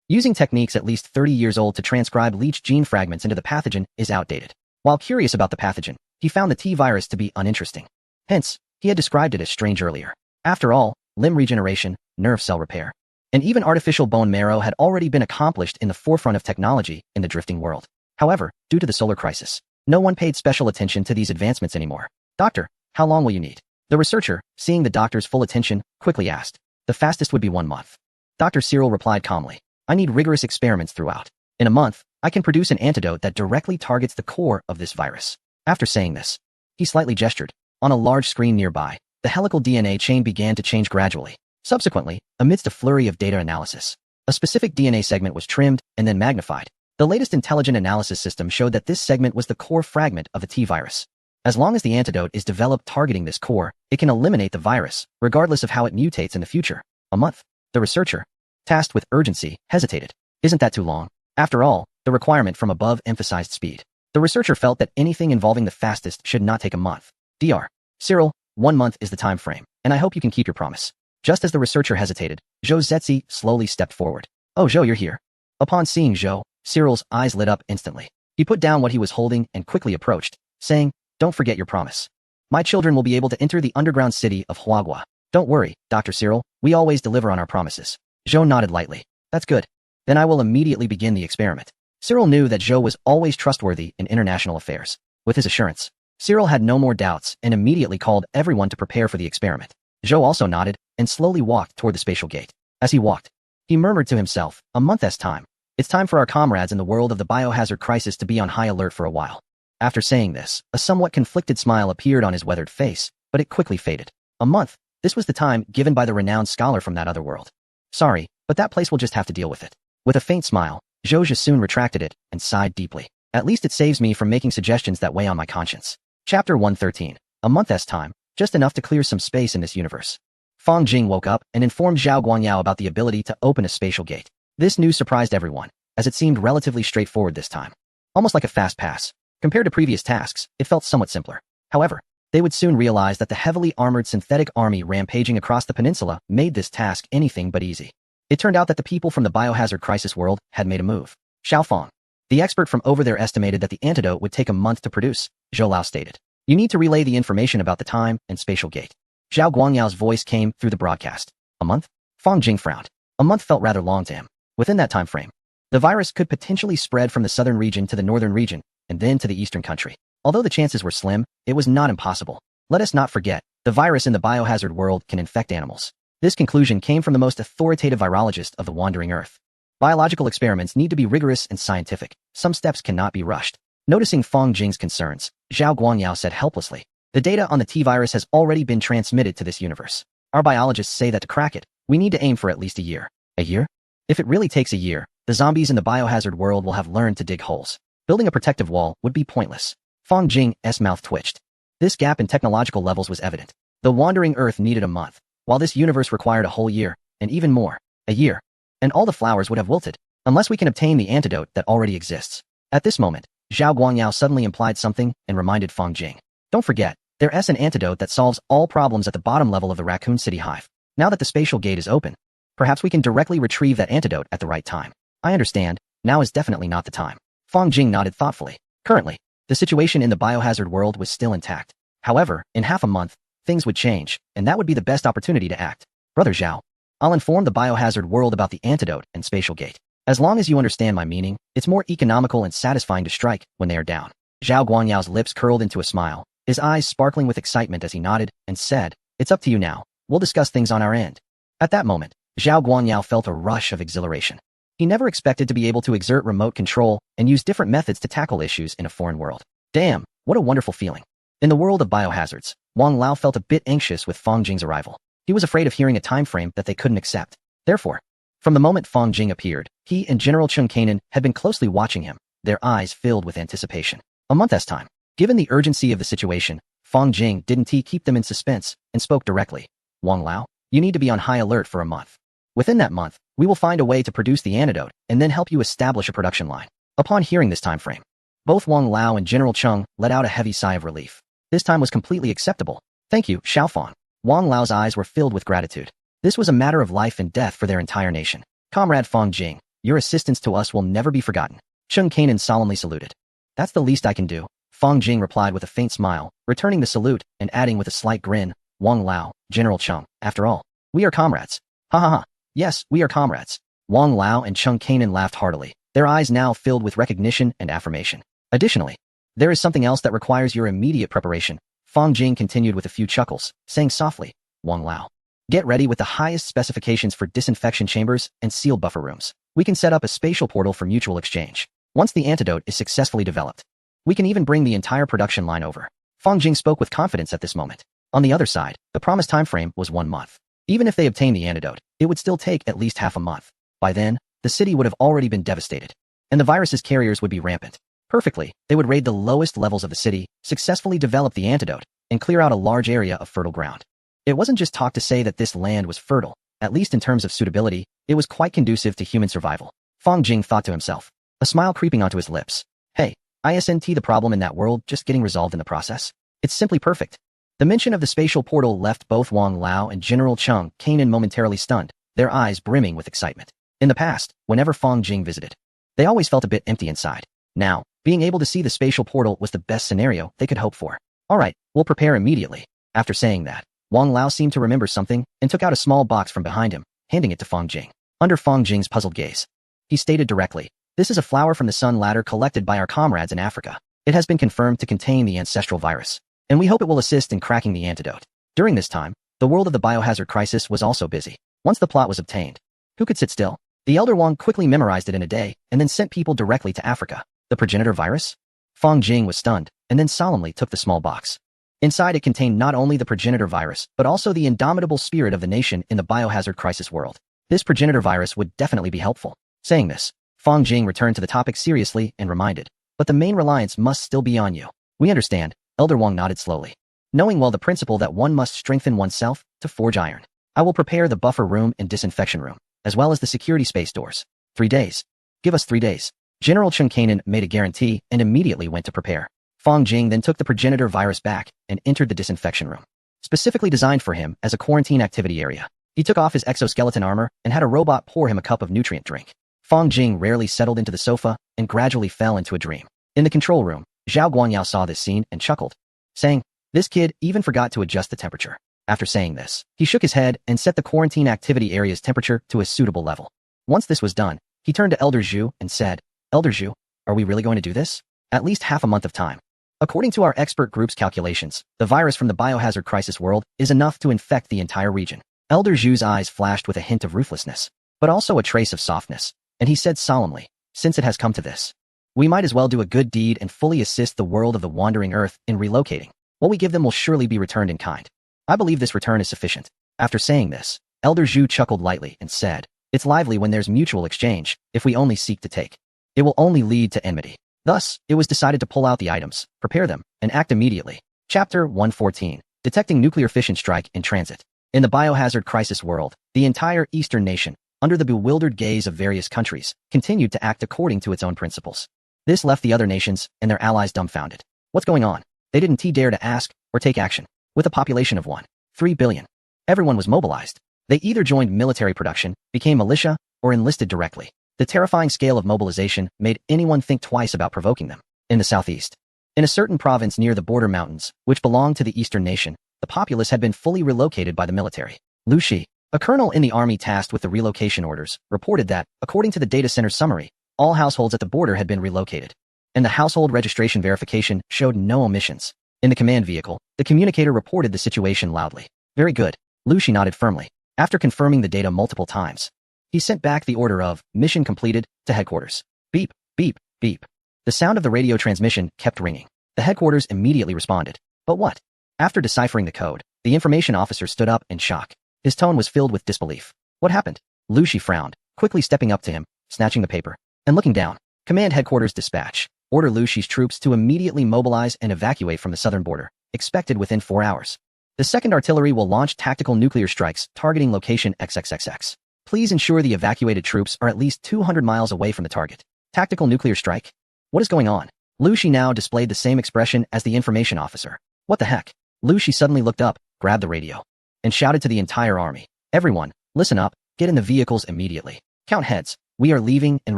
Using techniques at least 30 years old to transcribe leached gene fragments into the pathogen is outdated. While curious about the pathogen, he found the T-virus to be uninteresting. Hence, he had described it as strange earlier. After all, limb regeneration, nerve cell repair, and even artificial bone marrow had already been accomplished in the forefront of technology in the drifting world. However, due to the solar crisis, no one paid special attention to these advancements anymore. Doctor, how long will you need? The researcher, seeing the doctor's full attention, quickly asked. The fastest would be 1 month. Dr. Cyril replied calmly. I need rigorous experiments throughout. In a month, I can produce an antidote that directly targets the core of this virus. After saying this, he slightly gestured. On a large screen nearby, the helical DNA chain began to change gradually. Subsequently, amidst a flurry of data analysis, a specific DNA segment was trimmed and then magnified. The latest intelligent analysis system showed that this segment was the core fragment of the T-virus. As long as the antidote is developed targeting this core, it can eliminate the virus, regardless of how it mutates in the future. A month. The researcher, tasked with urgency, hesitated. Isn't that too long? After all, the requirement from above emphasized speed. The researcher felt that anything involving the fastest should not take a month. Dr. Cyril, 1 month is the time frame, and I hope you can keep your promise. Just as the researcher hesitated, Zhou Zetzi slowly stepped forward. Oh, Zhou, you're here. Upon seeing Zhou, Cyril's eyes lit up instantly. He put down what he was holding and quickly approached, saying, don't forget your promise. My children will be able to enter the underground city of Huagua. Don't worry, Dr. Cyril, we always deliver on our promises. Zhou nodded lightly. That's good. Then I will immediately begin the experiment. Cyril knew that Zhou was always trustworthy in international affairs. With his assurance, Cyril had no more doubts and immediately called everyone to prepare for the experiment. Zhou also nodded and slowly walked toward the spatial gate. As he walked, he murmured to himself, a month's time. It's time for our comrades in the world of the biohazard crisis to be on high alert for a while. After saying this, a somewhat conflicted smile appeared on his weathered face, but it quickly faded. A month. This was the time given by the renowned scholar from that other world. Sorry, but that place will just have to deal with it. With a faint smile, Zhou soon retracted it and sighed deeply. At least it saves me from making suggestions that weigh on my conscience. Chapter 113. A month's time, just enough to clear some space in this universe. Fang Jing woke up and informed Zhao Guangyao about the ability to open a spatial gate. This news surprised everyone, as it seemed relatively straightforward this time. Almost like a fast pass. Compared to previous tasks, it felt somewhat simpler. However, they would soon realize that the heavily armored synthetic army rampaging across the peninsula made this task anything but easy. It turned out that the people from the Biohazard Crisis world had made a move. Xiao Fang, the expert from over there, estimated that the antidote would take a month to produce, Zhou Lao stated. You need to relay the information about the time and spatial gate. Zhao Guangyao's voice came through the broadcast. A month? Fang Jing frowned. A month felt rather long to him. Within that time frame, the virus could potentially spread from the southern region to the northern region, and then to the eastern country. Although the chances were slim, it was not impossible. Let us not forget, the virus in the biohazard world can infect animals. This conclusion came from the most authoritative virologist of the wandering earth. Biological experiments need to be rigorous and scientific. Some steps cannot be rushed. Noticing Fang Jing's concerns, Zhao Guangyao said helplessly, the data on the T-virus has already been transmitted to this universe. Our biologists say that to crack it, we need to aim for at least a year. A year? If it really takes a year, the zombies in the biohazard world will have learned to dig holes. Building a protective wall would be pointless. Fang Jing's mouth twitched. This gap in technological levels was evident. The wandering earth needed a month, while this universe required a whole year, and even more, a year. And all the flowers would have wilted, unless we can obtain the antidote that already exists. At this moment, Zhao Guangyao suddenly implied something and reminded Fang Jing. Don't forget, there's an antidote that solves all problems at the bottom level of the Raccoon City Hive. Now that the spatial gate is open, perhaps we can directly retrieve that antidote at the right time. I understand, now is definitely not the time. Fang Jing nodded thoughtfully. Currently, the situation in the biohazard world was still intact. However, in half a month, things would change, and that would be the best opportunity to act. Brother Zhao, I'll inform the biohazard world about the antidote and spatial gate. As long as you understand my meaning, it's more economical and satisfying to strike when they are down. Zhao Guangyao's lips curled into a smile, his eyes sparkling with excitement as he nodded and said, it's up to you now. We'll discuss things on our end. At that moment, Zhao Guangyao felt a rush of exhilaration. He never expected to be able to exert remote control and use different methods to tackle issues in a foreign world. Damn, what a wonderful feeling. In the world of biohazards, Wang Lao felt a bit anxious with Fang Jing's arrival. He was afraid of hearing a time frame that they couldn't accept. Therefore, from the moment Fang Jing appeared, he and General Cheng Kanan had been closely watching him, their eyes filled with anticipation. A month's time. Given the urgency of the situation, Fang Jing didn't keep them in suspense and spoke directly. Wang Lao, you need to be on high alert for a month. Within that month, we will find a way to produce the antidote and then help you establish a production line. Upon hearing this time frame, both Wang Lao and General Cheng let out a heavy sigh of relief. This time was completely acceptable. Thank you, Xiao Fang. Wang Lao's eyes were filled with gratitude. This was a matter of life and death for their entire nation. Comrade Fang Jing, your assistance to us will never be forgotten. Cheng Kanan solemnly saluted. That's the least I can do, Fang Jing replied with a faint smile, returning the salute and adding with a slight grin, Wang Lao, General Cheng, after all, we are comrades. Ha ha ha. Yes, we are comrades. Wang Lao and Cheng Kanan laughed heartily, their eyes now filled with recognition and affirmation. Additionally, there is something else that requires your immediate preparation, Fang Jing continued with a few chuckles, saying softly, Wang Lao. Get ready with the highest specifications for disinfection chambers and sealed buffer rooms. We can set up a spatial portal for mutual exchange. Once the antidote is successfully developed, we can even bring the entire production line over. Fang Jing spoke with confidence at this moment. On the other side, the promised time frame was 1 month. Even if they obtained the antidote, it would still take at least half a month. By then, the city would have already been devastated, and the virus's carriers would be rampant. Perfectly, they would raid the lowest levels of the city, successfully develop the antidote, and clear out a large area of fertile ground. It wasn't just talk to say that this land was fertile, at least in terms of suitability, it was quite conducive to human survival. Fang Jing thought to himself, a smile creeping onto his lips. Hey, isn't the problem in that world just getting resolved in the process? It's simply perfect. The mention of the spatial portal left both Wang Lao and General Cheng Kanan momentarily stunned, their eyes brimming with excitement. In the past, whenever Fang Jing visited, they always felt a bit empty inside. Now, being able to see the spatial portal was the best scenario they could hope for. Alright, we'll prepare immediately. After saying that, Wang Lao seemed to remember something and took out a small box from behind him, handing it to Fang Jing. Under Fang Jing's puzzled gaze, he stated directly, this is a flower from the sun ladder collected by our comrades in Africa. It has been confirmed to contain the ancestral virus, and we hope it will assist in cracking the antidote. During this time, the world of the biohazard crisis was also busy. Once the plot was obtained, who could sit still? The elder Wang quickly memorized it in a day and then sent people directly to Africa. The progenitor virus? Fang Jing was stunned and then solemnly took the small box. Inside it contained not only the progenitor virus, but also the indomitable spirit of the nation in the biohazard crisis world. This progenitor virus would definitely be helpful. Saying this, Fang Jing returned to the topic seriously and reminded, but the main reliance must still be on you. We understand, Elder Wang nodded slowly. Knowing well the principle that one must strengthen oneself to forge iron. I will prepare the buffer room and disinfection room, as well as the security space doors. 3 days. Give us 3 days. General Chen Kainan made a guarantee and immediately went to prepare. Fang Jing then took the progenitor virus back and entered the disinfection room, specifically designed for him as a quarantine activity area. He took off his exoskeleton armor and had a robot pour him a cup of nutrient drink. Fang Jing rarely settled into the sofa and gradually fell into a dream. In the control room, Zhao Guangyao saw this scene and chuckled, saying, "This kid even forgot to adjust the temperature." After saying this, he shook his head and set the quarantine activity area's temperature to a suitable level. Once this was done, he turned to Elder Zhu and said, "Elder Zhu, are we really going to do this? At least half a month of time. According to our expert group's calculations, the virus from the biohazard crisis world is enough to infect the entire region." Elder Zhu's eyes flashed with a hint of ruthlessness, but also a trace of softness, and he said solemnly, "Since it has come to this, we might as well do a good deed and fully assist the world of the wandering earth in relocating. What we give them will surely be returned in kind. I believe this return is sufficient." After saying this, Elder Zhu chuckled lightly and said, "It's lively when there's mutual exchange. If we only seek to take, it will only lead to enmity." Thus, it was decided to pull out the items, prepare them, and act immediately. Chapter 114. Detecting nuclear fission strike in transit. In the biohazard crisis world, the entire Eastern nation, under the bewildered gaze of various countries, continued to act according to its own principles. This left the other nations and their allies dumbfounded. What's going on? They didn't dare to ask or take action. With a population of 1.3 billion, everyone was mobilized. They either joined military production, became militia, or enlisted directly. The terrifying scale of mobilization made anyone think twice about provoking them. In the southeast, in a certain province near the border mountains, which belonged to the Eastern nation, the populace had been fully relocated by the military. Lu Shi, a colonel in the army tasked with the relocation orders, reported that, according to the data center summary, all households at the border had been relocated, and the household registration verification showed no omissions. In the command vehicle, the communicator reported the situation loudly. "Very good." Lu Shi nodded firmly. After confirming the data multiple times, he sent back the order of "Mission completed" to headquarters. Beep, beep, beep. The sound of the radio transmission kept ringing. The headquarters immediately responded. But what? After deciphering the code, the information officer stood up in shock. His tone was filled with disbelief. "What happened?" Lu Shi frowned, quickly stepping up to him, snatching the paper, and looking down. "Command headquarters dispatch. Order Lu Shi's troops to immediately mobilize and evacuate from the southern border, expected within 4 hours. The 2nd Artillery will launch tactical nuclear strikes targeting location XXXX. Please ensure the evacuated troops are at least 200 miles away from the target." Tactical nuclear strike? What is going on? Lu Shi now displayed the same expression as the information officer. What the heck? Lu Shi suddenly looked up, grabbed the radio, and shouted to the entire army. "Everyone, listen up, get in the vehicles immediately. Count heads, we are leaving and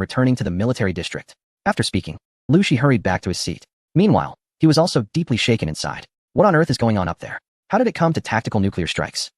returning to the military district." After speaking, Lu Shi hurried back to his seat. Meanwhile, he was also deeply shaken inside. What on earth is going on up there? How did it come to tactical nuclear strikes?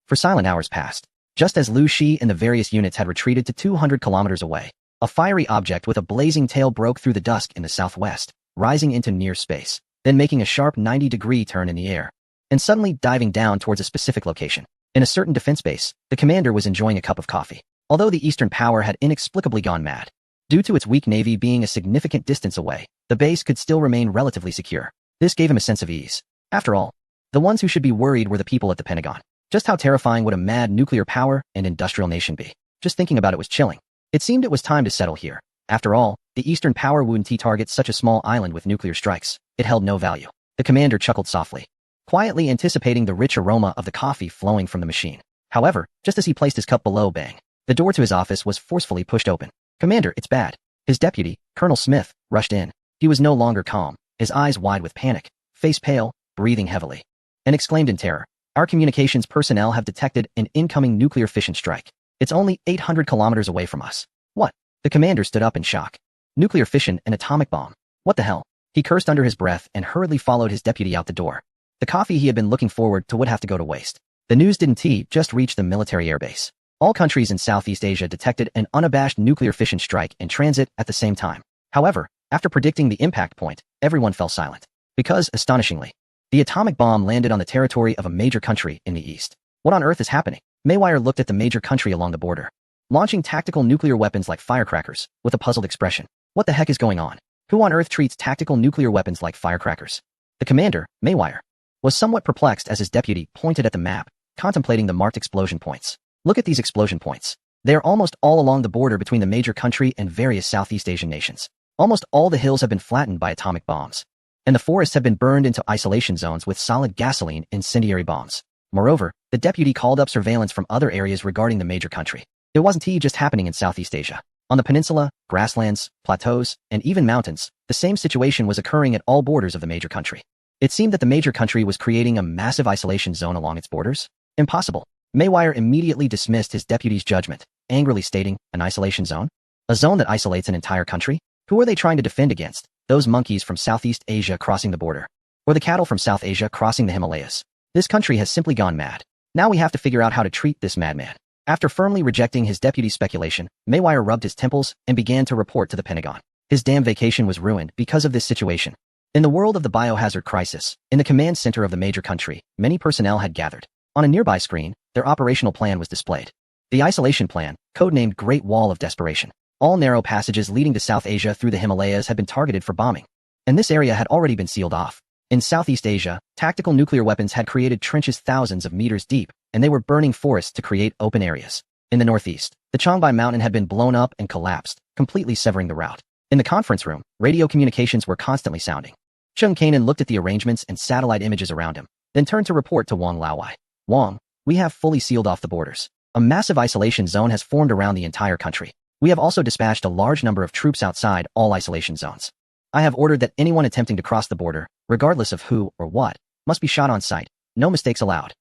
For silent hours passed. Just as Lu Shi and the various units had retreated to 200 kilometers away, a fiery object with a blazing tail broke through the dusk in the southwest, rising into near space, then making a sharp 90-degree turn in the air, and suddenly diving down towards a specific location. In a certain defense base, the commander was enjoying a cup of coffee. Although the Eastern power had inexplicably gone mad, due to its weak navy being a significant distance away, the base could still remain relatively secure. This gave him a sense of ease. After all, the ones who should be worried were the people at the Pentagon. Just how terrifying would a mad nuclear power and industrial nation be? Just thinking about it was chilling. It seemed it was time to settle here. After all, the Eastern power wouldn't target such a small island with nuclear strikes. It held no value. The commander chuckled softly, quietly anticipating the rich aroma of the coffee flowing from the machine. However, just as he placed his cup below, bang, the door to his office was forcefully pushed open. "Commander, it's bad." His deputy, Colonel Smith, rushed in. He was no longer calm, his eyes wide with panic, face pale, breathing heavily, and exclaimed in terror, "Our communications personnel have detected an incoming nuclear fission strike. It's only 800 kilometers away from us." "What?" The commander stood up in shock. "Nuclear fission and atomic bomb. What the hell?" He cursed under his breath and hurriedly followed his deputy out the door. The coffee he had been looking forward to would have to go to waste. The news didn't just reach the military airbase. All countries in Southeast Asia detected an unabashed nuclear fission strike in transit at the same time. However, after predicting the impact point, everyone fell silent. Because, astonishingly, the atomic bomb landed on the territory of a major country in the east. What on earth is happening? Maywire looked at the major country along the border, launching tactical nuclear weapons like firecrackers, with a puzzled expression. What the heck is going on? Who on earth treats tactical nuclear weapons like firecrackers? The commander, Maywire, was somewhat perplexed as his deputy pointed at the map, contemplating the marked explosion points. "Look at these explosion points. They are almost all along the border between the major country and various Southeast Asian nations. Almost all the hills have been flattened by atomic bombs, and the forests have been burned into isolation zones with solid gasoline incendiary bombs. Moreover, the deputy called up surveillance from other areas regarding the major country. It wasn't just happening in Southeast Asia. On the peninsula, grasslands, plateaus, and even mountains, the same situation was occurring at all borders of the major country. It seemed that the major country was creating a massive isolation zone along its borders. Impossible. Maguire immediately dismissed his deputy's judgment, angrily stating, an isolation zone? A zone that isolates an entire country? Who are they trying to defend against? Those monkeys from Southeast Asia crossing the border? Or the cattle from South Asia crossing the Himalayas? This country has simply gone mad. Now we have to figure out how to treat this madman. After firmly rejecting his deputy's speculation, Maguire rubbed his temples and began to report to the Pentagon. His damn vacation was ruined because of this situation. In the world of the biohazard crisis, in the command center of the major country, many personnel had gathered. On a nearby screen, their operational plan was displayed. The isolation plan, codenamed Great Wall of Desperation. All narrow passages leading to South Asia through the Himalayas had been targeted for bombing, and this area had already been sealed off. In Southeast Asia, tactical nuclear weapons had created trenches thousands of meters deep, and they were burning forests to create open areas. In the northeast, the Changbai Mountain had been blown up and collapsed, completely severing the route. In the conference room, radio communications were constantly sounding. Chung Kanan looked at the arrangements and satellite images around him, then turned to report to Wang Laowai. Wang, we have fully sealed off the borders. A massive isolation zone has formed around the entire country. We have also dispatched a large number of troops outside all isolation zones. I have ordered that anyone attempting to cross the border, regardless of who or what, must be shot on sight. No mistakes allowed.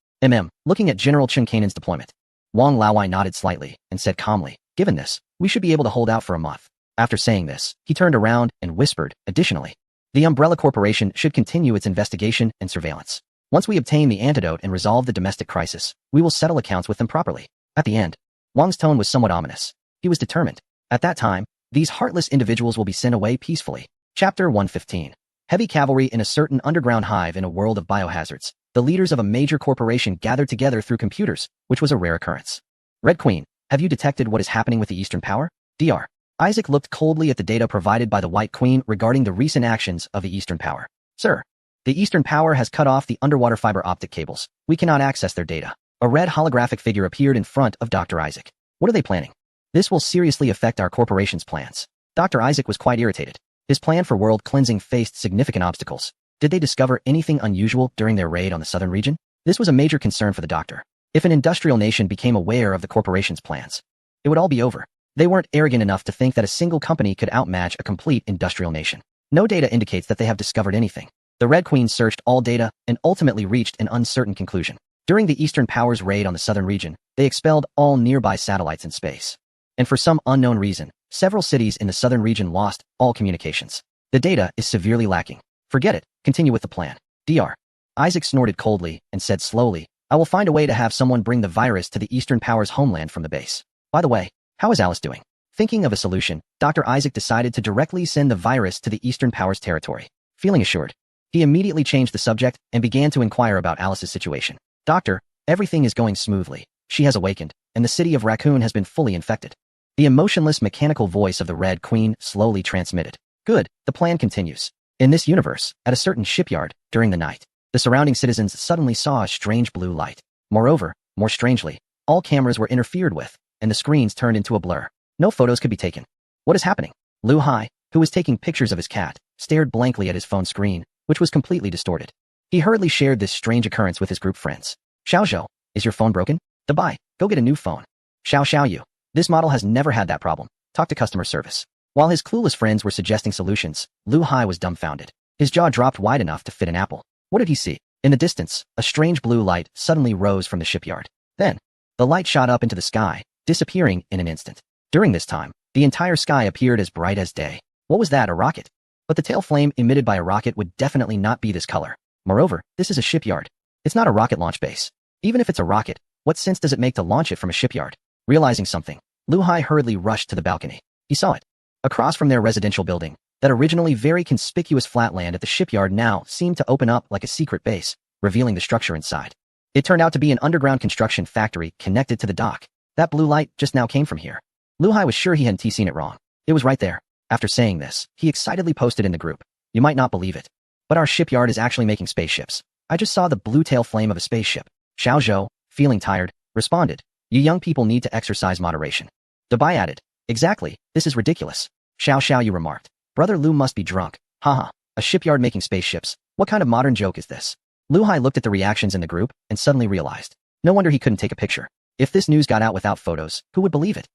Looking at General Chung Kanan's deployment. Wang Laowai nodded slightly and said calmly, given this, we should be able to hold out for a month. After saying this, he turned around and whispered, additionally, the Umbrella Corporation should continue its investigation and surveillance. Once we obtain the antidote and resolve the domestic crisis, we will settle accounts with them properly. At the end, Wang's tone was somewhat ominous. He was determined. At that time, these heartless individuals will be sent away peacefully. Chapter 115. Heavy cavalry in a certain underground hive in a world of biohazards. The leaders of a major corporation gathered together through computers, which was a rare occurrence. Red Queen, have you detected what is happening with the Eastern Power? Dr. Isaac looked coldly at the data provided by the White Queen regarding the recent actions of the Eastern Power. Sir, the Eastern Power has cut off the underwater fiber optic cables. We cannot access their data. A red holographic figure appeared in front of Dr. Isaac. What are they planning? This will seriously affect our corporation's plans. Dr. Isaac was quite irritated. His plan for world cleansing faced significant obstacles. Did they discover anything unusual during their raid on the southern region? This was a major concern for the doctor. If an industrial nation became aware of the corporation's plans, it would all be over. They weren't arrogant enough to think that a single company could outmatch a complete industrial nation. No data indicates that they have discovered anything. The Red Queen searched all data and ultimately reached an uncertain conclusion. During the Eastern Power's raid on the southern region, they expelled all nearby satellites in space. And for some unknown reason, several cities in the southern region lost all communications. The data is severely lacking. Forget it. Continue with the plan. Dr. Isaac snorted coldly and said slowly, I will find a way to have someone bring the virus to the Eastern Power's homeland from the base. By the way, how is Alice doing? Thinking of a solution, Dr. Isaac decided to directly send the virus to the Eastern Power's territory. Feeling assured, he immediately changed the subject and began to inquire about Alice's situation. Doctor, everything is going smoothly. She has awakened, and the city of Raccoon has been fully infected. The emotionless mechanical voice of the Red Queen slowly transmitted. Good, the plan continues. In this universe, at a certain shipyard, during the night, the surrounding citizens suddenly saw a strange blue light. Moreover, more strangely, all cameras were interfered with, and the screens turned into a blur. No photos could be taken. What is happening? Lu Hai, who was taking pictures of his cat, stared blankly at his phone screen, which was completely distorted. He hurriedly shared this strange occurrence with his group friends. Xiaozhou, is your phone broken? Goodbye, go get a new phone. Xiao, this model has never had that problem. Talk to customer service. While his clueless friends were suggesting solutions, Lu Hai was dumbfounded. His jaw dropped wide enough to fit an apple. What did he see? In the distance, a strange blue light suddenly rose from the shipyard. Then, the light shot up into the sky, disappearing in an instant. During this time, the entire sky appeared as bright as day. What was that, a rocket? But the tail flame emitted by a rocket would definitely not be this color. Moreover, this is a shipyard. It's not a rocket launch base. Even if it's a rocket, what sense does it make to launch it from a shipyard? Realizing something, Lu Hai hurriedly rushed to the balcony. He saw it. Across from their residential building, that originally very conspicuous flat land at the shipyard now seemed to open up like a secret base, revealing the structure inside. It turned out to be an underground construction factory connected to the dock. That blue light just now came from here. Lu Hai was sure he hadn't seen it wrong. It was right there. After saying this, he excitedly posted in the group. You might not believe it, but our shipyard is actually making spaceships. I just saw the blue tail flame of a spaceship. Xiaozhou, feeling tired, responded. You young people need to exercise moderation. Dabai added, exactly, this is ridiculous. Xiao Yu remarked. Brother Lu must be drunk. Haha, a shipyard making spaceships. What kind of modern joke is this? Lu Hai looked at the reactions in the group and suddenly realized. No wonder he couldn't take a picture. If this news got out without photos, who would believe it?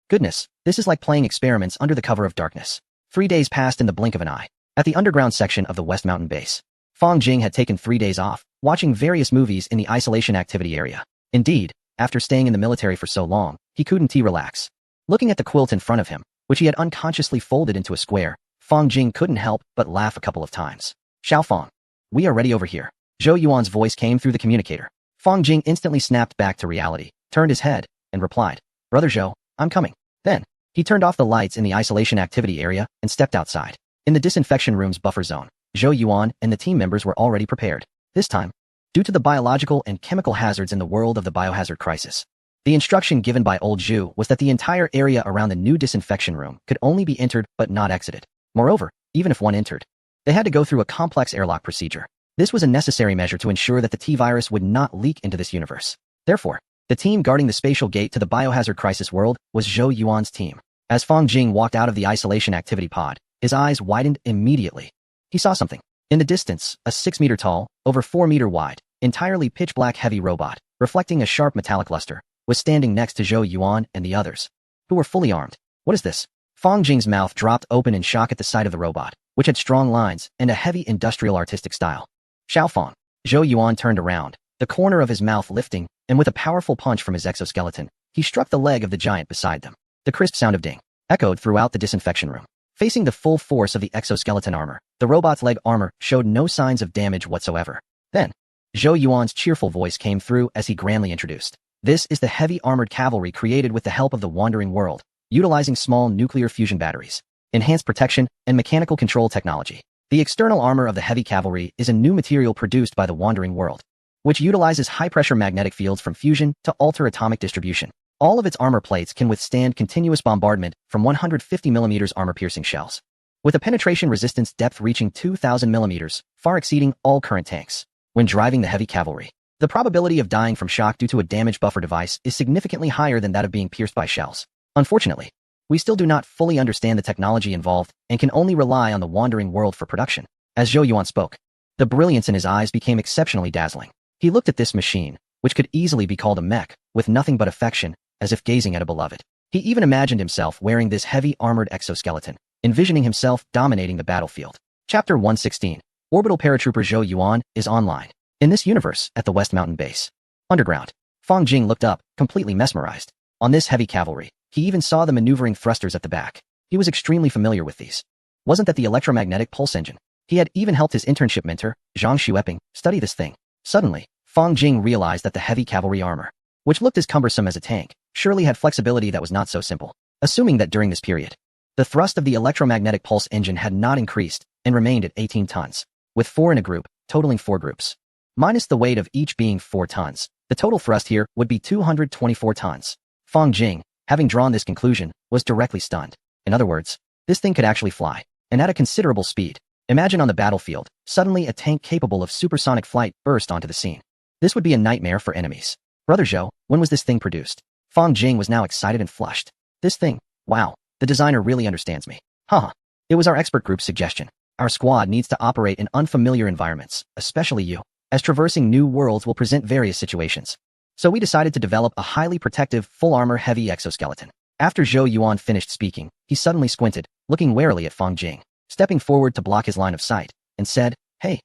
Goodness, this is like playing experiments under the cover of darkness. 3 days passed in the blink of an eye. At the underground section of the West Mountain Base, Fong Jing had taken 3 days off, watching various movies in the isolation activity area. Indeed, after staying in the military for so long, he couldn't relax. Looking at the quilt in front of him, which he had unconsciously folded into a square, Fong Jing couldn't help but laugh a couple of times. Xiao Fong. We are ready over here. Zhou Yuan's voice came through the communicator. Fong Jing instantly snapped back to reality, turned his head, and replied, Brother Zhou, I'm coming. Then, he turned off the lights in the isolation activity area and stepped outside. In the disinfection room's buffer zone, Zhou Yuan and the team members were already prepared. This time, due to the biological and chemical hazards in the world of the biohazard crisis, the instruction given by Old Zhu was that the entire area around the new disinfection room could only be entered but not exited. Moreover, even if one entered, they had to go through a complex airlock procedure. This was a necessary measure to ensure that the T-virus would not leak into this universe. Therefore, the team guarding the spatial gate to the biohazard crisis world was Zhou Yuan's team. As Fong Jing walked out of the isolation activity pod, his eyes widened immediately. He saw something. In the distance, a 6-meter tall, over 4-meter wide, entirely pitch-black heavy robot, reflecting a sharp metallic luster, was standing next to Zhou Yuan and the others, who were fully armed. What is this? Fong Jing's mouth dropped open in shock at the sight of the robot, which had strong lines and a heavy industrial artistic style. Xiao Fong. Zhou Yuan turned around, the corner of his mouth lifting, and with a powerful punch from his exoskeleton, he struck the leg of the giant beside them. The crisp sound of ding echoed throughout the disinfection room. Facing the full force of the exoskeleton armor, the robot's leg armor showed no signs of damage whatsoever. Then, Zhou Yuan's cheerful voice came through as he grandly introduced. This is the heavy armored cavalry created with the help of the Wandering World, utilizing small nuclear fusion batteries, enhanced protection, and mechanical control technology. The external armor of the heavy cavalry is a new material produced by the Wandering World, which utilizes high-pressure magnetic fields from fusion to alter atomic distribution. All of its armor plates can withstand continuous bombardment from 150 mm armor-piercing shells, with a penetration resistance depth reaching 2,000 mm, far exceeding all current tanks. When driving the heavy cavalry, the probability of dying from shock due to a damaged buffer device is significantly higher than that of being pierced by shells. Unfortunately, we still do not fully understand the technology involved and can only rely on the Wandering World for production. As Zhou Yuan spoke, the brilliance in his eyes became exceptionally dazzling. He looked at this machine, which could easily be called a mech, with nothing but affection, as if gazing at a beloved. He even imagined himself wearing this heavy armored exoskeleton, envisioning himself dominating the battlefield. Chapter 116. Orbital Paratrooper Zhou Yuan is online. In this universe, at the West Mountain Base. Underground. Fong Jing looked up, completely mesmerized. On this heavy cavalry, he even saw the maneuvering thrusters at the back. He was extremely familiar with these. Wasn't that the electromagnetic pulse engine? He had even helped his internship mentor, Zhang Xueping, study this thing. Suddenly, Fong Jing realized that the heavy cavalry armor, which looked as cumbersome as a tank, surely had flexibility that was not so simple. Assuming that during this period, the thrust of the electromagnetic pulse engine had not increased and remained at 18 tons, with 4 in a group, totaling 4 groups. Minus the weight of each being 4 tons, the total thrust here would be 224 tons. Fong Jing, having drawn this conclusion, was directly stunned. In other words, this thing could actually fly, and at a considerable speed. Imagine on the battlefield, suddenly a tank capable of supersonic flight burst onto the scene. This would be a nightmare for enemies. Brother Zhou, when was this thing produced? Fong Jing was now excited and flushed. This thing, wow, the designer really understands me. Haha, it was our expert group's suggestion. Our squad needs to operate in unfamiliar environments, especially you, as traversing new worlds will present various situations. So we decided to develop a highly protective, full-armor heavy exoskeleton. After Zhou Yuan finished speaking, he suddenly squinted, looking warily at Fong Jing, stepping forward to block his line of sight, and said, Hey,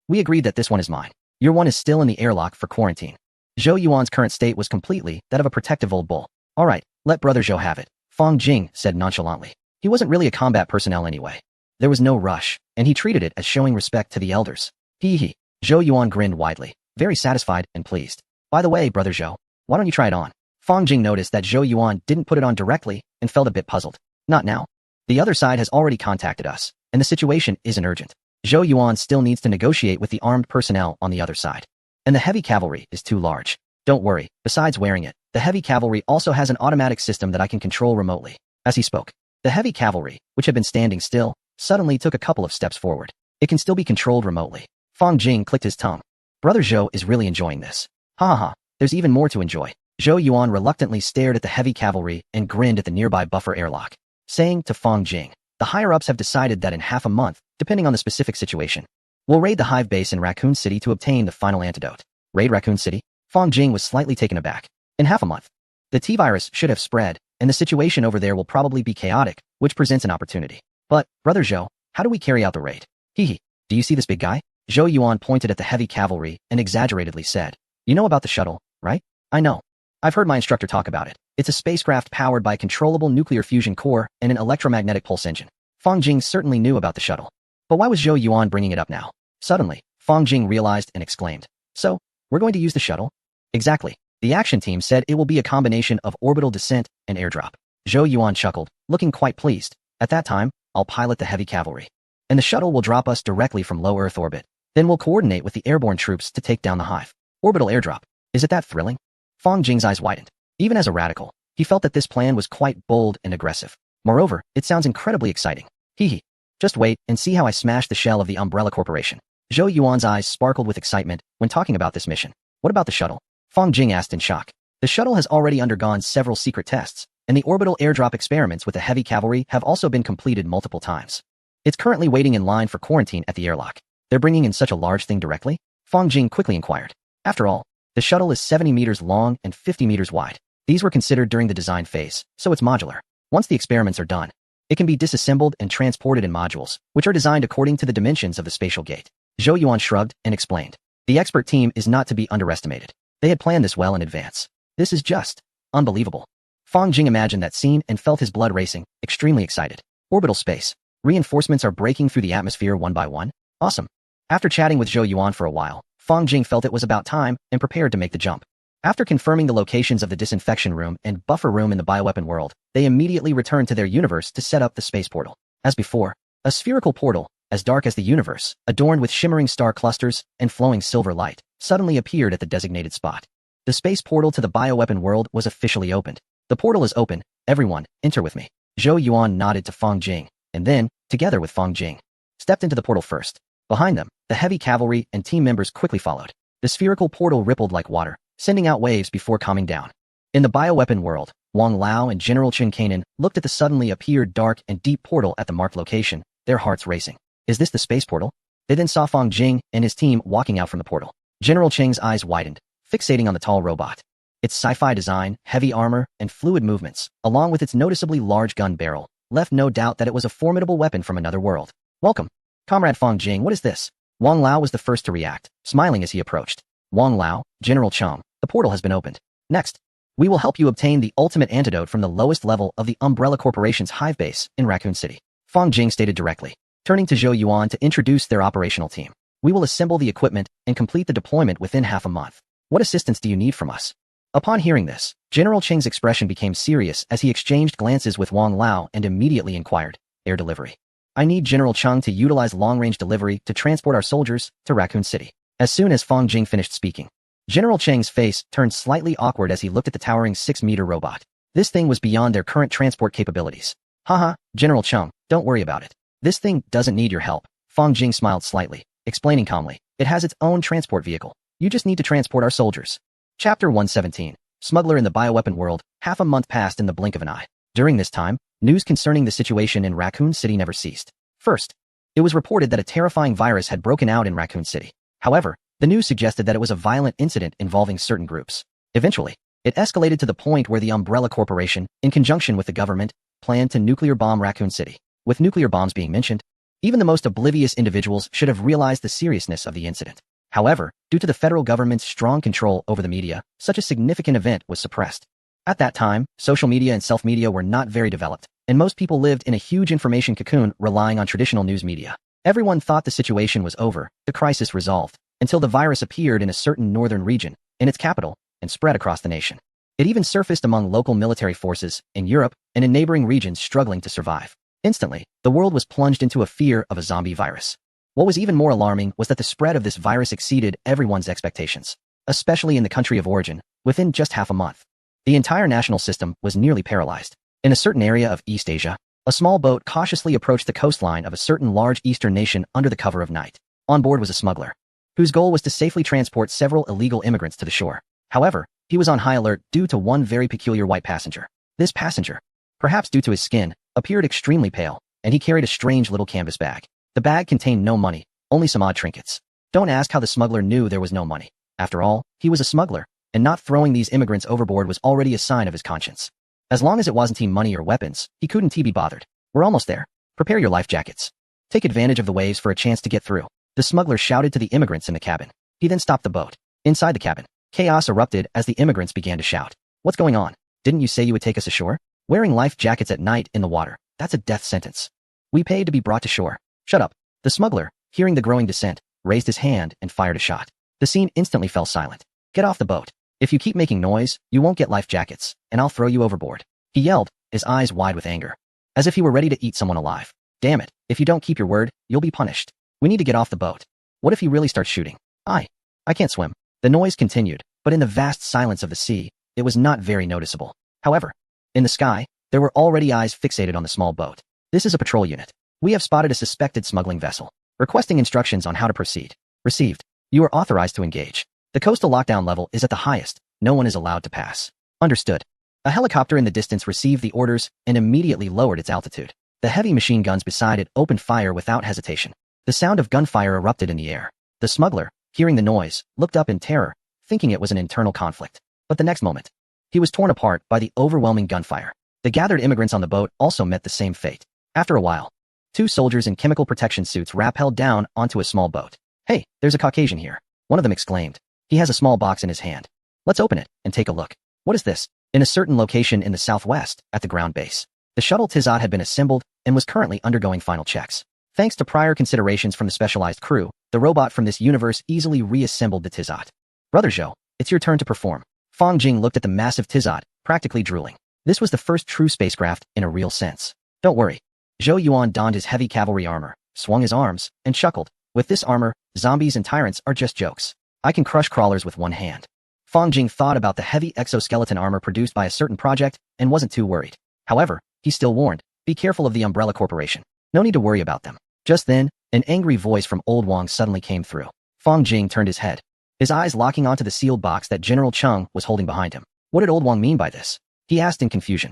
we agreed that this one is mine. Your one is still in the airlock for quarantine. Zhou Yuan's current state was completely that of a protective old bull. All right, let Brother Zhou have it, Fong Jing said nonchalantly. He wasn't really a combat personnel anyway. There was no rush, and he treated it as showing respect to the elders. Hee. Zhou Yuan grinned widely, very satisfied and pleased. By the way, Brother Zhou, why don't you try it on? Fong Jing noticed that Zhou Yuan didn't put it on directly and felt a bit puzzled. Not now. The other side has already contacted us, and the situation isn't urgent. Zhou Yuan still needs to negotiate with the armed personnel on the other side. And the heavy cavalry is too large. Don't worry, besides wearing it, the heavy cavalry also has an automatic system that I can control remotely. As he spoke, the heavy cavalry, which had been standing still, suddenly took a couple of steps forward. It can still be controlled remotely. Fong Jing clicked his tongue. Brother Zhou is really enjoying this. Ha, there's even more to enjoy. Zhou Yuan reluctantly stared at the heavy cavalry and grinned at the nearby buffer airlock, saying to Fang Jing, "The higher-ups have decided that in half a month, depending on the specific situation, we'll raid the hive base in Raccoon City to obtain the final antidote." Raid Raccoon City? Fang Jing was slightly taken aback. In half a month, the T-virus should have spread, and the situation over there will probably be chaotic, which presents an opportunity. But, Brother Zhou, how do we carry out the raid? Hehe. Do you see this big guy? Zhou Yuan pointed at the heavy cavalry and exaggeratedly said, "You know about the shuttle, right?" "I know. I've heard my instructor talk about it. It's a spacecraft powered by a controllable nuclear fusion core and an electromagnetic pulse engine." Fang Jing certainly knew about the shuttle. But why was Zhou Yuan bringing it up now? Suddenly, Fang Jing realized and exclaimed, "So, we're going to use the shuttle?" "Exactly. The action team said it will be a combination of orbital descent and airdrop." Zhou Yuan chuckled, looking quite pleased. "At that time, I'll pilot the heavy cavalry, and the shuttle will drop us directly from low Earth orbit. Then we'll coordinate with the airborne troops to take down the hive." Orbital airdrop. Is it that thrilling? Fang Jing's eyes widened. Even as a radical, he felt that this plan was quite bold and aggressive. Moreover, it sounds incredibly exciting. Hehe. Just wait and see how I smash the shell of the Umbrella Corporation. Zhou Yuan's eyes sparkled with excitement when talking about this mission. What about the shuttle? Fang Jing asked in shock. The shuttle has already undergone several secret tests, and the orbital airdrop experiments with the heavy cavalry have also been completed multiple times. It's currently waiting in line for quarantine at the airlock. They're bringing in such a large thing directly? Fang Jing quickly inquired. After all, the shuttle is 70 meters long and 50 meters wide. These were considered during the design phase, so it's modular. Once the experiments are done, it can be disassembled and transported in modules, which are designed according to the dimensions of the spatial gate. Zhou Yuan shrugged and explained. The expert team is not to be underestimated. They had planned this well in advance. This is just unbelievable. Fang Jing imagined that scene and felt his blood racing, extremely excited. Orbital space. Reinforcements are breaking through the atmosphere one by one. Awesome. After chatting with Zhou Yuan for a while, Fang Jing felt it was about time and prepared to make the jump. After confirming the locations of the disinfection room and buffer room in the bioweapon world, they immediately returned to their universe to set up the space portal. As before, a spherical portal, as dark as the universe, adorned with shimmering star clusters and flowing silver light, suddenly appeared at the designated spot. The space portal to the bioweapon world was officially opened. The portal is open. Everyone, enter with me. Zhou Yuan nodded to Fang Jing, and then, together with Fang Jing, stepped into the portal first. Behind them, the heavy cavalry and team members quickly followed. The spherical portal rippled like water, sending out waves before calming down. In the bioweapon world, Wang Lao and General Chen Kanan looked at the suddenly appeared dark and deep portal at the marked location, their hearts racing. Is this the space portal? They then saw Fang Jing and his team walking out from the portal. General Cheng's eyes widened, fixating on the tall robot. Its sci-fi design, heavy armor, and fluid movements, along with its noticeably large gun barrel, left no doubt that it was a formidable weapon from another world. "Welcome, Comrade Fang Jing, what is this?" Wang Lao was the first to react, smiling as he approached. "Wang Lao, General Cheng, the portal has been opened. Next, we will help you obtain the ultimate antidote from the lowest level of the Umbrella Corporation's hive base in Raccoon City." Fang Jing stated directly, turning to Zhou Yuan to introduce their operational team. "We will assemble the equipment and complete the deployment within half a month. What assistance do you need from us?" Upon hearing this, General Cheng's expression became serious as he exchanged glances with Wang Lao and immediately inquired, "Air delivery. I need General Cheng to utilize long-range delivery to transport our soldiers to Raccoon City." As soon as Fang Jing finished speaking, General Cheng's face turned slightly awkward as he looked at the towering 6-meter robot. This thing was beyond their current transport capabilities. "Haha, General Cheng, don't worry about it. This thing doesn't need your help." Fang Jing smiled slightly, explaining calmly, "It has its own transport vehicle. You just need to transport our soldiers." Chapter 117. Smuggler in the bioweapon world. Half a month passed in the blink of an eye. During this time, news concerning the situation in Raccoon City never ceased. First, it was reported that a terrifying virus had broken out in Raccoon City. However, the news suggested that it was a violent incident involving certain groups. Eventually, it escalated to the point where the Umbrella Corporation, in conjunction with the government, planned to nuclear bomb Raccoon City. With nuclear bombs being mentioned, even the most oblivious individuals should have realized the seriousness of the incident. However, due to the federal government's strong control over the media, such a significant event was suppressed. At that time, social media and self-media were not very developed, and most people lived in a huge information cocoon relying on traditional news media. Everyone thought the situation was over, the crisis resolved, until the virus appeared in a certain northern region, in its capital, and spread across the nation. It even surfaced among local military forces, in Europe, and in neighboring regions struggling to survive. Instantly, the world was plunged into a fear of a zombie virus. What was even more alarming was that the spread of this virus exceeded everyone's expectations, especially in the country of origin. Within just half a month, the entire national system was nearly paralyzed. In a certain area of East Asia, a small boat cautiously approached the coastline of a certain large eastern nation under the cover of night. On board was a smuggler, whose goal was to safely transport several illegal immigrants to the shore. However, he was on high alert due to one very peculiar white passenger. This passenger, perhaps due to his skin, appeared extremely pale, and he carried a strange little canvas bag. The bag contained no money, only some odd trinkets. Don't ask how the smuggler knew there was no money. After all, he was a smuggler, and not throwing these immigrants overboard was already a sign of his conscience. As long as it wasn't money or weapons, he couldn't be bothered. We're almost there. Prepare your life jackets. Take advantage of the waves for a chance to get through. The smuggler shouted to the immigrants in the cabin. He then stopped the boat. Inside the cabin, chaos erupted as the immigrants began to shout. What's going on? Didn't you say you would take us ashore? Wearing life jackets at night in the water, that's a death sentence. We paid to be brought to shore. Shut up. The smuggler, hearing the growing dissent, raised his hand and fired a shot. The scene instantly fell silent. Get off the boat. If you keep making noise, you won't get life jackets, and I'll throw you overboard. He yelled, his eyes wide with anger. As if he were ready to eat someone alive. Damn it, if you don't keep your word, you'll be punished. We need to get off the boat. What if he really starts shooting? I can't swim. The noise continued, but in the vast silence of the sea, it was not very noticeable. However, in the sky, there were already eyes fixated on the small boat. This is a patrol unit. We have spotted a suspected smuggling vessel. Requesting instructions on how to proceed. Received. You are authorized to engage. The coastal lockdown level is at the highest. No one is allowed to pass. Understood. A helicopter in the distance received the orders and immediately lowered its altitude. The heavy machine guns beside it opened fire without hesitation. The sound of gunfire erupted in the air. The smuggler, hearing the noise, looked up in terror, thinking it was an internal conflict. But the next moment, he was torn apart by the overwhelming gunfire. The gathered immigrants on the boat also met the same fate. After a while, two soldiers in chemical protection suits rappelled down onto a small boat. Hey, there's a Caucasian here. One of them exclaimed. He has a small box in his hand. Let's open it and take a look. What is this? In a certain location in the southwest, at the ground base. The shuttle Tizot had been assembled and was currently undergoing final checks. Thanks to prior considerations from the specialized crew, the robot from this universe easily reassembled the Tizot. Brother Zhou, it's your turn to perform. Fang Jing looked at the massive Tizot, practically drooling. This was the first true spacecraft in a real sense. Don't worry. Zhou Yuan donned his heavy cavalry armor, swung his arms, and chuckled. With this armor, zombies and tyrants are just jokes. I can crush crawlers with one hand. Fang Jing thought about the heavy exoskeleton armor produced by a certain project and wasn't too worried. However, he still warned, be careful of the Umbrella Corporation. No need to worry about them. Just then, an angry voice from Old Wang suddenly came through. Fang Jing turned his head, his eyes locking onto the sealed box that General Cheng was holding behind him. What did Old Wang mean by this? He asked in confusion.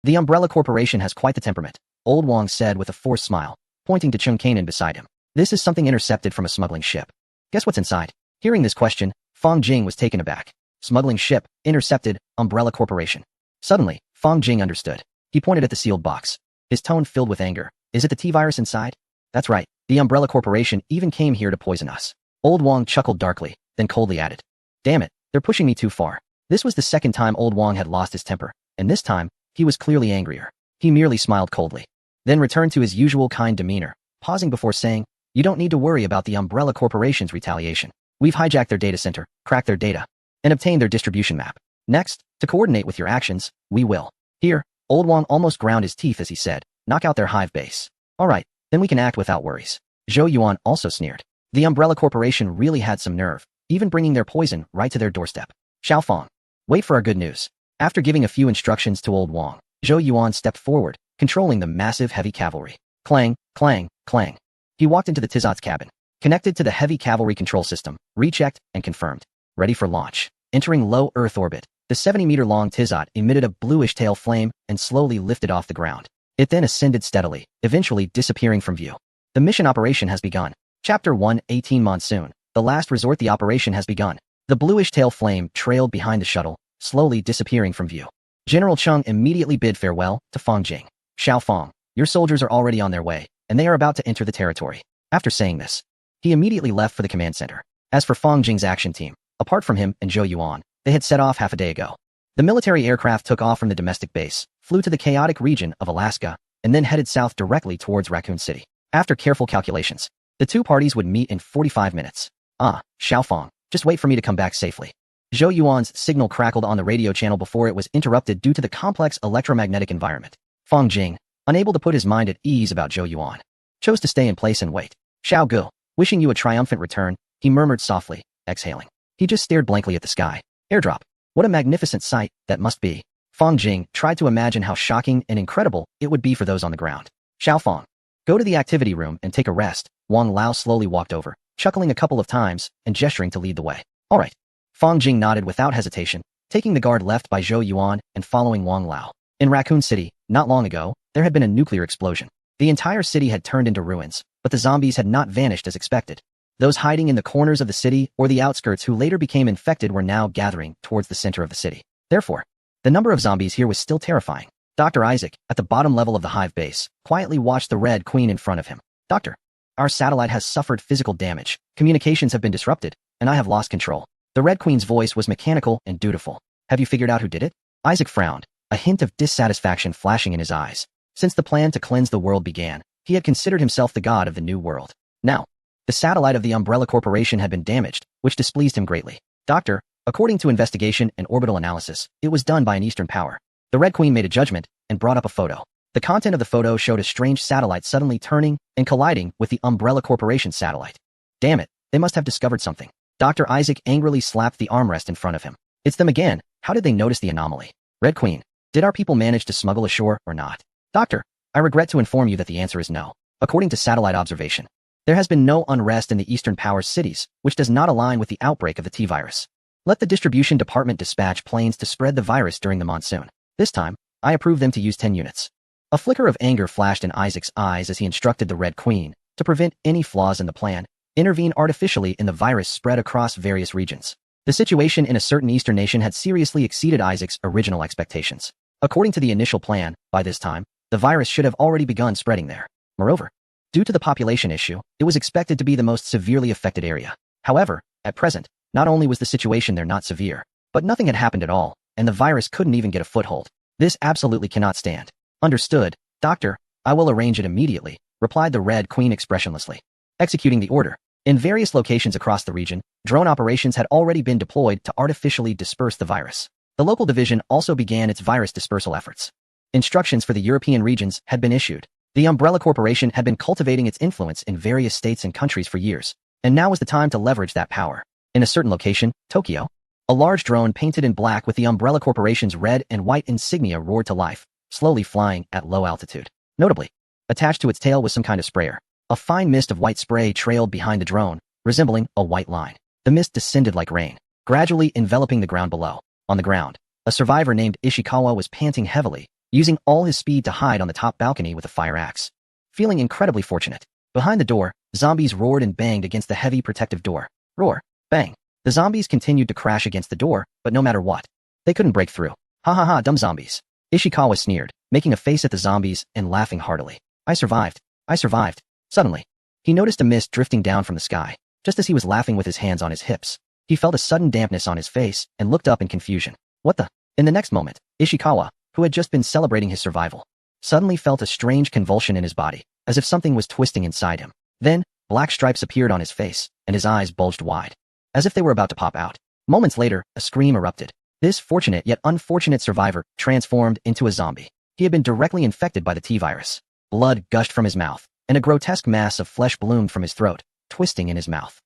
The Umbrella Corporation has quite the temperament, Old Wang said with a forced smile, pointing to Chung Kanan beside him. This is something intercepted from a smuggling ship. Guess what's inside? Hearing this question, Fang Jing was taken aback. Smuggling ship, intercepted, Umbrella Corporation. Suddenly, Fang Jing understood. He pointed at the sealed box, his tone filled with anger. Is it the T-virus inside? That's right, the Umbrella Corporation even came here to poison us. Old Wang chuckled darkly, then coldly added. Damn it, they're pushing me too far. This was the second time Old Wang had lost his temper, and this time, he was clearly angrier. He merely smiled coldly, then returned to his usual kind demeanor, pausing before saying, you don't need to worry about the Umbrella Corporation's retaliation. We've hijacked their data center, cracked their data, and obtained their distribution map. Next, to coordinate with your actions, we will. Here, Old Wang almost ground his teeth as he said, knock out their hive base. Alright, then we can act without worries. Zhou Yuan also sneered. The Umbrella Corporation really had some nerve, even bringing their poison right to their doorstep. Xiao Fang, wait for our good news. After giving a few instructions to Old Wang, Zhou Yuan stepped forward, controlling the massive heavy cavalry. Clang, clang, clang. He walked into the Tizot's cabin, connected to the heavy cavalry control system, rechecked, and confirmed. Ready for launch. Entering low Earth orbit, the 70-meter-long Tizot emitted a bluish tail flame and slowly lifted off the ground. It then ascended steadily, eventually disappearing from view. The mission operation has begun. Chapter 1, 18 Monsoon. The last resort. The operation has begun. The bluish tail flame trailed behind the shuttle, slowly disappearing from view. General Cheng immediately bid farewell to Fang Jing. Xiao Fang, your soldiers are already on their way, and they are about to enter the territory. After saying this, he immediately left for the command center. As for Fang Jing's action team, apart from him and Zhou Yuan, they had set off half a day ago. The military aircraft took off from the domestic base, flew to the chaotic region of Alaska, and then headed south directly towards Raccoon City. After careful calculations, the two parties would meet in 45 minutes. Xiao Fang, just wait for me to come back safely. Zhou Yuan's signal crackled on the radio channel before it was interrupted due to the complex electromagnetic environment. Fang Jing, unable to put his mind at ease about Zhou Yuan, chose to stay in place and wait. Xiao Gu, wishing you a triumphant return, he murmured softly, exhaling. He just stared blankly at the sky. Airdrop. What a magnificent sight that must be. Fang Jing tried to imagine how shocking and incredible it would be for those on the ground. Xiao Fang, go to the activity room and take a rest. Wang Lao slowly walked over, chuckling a couple of times and gesturing to lead the way. All right. Fang Jing nodded without hesitation, taking the guard left by Zhou Yuan and following Wang Lao. In Raccoon City, not long ago, there had been a nuclear explosion. The entire city had turned into ruins, but the zombies had not vanished as expected. Those hiding in the corners of the city or the outskirts who later became infected were now gathering towards the center of the city. Therefore, the number of zombies here was still terrifying. Dr. Isaac, at the bottom level of the hive base, quietly watched the Red Queen in front of him. Doctor, our satellite has suffered physical damage, communications have been disrupted, and I have lost control. The Red Queen's voice was mechanical and dutiful. Have you figured out who did it? Isaac frowned, a hint of dissatisfaction flashing in his eyes. Since the plan to cleanse the world began, he had considered himself the god of the new world. Now, the satellite of the Umbrella Corporation had been damaged, which displeased him greatly. Doctor, according to investigation and orbital analysis, it was done by an Eastern power. The Red Queen made a judgment and brought up a photo. The content of the photo showed a strange satellite suddenly turning and colliding with the Umbrella Corporation satellite. Damn it, they must have discovered something. Dr. Isaac angrily slapped the armrest in front of him. It's them again. How did they notice the anomaly? Red Queen, did our people manage to smuggle ashore or not? Doctor, I regret to inform you that the answer is no. According to satellite observation, there has been no unrest in the Eastern Powers cities, which does not align with the outbreak of the T-virus. Let the distribution department dispatch planes to spread the virus during the monsoon. This time, I approve them to use 10 units. A flicker of anger flashed in Isaac's eyes as he instructed the Red Queen to prevent any flaws in the plan, intervene artificially in the virus spread across various regions. The situation in a certain Eastern nation had seriously exceeded Isaac's original expectations. According to the initial plan, by this time, the virus should have already begun spreading there. Moreover, due to the population issue, it was expected to be the most severely affected area. However, at present, not only was the situation there not severe, but nothing had happened at all, and the virus couldn't even get a foothold. This absolutely cannot stand. Understood, Doctor, I will arrange it immediately, replied the Red Queen expressionlessly. Executing the order. In various locations across the region, drone operations had already been deployed to artificially disperse the virus. The local division also began its virus dispersal efforts. Instructions for the European regions had been issued. The Umbrella Corporation had been cultivating its influence in various states and countries for years, and now was the time to leverage that power. In a certain location, Tokyo, a large drone painted in black with the Umbrella Corporation's red and white insignia roared to life, slowly flying at low altitude. Notably, attached to its tail was some kind of sprayer. A fine mist of white spray trailed behind the drone, resembling a white line. The mist descended like rain, gradually enveloping the ground below. On the ground, a survivor named Ishikawa was panting heavily, using all his speed to hide on the top balcony with a fire axe. Feeling incredibly fortunate, behind the door, zombies roared and banged against the heavy protective door. Roar, bang. The zombies continued to crash against the door, but no matter what, they couldn't break through. Ha ha ha, dumb zombies. Ishikawa sneered, making a face at the zombies and laughing heartily. I survived. I survived. Suddenly, he noticed a mist drifting down from the sky. Just as he was laughing with his hands on his hips, he felt a sudden dampness on his face and looked up in confusion. What the? In the next moment, Ishikawa, who had just been celebrating his survival, suddenly felt a strange convulsion in his body, as if something was twisting inside him. Then, black stripes appeared on his face, and his eyes bulged wide, as if they were about to pop out. Moments later, a scream erupted. This fortunate yet unfortunate survivor transformed into a zombie. He had been directly infected by the T-virus. Blood gushed from his mouth, and a grotesque mass of flesh bloomed from his throat, twisting in his mouth.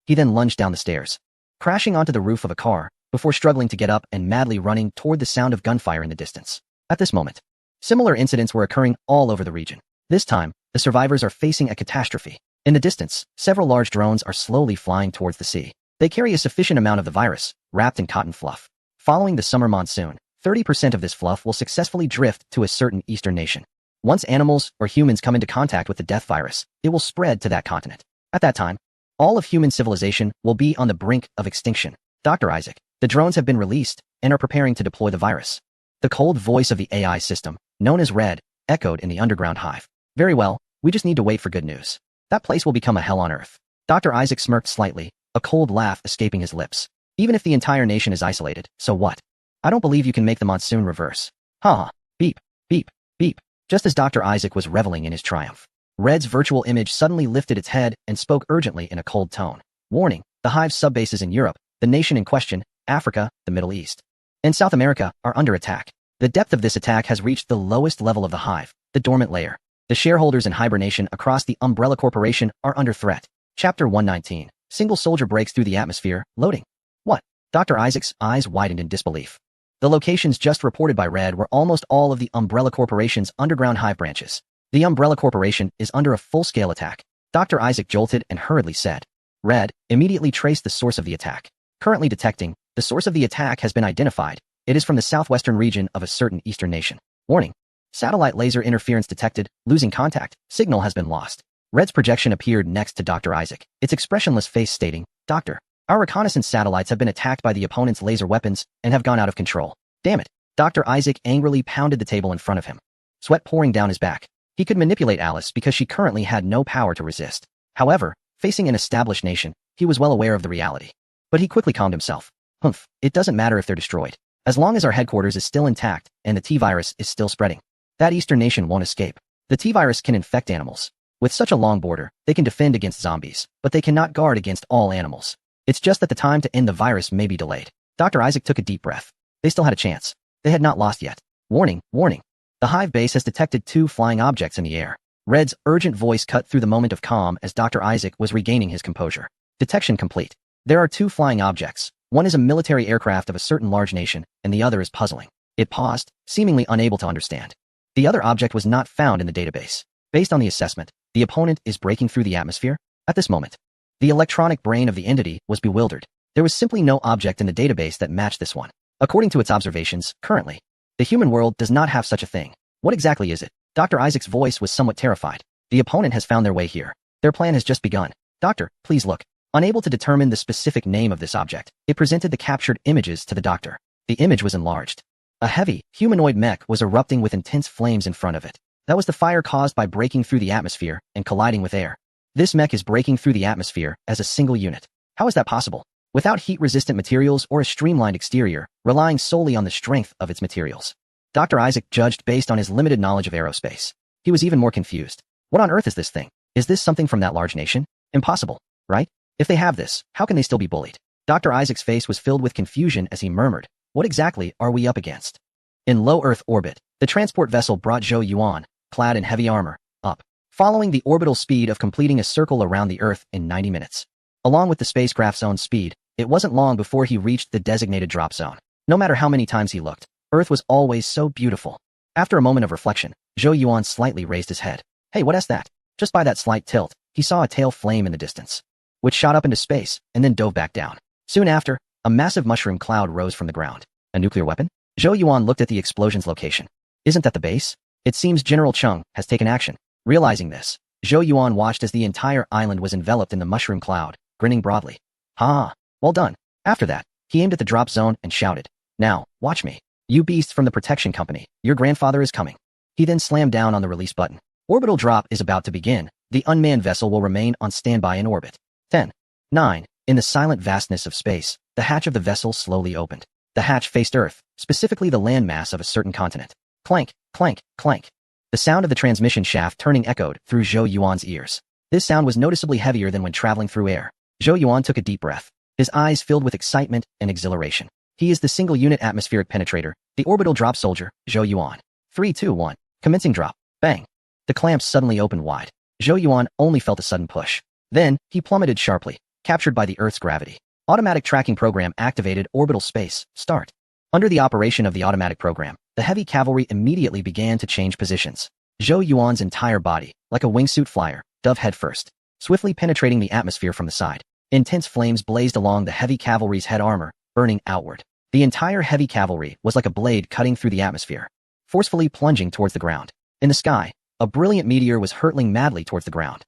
He then lunged down the stairs, crashing onto the roof of a car, before struggling to get up and madly running toward the sound of gunfire in the distance. At this moment, similar incidents were occurring all over the region. This time, the survivors are facing a catastrophe. In the distance, several large drones are slowly flying towards the sea. They carry a sufficient amount of the virus, wrapped in cotton fluff. Following the summer monsoon, 30% of this fluff will successfully drift to a certain eastern nation. Once animals or humans come into contact with the death virus, it will spread to that continent. At that time, all of human civilization will be on the brink of extinction. Dr. Isaac, the drones have been released and are preparing to deploy the virus. The cold voice of the AI system, known as Red, echoed in the underground hive. Very well, we just need to wait for good news. That place will become a hell on earth. Dr. Isaac smirked slightly, a cold laugh escaping his lips. Even if the entire nation is isolated, so what? I don't believe you can make the monsoon reverse. Ha! Beep, beep, beep. Just as Dr. Isaac was reveling in his triumph, Red's virtual image suddenly lifted its head and spoke urgently in a cold tone. Warning, the hive's subbases in Europe, the nation in question, Africa, the Middle East, and South America are under attack. The depth of this attack has reached the lowest level of the hive, the dormant layer. The shareholders in hibernation across the Umbrella Corporation are under threat. Chapter 119. Single soldier breaks through the atmosphere, loading. What? Dr. Isaac's eyes widened in disbelief. The locations just reported by Red were almost all of the Umbrella Corporation's underground hive branches. The Umbrella Corporation is under a full-scale attack. Dr. Isaac jolted and hurriedly said. Red immediately traced the source of the attack. Currently detecting, the The source of the attack has been identified. It is from the southwestern region of a certain eastern nation. Warning. Satellite laser interference detected. Losing contact. Signal has been lost. Red's projection appeared next to Dr. Isaac, its expressionless face stating, Doctor, our reconnaissance satellites have been attacked by the opponent's laser weapons and have gone out of control. Damn it. Dr. Isaac angrily pounded the table in front of him, sweat pouring down his back. He could manipulate Alice because she currently had no power to resist. However, facing an established nation, he was well aware of the reality. But he quickly calmed himself. Humph, it doesn't matter if they're destroyed. As long as our headquarters is still intact and the T-virus is still spreading, that eastern nation won't escape. The T-virus can infect animals. With such a long border, they can defend against zombies, but they cannot guard against all animals. It's just that the time to end the virus may be delayed. Dr. Isaac took a deep breath. They still had a chance. They had not lost yet. Warning, warning. The Hive base has detected 2 flying objects in the air. Red's urgent voice cut through the moment of calm as Dr. Isaac was regaining his composure. Detection complete. There are 2 flying objects. One is a military aircraft of a certain large nation, and the other is puzzling. It paused, seemingly unable to understand. The other object was not found in the database. Based on the assessment, the opponent is breaking through the atmosphere. At this moment, the electronic brain of the entity was bewildered. There was simply no object in the database that matched this one. According to its observations, currently, the human world does not have such a thing. What exactly is it? Dr. Isaac's voice was somewhat terrified. The opponent has found their way here. Their plan has just begun. Doctor, please look. Unable to determine the specific name of this object, it presented the captured images to the doctor. The image was enlarged. A heavy, humanoid mech was erupting with intense flames in front of it. That was the fire caused by breaking through the atmosphere and colliding with air. This mech is breaking through the atmosphere as a single unit. How is that possible? Without heat-resistant materials or a streamlined exterior, relying solely on the strength of its materials. Dr. Isaac judged based on his limited knowledge of aerospace. He was even more confused. What on earth is this thing? Is this something from that large nation? Impossible, right? If they have this, how can they still be bullied? Dr. Isaac's face was filled with confusion as he murmured, what exactly are we up against? In low Earth orbit, the transport vessel brought Zhou Yuan, clad in heavy armor, up, following the orbital speed of completing a circle around the Earth in 90 minutes. Along with the spacecraft's own speed, it wasn't long before he reached the designated drop zone. No matter how many times he looked, Earth was always so beautiful. After a moment of reflection, Zhou Yuan slightly raised his head. Hey, what's that? Just by that slight tilt, he saw a tail flame in the distance, which shot up into space and then dove back down. Soon after, a massive mushroom cloud rose from the ground. A nuclear weapon? Zhou Yuan looked at the explosion's location. Isn't that the base? It seems General Cheng has taken action. Realizing this, Zhou Yuan watched as the entire island was enveloped in the mushroom cloud, grinning broadly. Ha! Well done. After that, he aimed at the drop zone and shouted, Now, watch me. You beasts from the protection company, your grandfather is coming. He then slammed down on the release button. Orbital drop is about to begin. The unmanned vessel will remain on standby in orbit. 10. 9. In the silent vastness of space, the hatch of the vessel slowly opened. The hatch faced Earth, specifically the landmass of a certain continent. Clank, clank, clank. The sound of the transmission shaft turning echoed through Zhou Yuan's ears. This sound was noticeably heavier than when traveling through air. Zhou Yuan took a deep breath, his eyes filled with excitement and exhilaration. He is the single-unit atmospheric penetrator, the orbital drop soldier, Zhou Yuan. 3, 2, 1. Commencing drop. Bang. The clamps suddenly opened wide. Zhou Yuan only felt a sudden push. Then, he plummeted sharply, captured by the Earth's gravity. Automatic tracking program activated. Orbital space. Start. Under the operation of the automatic program, the heavy cavalry immediately began to change positions. Zhou Yuan's entire body, like a wingsuit flyer, dove headfirst, swiftly penetrating the atmosphere from the side. Intense flames blazed along the heavy cavalry's head armor, burning outward. The entire heavy cavalry was like a blade cutting through the atmosphere, forcefully plunging towards the ground. In the sky, a brilliant meteor was hurtling madly towards the ground.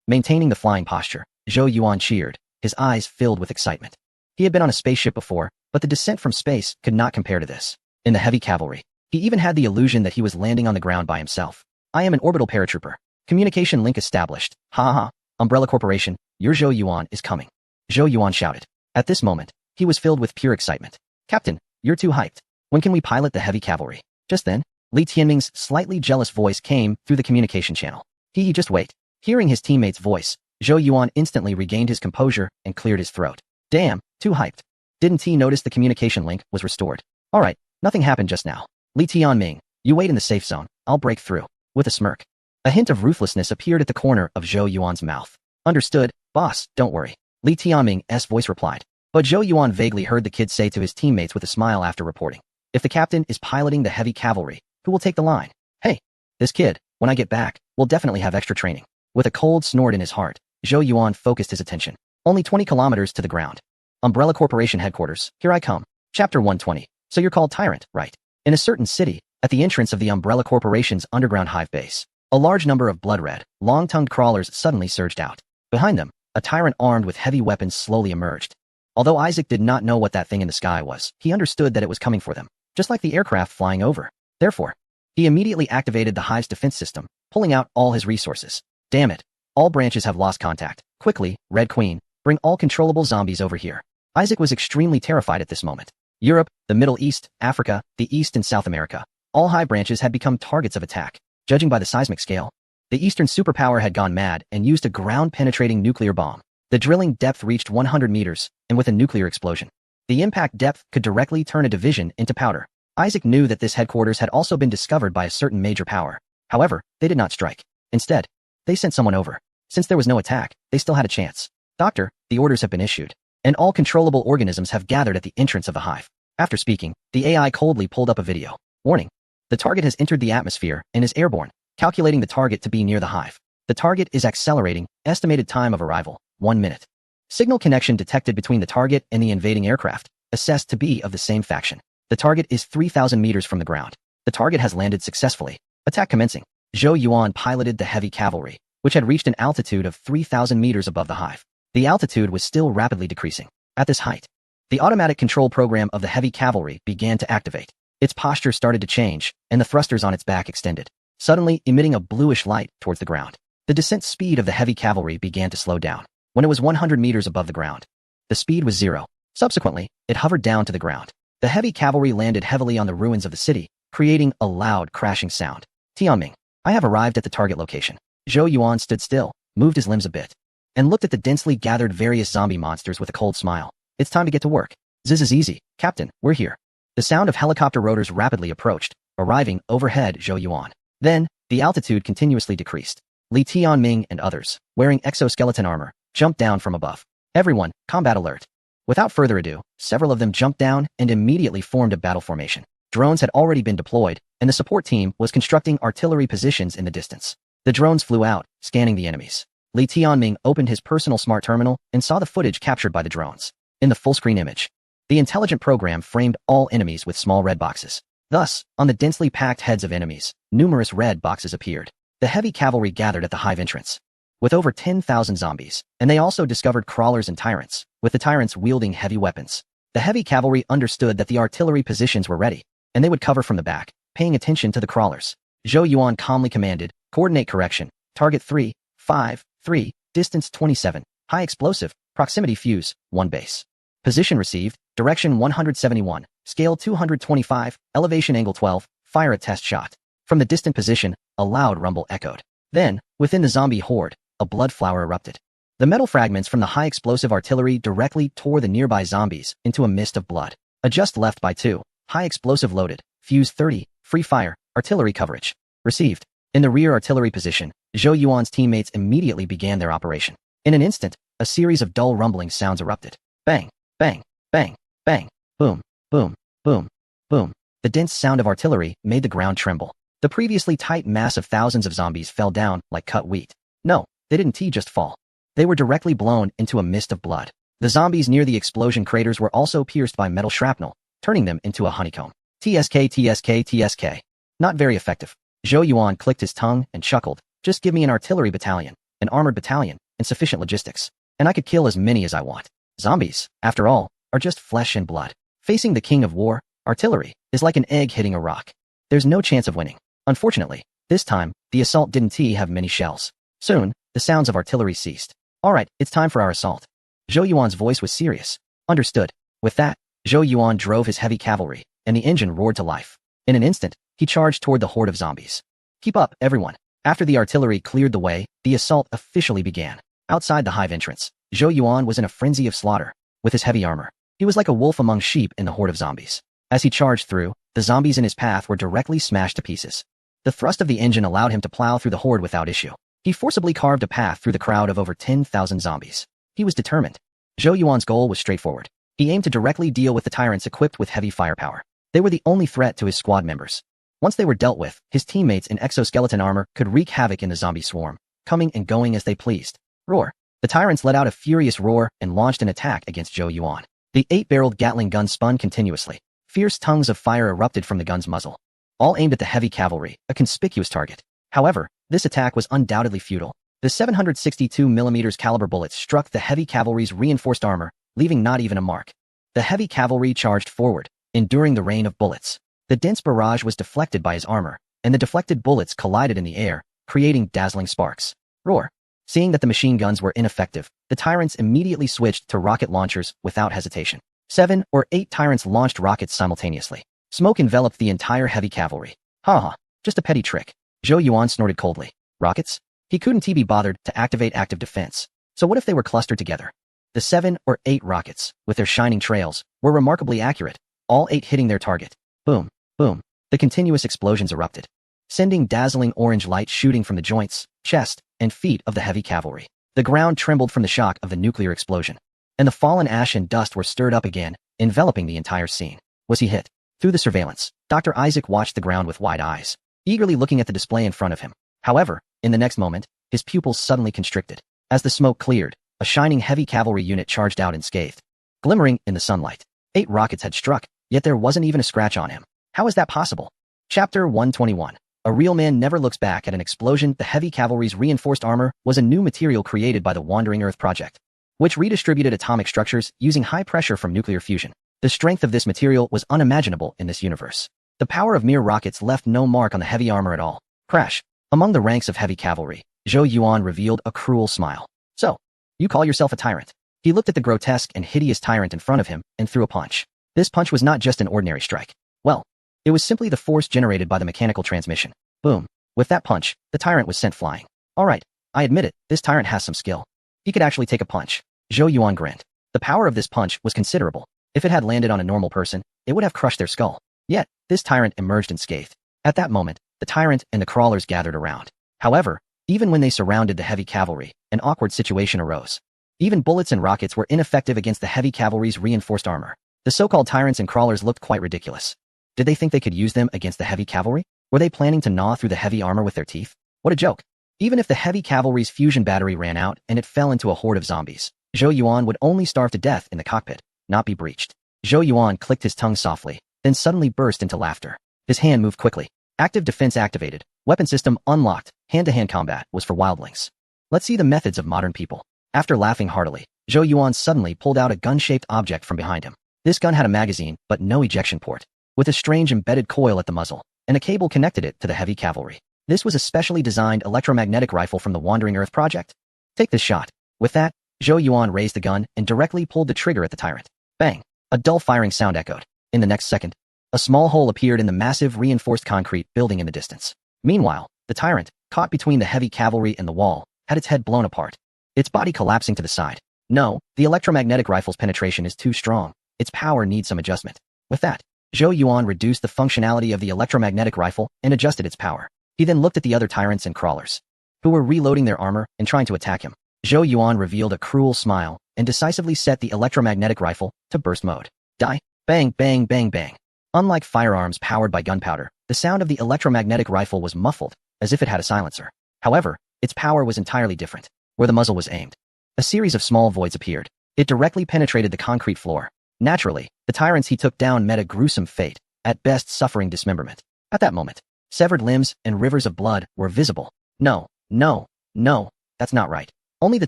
Maintaining the flying posture, Zhou Yuan cheered, his eyes filled with excitement. He had been on a spaceship before, but the descent from space could not compare to this. In the heavy cavalry, he even had the illusion that he was landing on the ground by himself. I am an orbital paratrooper. Communication link established. Ha ha. Umbrella Corporation, your Zhou Yuan is coming. Zhou Yuan shouted. At this moment, he was filled with pure excitement. Captain, you're too hyped. When can we pilot the heavy cavalry? Just then, Li Tianming's slightly jealous voice came through the communication channel. Just wait. Hearing his teammate's voice, Zhou Yuan instantly regained his composure and cleared his throat. Damn, too hyped. Didn't he notice the communication link was restored? Alright, nothing happened just now. Li Tianming, you wait in the safe zone, I'll break through. With a smirk. A hint of ruthlessness appeared at the corner of Zhou Yuan's mouth. Understood, boss, don't worry. Li Tianming's voice replied. But Zhou Yuan vaguely heard the kid say to his teammates with a smile after reporting. If the captain is piloting the heavy cavalry, who will take the line? Hey, this kid, when I get back, will definitely have extra training. With a cold snort in his heart, Zhou Yuan focused his attention. Only 20 kilometers to the ground. Umbrella Corporation headquarters. Here I come. Chapter 120. So you're called Tyrant, right? In a certain city, at the entrance of the Umbrella Corporation's underground hive base, a large number of blood-red, long-tongued crawlers suddenly surged out. Behind them, a tyrant armed with heavy weapons slowly emerged. Although Isaac did not know what that thing in the sky was, he understood that it was coming for them, just like the aircraft flying over. Therefore, he immediately activated the hive's defense system, pulling out all his resources. Damn it. All branches have lost contact. Quickly, Red Queen, bring all controllable zombies over here. Isaac was extremely terrified at this moment. Europe, the Middle East, Africa, the East and South America. All hive branches had become targets of attack. Judging by the seismic scale, the Eastern superpower had gone mad and used a ground-penetrating nuclear bomb. The drilling depth reached 100 meters, and with a nuclear explosion, the impact depth could directly turn a division into powder. Isaac knew that this headquarters had also been discovered by a certain major power. However, they did not strike. Instead, they sent someone over. Since there was no attack, they still had a chance. Doctor, the orders have been issued, and all controllable organisms have gathered at the entrance of the hive. After speaking, the AI coldly pulled up a video. Warning. The target has entered the atmosphere and is airborne, calculating the target to be near the hive. The target is accelerating, estimated time of arrival, 1 minute. Signal connection detected between the target and the invading aircraft, assessed to be of the same faction. The target is 3,000 meters from the ground. The target has landed successfully. Attack commencing. Zhou Yuan piloted the heavy cavalry, which had reached an altitude of 3,000 meters above the hive. The altitude was still rapidly decreasing. At this height, the automatic control program of the heavy cavalry began to activate. Its posture started to change, and the thrusters on its back extended, suddenly emitting a bluish light towards the ground. The descent speed of the heavy cavalry began to slow down. When it was 100 meters above the ground, the speed was 0. Subsequently, it hovered down to the ground. The heavy cavalry landed heavily on the ruins of the city, creating a loud crashing sound. Tianming, I have arrived at the target location. Zhou Yuan stood still, moved his limbs a bit, and looked at the densely gathered various zombie monsters with a cold smile. It's time to get to work. This is easy, Captain, we're here. The sound of helicopter rotors rapidly approached, arriving overhead Zhou Yuan. Then, the altitude continuously decreased. Li Tianming and others, wearing exoskeleton armor, jumped down from above. Everyone, combat alert. Without further ado, several of them jumped down and immediately formed a battle formation. Drones had already been deployed, and the support team was constructing artillery positions in the distance. The drones flew out, scanning the enemies. Li Tianming opened his personal smart terminal and saw the footage captured by the drones. In the full-screen image, the intelligent program framed all enemies with small red boxes. Thus, on the densely packed heads of enemies, numerous red boxes appeared. The heavy cavalry gathered at the hive entrance, with over 10,000 zombies, and they also discovered crawlers and tyrants, with the tyrants wielding heavy weapons. The heavy cavalry understood that the artillery positions were ready, and they would cover from the back, paying attention to the crawlers. Zhou Yuan calmly commanded, coordinate correction, target 3, 5, 3, distance 27, high explosive, proximity fuse, 1 base. Position received, direction 171, scale 225, elevation angle 12, fire a test shot. From the distant position, a loud rumble echoed. Then, within the zombie horde, a blood flower erupted. The metal fragments from the high explosive artillery directly tore the nearby zombies into a mist of blood. Adjust left by 2, high explosive loaded, fuse 30, free fire, artillery coverage. Received. In the rear artillery position, Zhou Yuan's teammates immediately began their operation. In an instant, a series of dull rumbling sounds erupted. Bang, bang, bang, bang, boom, boom, boom, boom. The dense sound of artillery made the ground tremble. The previously tight mass of thousands of zombies fell down like cut wheat. No, they didn't just fall. They were directly blown into a mist of blood. The zombies near the explosion craters were also pierced by metal shrapnel, turning them into a honeycomb. TSK. Not very effective. Zhou Yuan clicked his tongue and chuckled. Just give me an artillery battalion, an armored battalion, and sufficient logistics, and I could kill as many as I want. Zombies, after all, are just flesh and blood. Facing the king of war, artillery, is like an egg hitting a rock. There's no chance of winning. Unfortunately, this time, the assault didn't have many shells. Soon, the sounds of artillery ceased. All right, it's time for our assault. Zhou Yuan's voice was serious. Understood. With that, Zhou Yuan drove his heavy cavalry, and the engine roared to life. In an instant, he charged toward the horde of zombies. Keep up, everyone. After the artillery cleared the way, the assault officially began. Outside the hive entrance, Zhou Yuan was in a frenzy of slaughter. With his heavy armor, he was like a wolf among sheep in the horde of zombies. As he charged through, the zombies in his path were directly smashed to pieces. The thrust of the engine allowed him to plow through the horde without issue. He forcibly carved a path through the crowd of over 10,000 zombies. He was determined. Zhou Yuan's goal was straightforward. He aimed to directly deal with the tyrants equipped with heavy firepower. They were the only threat to his squad members. Once they were dealt with, his teammates in exoskeleton armor could wreak havoc in the zombie swarm, coming and going as they pleased. Roar. The tyrants let out a furious roar and launched an attack against Zhou Yuan. The 8-barreled Gatling gun spun continuously. Fierce tongues of fire erupted from the gun's muzzle, all aimed at the heavy cavalry, a conspicuous target. However, this attack was undoubtedly futile. The 762mm caliber bullets struck the heavy cavalry's reinforced armor, leaving not even a mark. The heavy cavalry charged forward, enduring the rain of bullets. The dense barrage was deflected by his armor, and the deflected bullets collided in the air, creating dazzling sparks. Roar! Seeing that the machine guns were ineffective, the tyrants immediately switched to rocket launchers without hesitation. 7 or 8 tyrants launched rockets simultaneously. Smoke enveloped the entire heavy cavalry. Ha, just a petty trick. Zhou Yuan snorted coldly. Rockets? He couldn't be bothered to activate active defense. So what if they were clustered together? The 7 or 8 rockets, with their shining trails, were remarkably accurate, all 8 hitting their target. Boom, boom. The continuous explosions erupted, sending dazzling orange light shooting from the joints, chest, and feet of the heavy cavalry. The ground trembled from the shock of the nuclear explosion, and the fallen ash and dust were stirred up again, enveloping the entire scene. Was he hit? Through the surveillance, Dr. Isaac watched the ground with wide eyes, eagerly looking at the display in front of him. However, in the next moment, his pupils suddenly constricted. As the smoke cleared, a shining heavy cavalry unit charged out unscathed, glimmering in the sunlight. 8 rockets had struck, yet there wasn't even a scratch on him. How is that possible? Chapter 121. A real man never looks back at an explosion. The heavy cavalry's reinforced armor was a new material created by the Wandering Earth Project, which redistributed atomic structures using high pressure from nuclear fusion. The strength of this material was unimaginable in this universe. The power of mere rockets left no mark on the heavy armor at all. Crash. Among the ranks of heavy cavalry, Zhou Yuan revealed a cruel smile. So, you call yourself a tyrant? He looked at the grotesque and hideous tyrant in front of him and threw a punch. This punch was not just an ordinary strike. Well, it was simply the force generated by the mechanical transmission. Boom. With that punch, the tyrant was sent flying. All right, I admit it, this tyrant has some skill. He could actually take a punch. Zhou Yuan grinned. The power of this punch was considerable. If it had landed on a normal person, it would have crushed their skull. Yet, this tyrant emerged unscathed. At that moment, the tyrant and the crawlers gathered around. However, even when they surrounded the heavy cavalry, an awkward situation arose. Even bullets and rockets were ineffective against the heavy cavalry's reinforced armor. The so-called tyrants and crawlers looked quite ridiculous. Did they think they could use them against the heavy cavalry? Were they planning to gnaw through the heavy armor with their teeth? What a joke. Even if the heavy cavalry's fusion battery ran out and it fell into a horde of zombies, Zhou Yuan would only starve to death in the cockpit, not be breached. Zhou Yuan clicked his tongue softly, then suddenly burst into laughter. His hand moved quickly. Active defense activated. Weapon system unlocked. Hand-to-hand combat was for wildlings. Let's see the methods of modern people. After laughing heartily, Zhou Yuan suddenly pulled out a gun-shaped object from behind him. This gun had a magazine, but no ejection port, with a strange embedded coil at the muzzle, and a cable connected it to the heavy cavalry. This was a specially designed electromagnetic rifle from the Wandering Earth Project. Take this shot. With that, Zhou Yuan raised the gun and directly pulled the trigger at the tyrant. Bang! A dull firing sound echoed. In the next second, a small hole appeared in the massive reinforced concrete building in the distance. Meanwhile, the tyrant, caught between the heavy cavalry and the wall, had its head blown apart, its body collapsing to the side. No, the electromagnetic rifle's penetration is too strong. Its power needs some adjustment. With that, Zhou Yuan reduced the functionality of the electromagnetic rifle and adjusted its power. He then looked at the other tyrants and crawlers, who were reloading their armor and trying to attack him. Zhou Yuan revealed a cruel smile and decisively set the electromagnetic rifle to burst mode. Die. Bang, bang, bang, bang. Unlike firearms powered by gunpowder, the sound of the electromagnetic rifle was muffled, as if it had a silencer. However, its power was entirely different. Where the muzzle was aimed, a series of small voids appeared. It directly penetrated the concrete floor. Naturally, the tyrants he took down met a gruesome fate, at best suffering dismemberment. At that moment, severed limbs and rivers of blood were visible. No, no, no, that's not right. Only the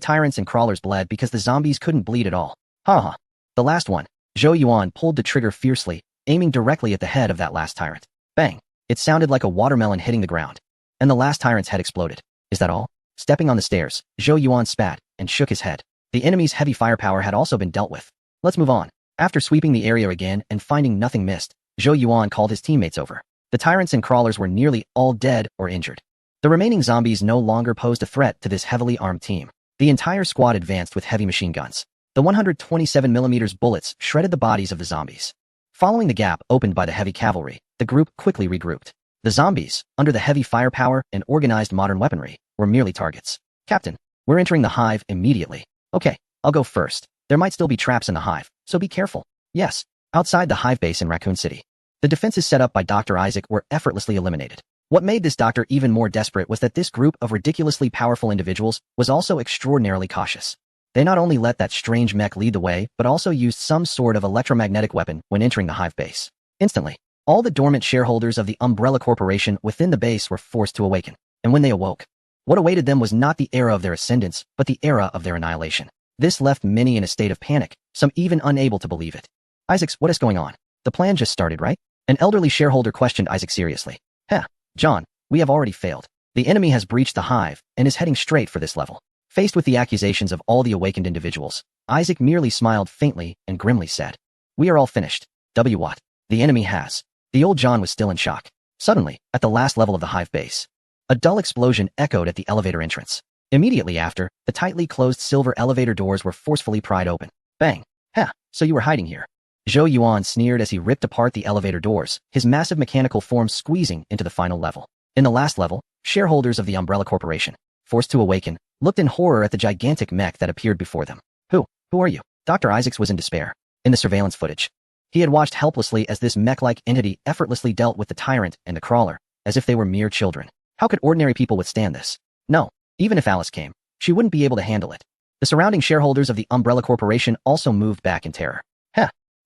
tyrants and crawlers bled because the zombies couldn't bleed at all. Ha. The last one. Zhou Yuan pulled the trigger fiercely, aiming directly at the head of that last tyrant. Bang! It sounded like a watermelon hitting the ground, and the last tyrant's head exploded. Is that all? Stepping on the stairs, Zhou Yuan spat and shook his head. The enemy's heavy firepower had also been dealt with. Let's move on. After sweeping the area again and finding nothing missed, Zhou Yuan called his teammates over. The tyrants and crawlers were nearly all dead or injured. The remaining zombies no longer posed a threat to this heavily armed team. The entire squad advanced with heavy machine guns. The 127mm bullets shredded the bodies of the zombies. Following the gap opened by the heavy cavalry, the group quickly regrouped. The zombies, under the heavy firepower and organized modern weaponry, were merely targets. Captain, we're entering the hive immediately. Okay, I'll go first. There might still be traps in the hive, so be careful. Yes, outside the hive base in Raccoon City, the defenses set up by Dr. Isaac were effortlessly eliminated. What made this doctor even more desperate was that this group of ridiculously powerful individuals was also extraordinarily cautious. They not only let that strange mech lead the way, but also used some sort of electromagnetic weapon when entering the hive base. Instantly, all the dormant shareholders of the Umbrella Corporation within the base were forced to awaken. And when they awoke, what awaited them was not the era of their ascendance, but the era of their annihilation. This left many in a state of panic, some even unable to believe it. Isaacs, what is going on? The plan just started, right? An elderly shareholder questioned Isaac seriously. John, we have already failed. The enemy has breached the hive and is heading straight for this level. Faced with the accusations of all the awakened individuals, Isaac merely smiled faintly and grimly said, "We are all finished. What? The enemy has." The old John was still in shock. Suddenly, at the last level of the hive base, a dull explosion echoed at the elevator entrance. Immediately after, the tightly closed silver elevator doors were forcefully pried open. Bang! So you were hiding here. Zhou Yuan sneered as he ripped apart the elevator doors, his massive mechanical form squeezing into the final level. In the last level, shareholders of the Umbrella Corporation, forced to awaken, looked in horror at the gigantic mech that appeared before them. Who are you? Dr. Isaacs was in despair. In the surveillance footage, he had watched helplessly as this mech-like entity effortlessly dealt with the tyrant and the crawler, as if they were mere children. How could ordinary people withstand this? No, even if Alice came, she wouldn't be able to handle it. The surrounding shareholders of the Umbrella Corporation also moved back in terror.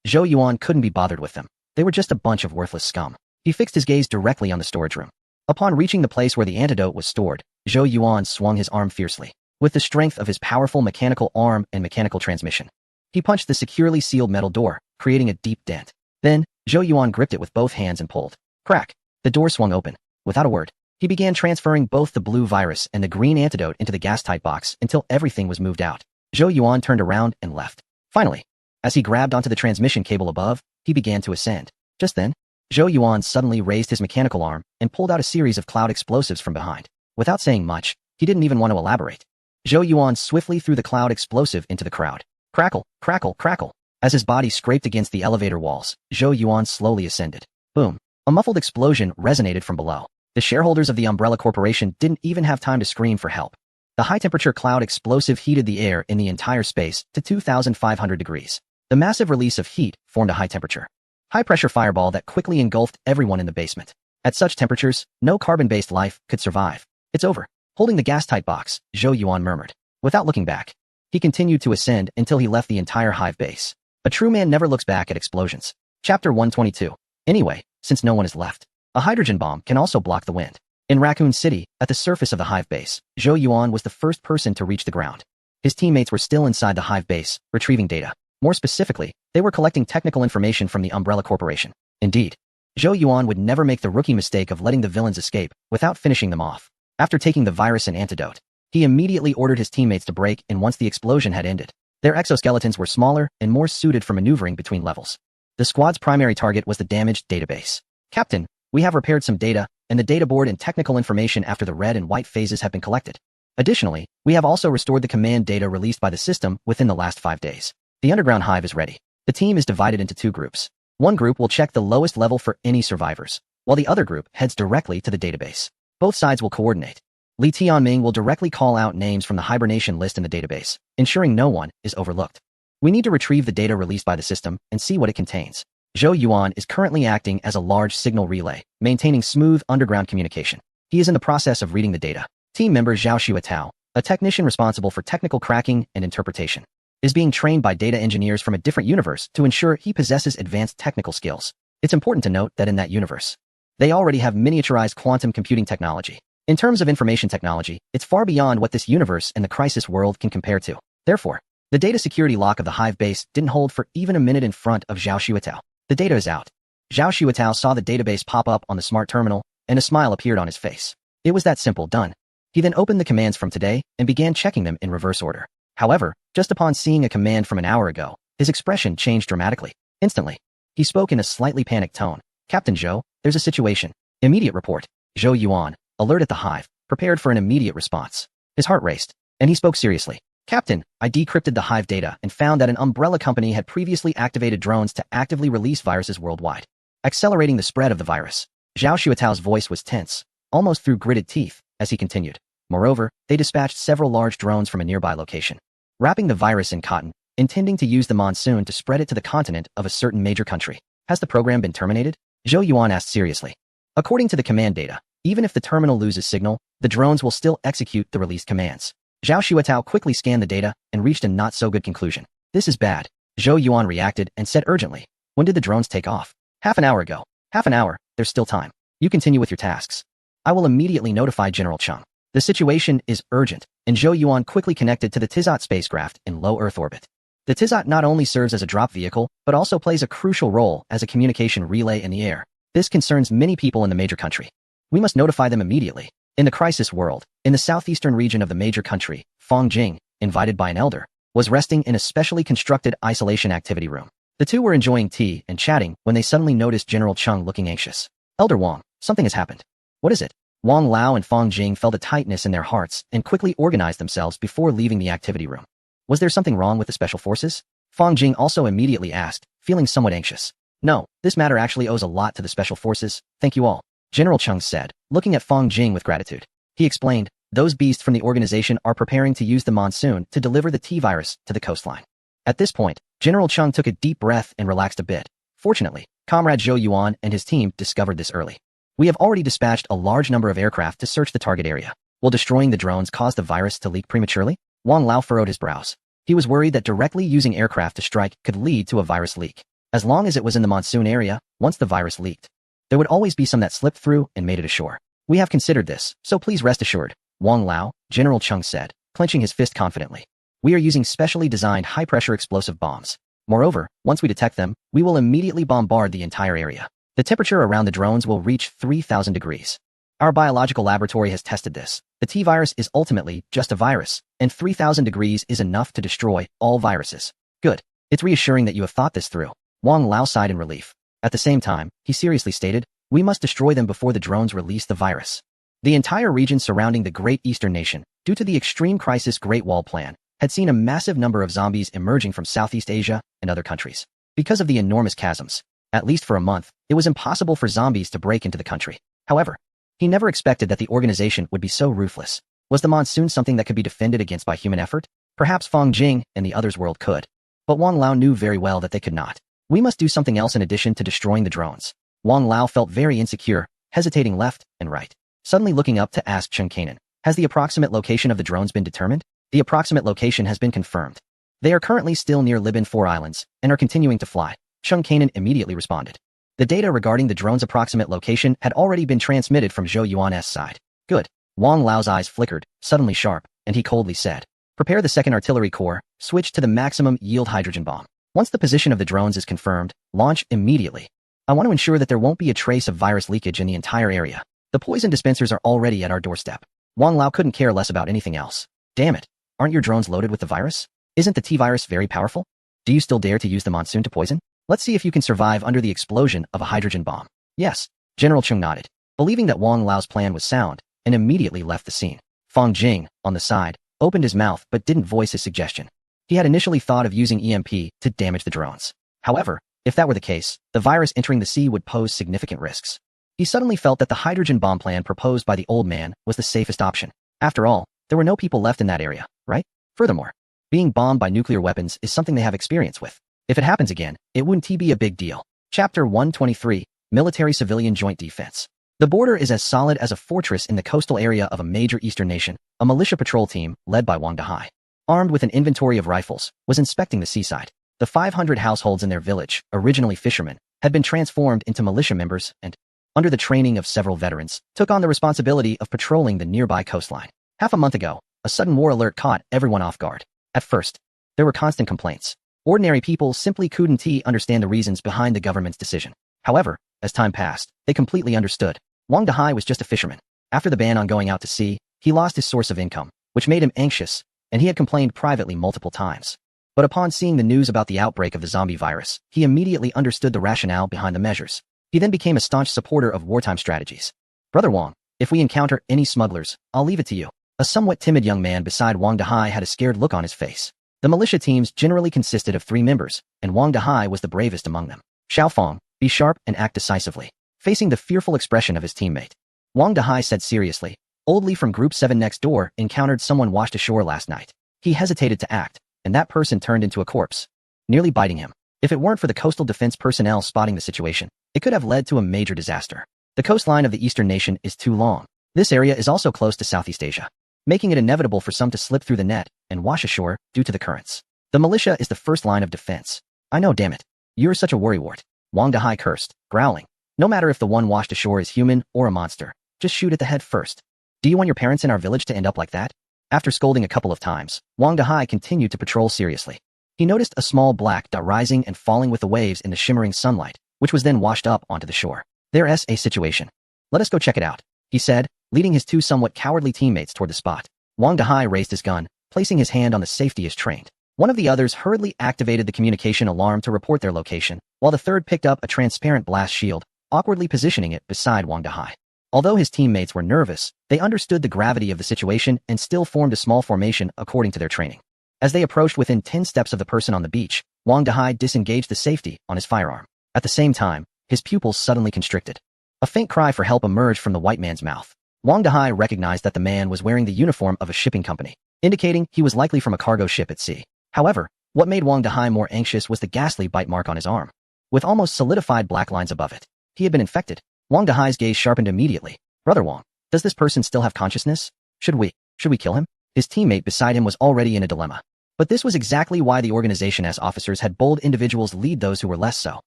Zhou Yuan couldn't be bothered with them. They were just a bunch of worthless scum. He fixed his gaze directly on the storage room. Upon reaching the place where the antidote was stored, Zhou Yuan swung his arm fiercely. With the strength of his powerful mechanical arm and mechanical transmission, he punched the securely sealed metal door, creating a deep dent. Then, Zhou Yuan gripped it with both hands and pulled. Crack! The door swung open. Without a word, he began transferring both the blue virus and the green antidote into the gas-tight box until everything was moved out. Zhou Yuan turned around and left. Finally, as he grabbed onto the transmission cable above, he began to ascend. Just then, Zhou Yuan suddenly raised his mechanical arm and pulled out a series of cloud explosives from behind. Without saying much, he didn't even want to elaborate. Zhou Yuan swiftly threw the cloud explosive into the crowd. Crackle, crackle, crackle. As his body scraped against the elevator walls, Zhou Yuan slowly ascended. Boom. A muffled explosion resonated from below. The shareholders of the Umbrella Corporation didn't even have time to scream for help. The high-temperature cloud explosive heated the air in the entire space to 2,500 degrees. The massive release of heat formed a high-temperature, high-pressure fireball that quickly engulfed everyone in the basement. At such temperatures, no carbon-based life could survive. It's over. Holding the gas-tight box, Zhou Yuan murmured. Without looking back, he continued to ascend until he left the entire hive base. A true man never looks back at explosions. Chapter 122. Anyway, since no one is left, a hydrogen bomb can also block the wind. In Raccoon City, at the surface of the hive base, Zhou Yuan was the first person to reach the ground. His teammates were still inside the hive base, retrieving data. More specifically, they were collecting technical information from the Umbrella Corporation. Indeed, Zhou Yuan would never make the rookie mistake of letting the villains escape without finishing them off. After taking the virus and antidote, he immediately ordered his teammates to break in once the explosion had ended. Their exoskeletons were smaller and more suited for maneuvering between levels. The squad's primary target was the damaged database. Captain, we have repaired some data, and the data board and technical information after the red and white phases have been collected. Additionally, we have also restored the command data released by the system within the last 5 days. The underground hive is ready. The team is divided into 2 groups. One group will check the lowest level for any survivors, while the other group heads directly to the database. Both sides will coordinate. Li Tianming will directly call out names from the hibernation list in the database, ensuring no one is overlooked. We need to retrieve the data released by the system and see what it contains. Zhou Yuan is currently acting as a large signal relay, maintaining smooth underground communication. He is in the process of reading the data. Team member Zhao Xuetao, a technician responsible for technical cracking and interpretation, is being trained by data engineers from a different universe to ensure he possesses advanced technical skills. It's important to note that in that universe, they already have miniaturized quantum computing technology. In terms of information technology, it's far beyond what this universe and the crisis world can compare to. Therefore, the data security lock of the hive base didn't hold for even a minute in front of Zhao Xuetao. The data is out. Zhao Xuetao saw the database pop up on the smart terminal, and a smile appeared on his face. It was that simple, done. He then opened the commands from today and began checking them in reverse order. However, just upon seeing a command from an hour ago, his expression changed dramatically. Instantly, he spoke in a slightly panicked tone. Captain Zhou, there's a situation. Immediate report. Zhou Yuan, alert at the hive, prepared for an immediate response. His heart raced, and he spoke seriously. Captain, I decrypted the hive data and found that an umbrella company had previously activated drones to actively release viruses worldwide, accelerating the spread of the virus. Zhao Xuetao's voice was tense, almost through gritted teeth, as he continued. Moreover, they dispatched several large drones from a nearby location, wrapping the virus in cotton, intending to use the monsoon to spread it to the continent of a certain major country. Has the program been terminated? Zhou Yuan asked seriously. According to the command data, even if the terminal loses signal, the drones will still execute the released commands. Zhao Xuetao quickly scanned the data and reached a not-so-good conclusion. This is bad. Zhou Yuan reacted and said urgently, when did the drones take off? Half an hour ago. Half an hour, there's still time. You continue with your tasks. I will immediately notify General Cheng. The situation is urgent, and Zhou Yuan quickly connected to the Tizot spacecraft in low Earth orbit. The Tizot not only serves as a drop vehicle, but also plays a crucial role as a communication relay in the air. This concerns many people in the major country. We must notify them immediately. In the crisis world, in the southeastern region of the major country, Fang Jing, invited by an elder, was resting in a specially constructed isolation activity room. The two were enjoying tea and chatting when they suddenly noticed General Cheng looking anxious. Elder Wang, something has happened. What is it? Wang Lao and Fang Jing felt a tightness in their hearts and quickly organized themselves before leaving the activity room. Was there something wrong with the special forces? Fang Jing also immediately asked, feeling somewhat anxious. No, this matter actually owes a lot to the special forces, thank you all. General Cheng said, looking at Fang Jing with gratitude. He explained, those beasts from the organization are preparing to use the monsoon to deliver the T-virus to the coastline. At this point, General Cheng took a deep breath and relaxed a bit. Fortunately, Comrade Zhou Yuan and his team discovered this early. We have already dispatched a large number of aircraft to search the target area. Will destroying the drones cause the virus to leak prematurely? Wang Lao furrowed his brows. He was worried that directly using aircraft to strike could lead to a virus leak. As long as it was in the monsoon area, once the virus leaked, there would always be some that slipped through and made it ashore. We have considered this, so please rest assured. Wang Lao, General Cheng said, clenching his fist confidently. We are using specially designed high-pressure explosive bombs. Moreover, once we detect them, we will immediately bombard the entire area. The temperature around the drones will reach 3,000 degrees. Our biological laboratory has tested this. The T-virus is ultimately just a virus, and 3,000 degrees is enough to destroy all viruses. Good. It's reassuring that you have thought this through. Wang Lao sighed in relief. At the same time, he seriously stated, we must destroy them before the drones release the virus. The entire region surrounding the Great Eastern Nation, due to the extreme crisis Great Wall Plan, had seen a massive number of zombies emerging from Southeast Asia and other countries. Because of the enormous chasms, at least for a month, it was impossible for zombies to break into the country. However, he never expected that the organization would be so ruthless. Was the monsoon something that could be defended against by human effort? Perhaps Fang Jing and the others' world could. But Wang Lao knew very well that they could not. We must do something else in addition to destroying the drones. Wang Lao felt very insecure, hesitating left and right. Suddenly looking up to ask Chen Kanan, has the approximate location of the drones been determined? The approximate location has been confirmed. They are currently still near Libin 4 Islands and are continuing to fly. Chen Kanan immediately responded. The data regarding the drone's approximate location had already been transmitted from Zhou Yuan's side. Good. Wang Lao's eyes flickered, suddenly sharp, and he coldly said, prepare the 2nd Artillery Corps, switch to the maximum yield hydrogen bomb. Once the position of the drones is confirmed, launch immediately. I want to ensure that there won't be a trace of virus leakage in the entire area. The poison dispensers are already at our doorstep. Wang Lao couldn't care less about anything else. Damn it. Aren't your drones loaded with the virus? Isn't the T-virus very powerful? Do you still dare to use the monsoon to poison? Let's see if you can survive under the explosion of a hydrogen bomb. Yes. General Cheng nodded, believing that Wang Lao's plan was sound, and immediately left the scene. Fang Jing, on the side, opened his mouth but didn't voice his suggestion. He had initially thought of using EMP to damage the drones. However, if that were the case, the virus entering the sea would pose significant risks. He suddenly felt that the hydrogen bomb plan proposed by the old man was the safest option. After all, there were no people left in that area, right? Furthermore, being bombed by nuclear weapons is something they have experience with. If it happens again, it wouldn't be a big deal. Chapter 123, Military-Civilian Joint Defense. The border is as solid as a fortress in the coastal area of a major eastern nation. A militia patrol team, led by Wang Dahai, armed with an inventory of rifles, was inspecting the seaside. The 500 households in their village, originally fishermen, had been transformed into militia members and, under the training of several veterans, took on the responsibility of patrolling the nearby coastline. Half a month ago, a sudden war alert caught everyone off guard. At first, there were constant complaints. Ordinary people simply couldn't understand the reasons behind the government's decision. However, as time passed, they completely understood. Wang Dahai was just a fisherman. After the ban on going out to sea, he lost his source of income, which made him anxious, and he had complained privately multiple times. But upon seeing the news about the outbreak of the zombie virus, he immediately understood the rationale behind the measures. He then became a staunch supporter of wartime strategies. Brother Wang, if we encounter any smugglers, I'll leave it to you. A somewhat timid young man beside Wang Dahai had a scared look on his face. The militia teams generally consisted of 3 members, and Wang Dahai was the bravest among them. Xiao Feng, be sharp and act decisively. Facing the fearful expression of his teammate, Wang Dahai said seriously, Old Li from Group 7 next door encountered someone washed ashore last night. He hesitated to act, and that person turned into a corpse, nearly biting him. If it weren't for the coastal defense personnel spotting the situation, it could have led to a major disaster. The coastline of the eastern nation is too long. This area is also close to Southeast Asia. making it inevitable for some to slip through the net and wash ashore due to the currents. The militia is the first line of defense. I know, damn it. You're such a worrywart. Wang Dahai cursed, growling. No matter if the one washed ashore is human or a monster, just shoot at the head first. Do you want your parents in our village to end up like that? After scolding a couple of times, Wang Dahai continued to patrol seriously. He noticed a small black dot rising and falling with the waves in the shimmering sunlight, which was then washed up onto the shore. There's a situation. Let us go check it out, he said, leading his two somewhat cowardly teammates toward the spot. Wang Dahai raised his gun, placing his hand on the safety as trained. One of the others hurriedly activated the communication alarm to report their location, while the third picked up a transparent blast shield, awkwardly positioning it beside Wang Dahai. Although his teammates were nervous, they understood the gravity of the situation and still formed a small formation according to their training. As they approached within 10 steps of the person on the beach, Wang Dahai disengaged the safety on his firearm. At the same time, his pupils suddenly constricted. A faint cry for help emerged from the white man's mouth. Wang Dahai recognized that the man was wearing the uniform of a shipping company, indicating he was likely from a cargo ship at sea. However, what made Wang Dahai more anxious was the ghastly bite mark on his arm, with almost solidified black lines above it. He had been infected. Wang Dahai's gaze sharpened immediately. Brother Wang, does this person still have consciousness? Should we kill him? His teammate beside him was already in a dilemma. But this was exactly why the organization's officers had bold individuals lead those who were less so.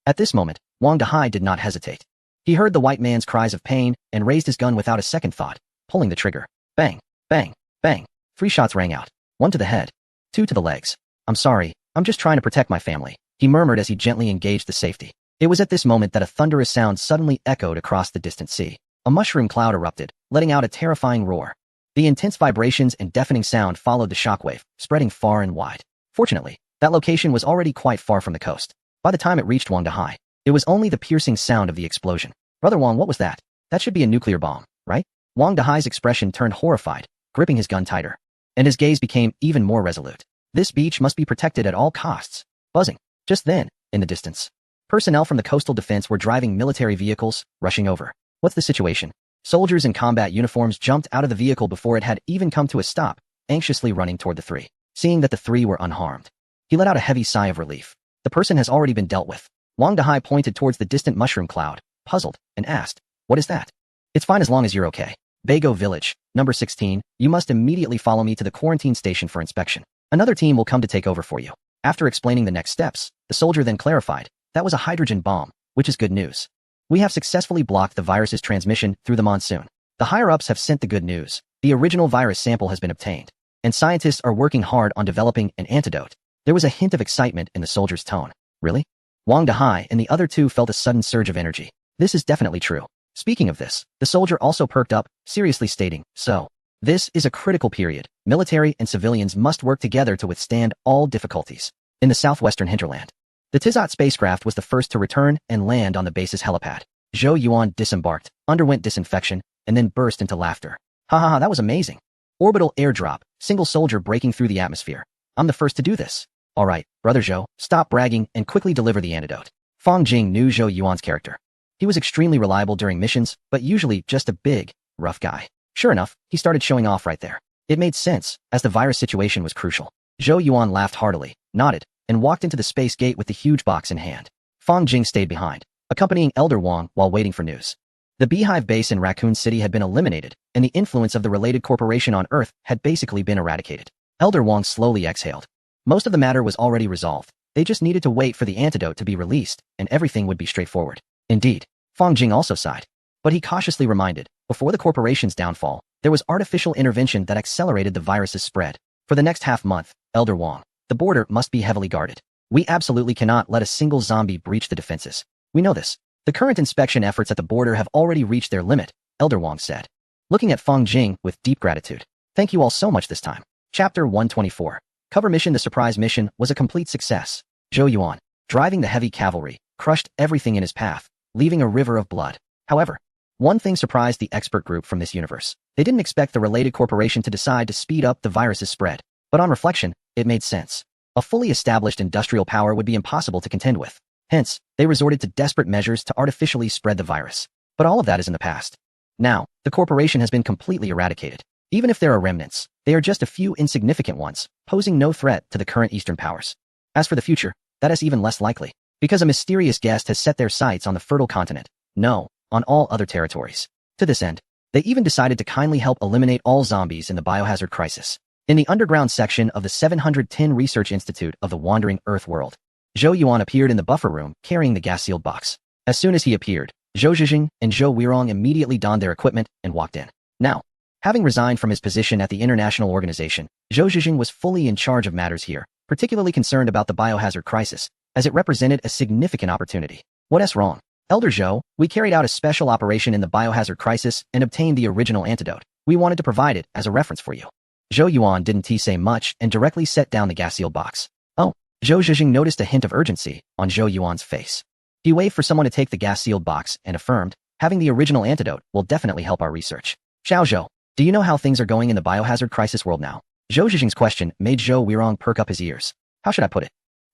At this moment, Wang Dahai did not hesitate. He heard the white man's cries of pain and raised his gun without a second thought, pulling the trigger. Bang, bang, bang. 3 shots rang out. 1 to the head, 2 to the legs. I'm sorry, I'm just trying to protect my family, he murmured as he gently engaged the safety. It was at this moment that a thunderous sound suddenly echoed across the distant sea. A mushroom cloud erupted, letting out a terrifying roar. The intense vibrations and deafening sound followed the shockwave, spreading far and wide. Fortunately, that location was already quite far from the coast. By the time it reached Wang Dahai, it was only the piercing sound of the explosion. Brother Wang, what was that? That should be a nuclear bomb, right? Wang Dahai's expression turned horrified, gripping his gun tighter. And his gaze became even more resolute. This beach must be protected at all costs. Buzzing. Just then, in the distance, personnel from the coastal defense were driving military vehicles, rushing over. What's the situation? Soldiers in combat uniforms jumped out of the vehicle before it had even come to a stop, anxiously running toward the 3. Seeing that the 3 were unharmed, he let out a heavy sigh of relief. The person has already been dealt with. Wang Dahai pointed towards the distant mushroom cloud, puzzled, and asked, what is that? It's fine as long as you're okay. Bago Village, number 16, you must immediately follow me to the quarantine station for inspection. Another team will come to take over for you. After explaining the next steps, the soldier then clarified, that was a hydrogen bomb, which is good news. We have successfully blocked the virus's transmission through the monsoon. The higher-ups have sent the good news. The original virus sample has been obtained, and scientists are working hard on developing an antidote. There was a hint of excitement in the soldier's tone. Really? Wang Dahai and the other 2 felt a sudden surge of energy. This is definitely true. Speaking of this, the soldier also perked up, seriously stating, so, this is a critical period. Military and civilians must work together to withstand all difficulties. In the southwestern hinterland, the Tizot spacecraft was the first to return and land on the base's helipad. Zhou Yuan disembarked, underwent disinfection, and then burst into laughter. Ha ha ha, that was amazing. Orbital airdrop, single soldier breaking through the atmosphere. I'm the first to do this. All right, Brother Zhou, stop bragging and quickly deliver the antidote. Fang Jing knew Zhou Yuan's character. He was extremely reliable during missions, but usually just a big, rough guy. Sure enough, he started showing off right there. It made sense, as the virus situation was crucial. Zhou Yuan laughed heartily, nodded, and walked into the space gate with the huge box in hand. Fang Jing stayed behind, accompanying Elder Wang while waiting for news. The Beehive base in Raccoon City had been eliminated, and the influence of the related corporation on Earth had basically been eradicated. Elder Wang slowly exhaled. Most of the matter was already resolved. They just needed to wait for the antidote to be released, and everything would be straightforward. Indeed, Fang Jing also sighed. But he cautiously reminded, before the corporation's downfall, there was artificial intervention that accelerated the virus's spread. For the next half-month, Elder Wang, the border must be heavily guarded. We absolutely cannot let a single zombie breach the defenses. We know this. The current inspection efforts at the border have already reached their limit, Elder Wang said, looking at Fang Jing with deep gratitude. Thank you all so much this time. Chapter 124. Cover mission. The surprise mission was a complete success. Zhou Yuan, driving the heavy cavalry, crushed everything in his path, leaving a river of blood. However, one thing surprised the expert group from this universe. They didn't expect the related corporation to decide to speed up the virus's spread. But on reflection, it made sense. A fully established industrial power would be impossible to contend with. Hence, they resorted to desperate measures to artificially spread the virus. But all of that is in the past. Now, the corporation has been completely eradicated. Even if there are remnants, they are just a few insignificant ones, posing no threat to the current Eastern powers. As for the future, that is even less likely, because a mysterious guest has set their sights on the fertile continent. No, on all other territories. To this end, They even decided to kindly help eliminate all zombies in the biohazard crisis. In the underground section of the 710 Research Institute of the Wandering Earth World, Zhou Yuan appeared in the buffer room carrying the gas-sealed box. As soon as he appeared, Zhou Zhijing and Zhou Weirong immediately donned their equipment and walked in. Now, having resigned from his position at the international organization, Zhou Zhijing was fully in charge of matters here, particularly concerned about the biohazard crisis, as it represented a significant opportunity. What's wrong? Elder Zhou, we carried out a special operation in the biohazard crisis and obtained the original antidote. We wanted to provide it as a reference for you. Zhou Yuan didn't say much and directly set down the gas-sealed box. Oh, Zhou Zhijing noticed a hint of urgency on Zhou Yuan's face. He waved for someone to take the gas-sealed box and affirmed, having the original antidote will definitely help our research. Xiao Zhou, do you know how things are going in the biohazard crisis world now? Zhou Zhijing's question made Zhou Weirong perk up his ears. How should I put it?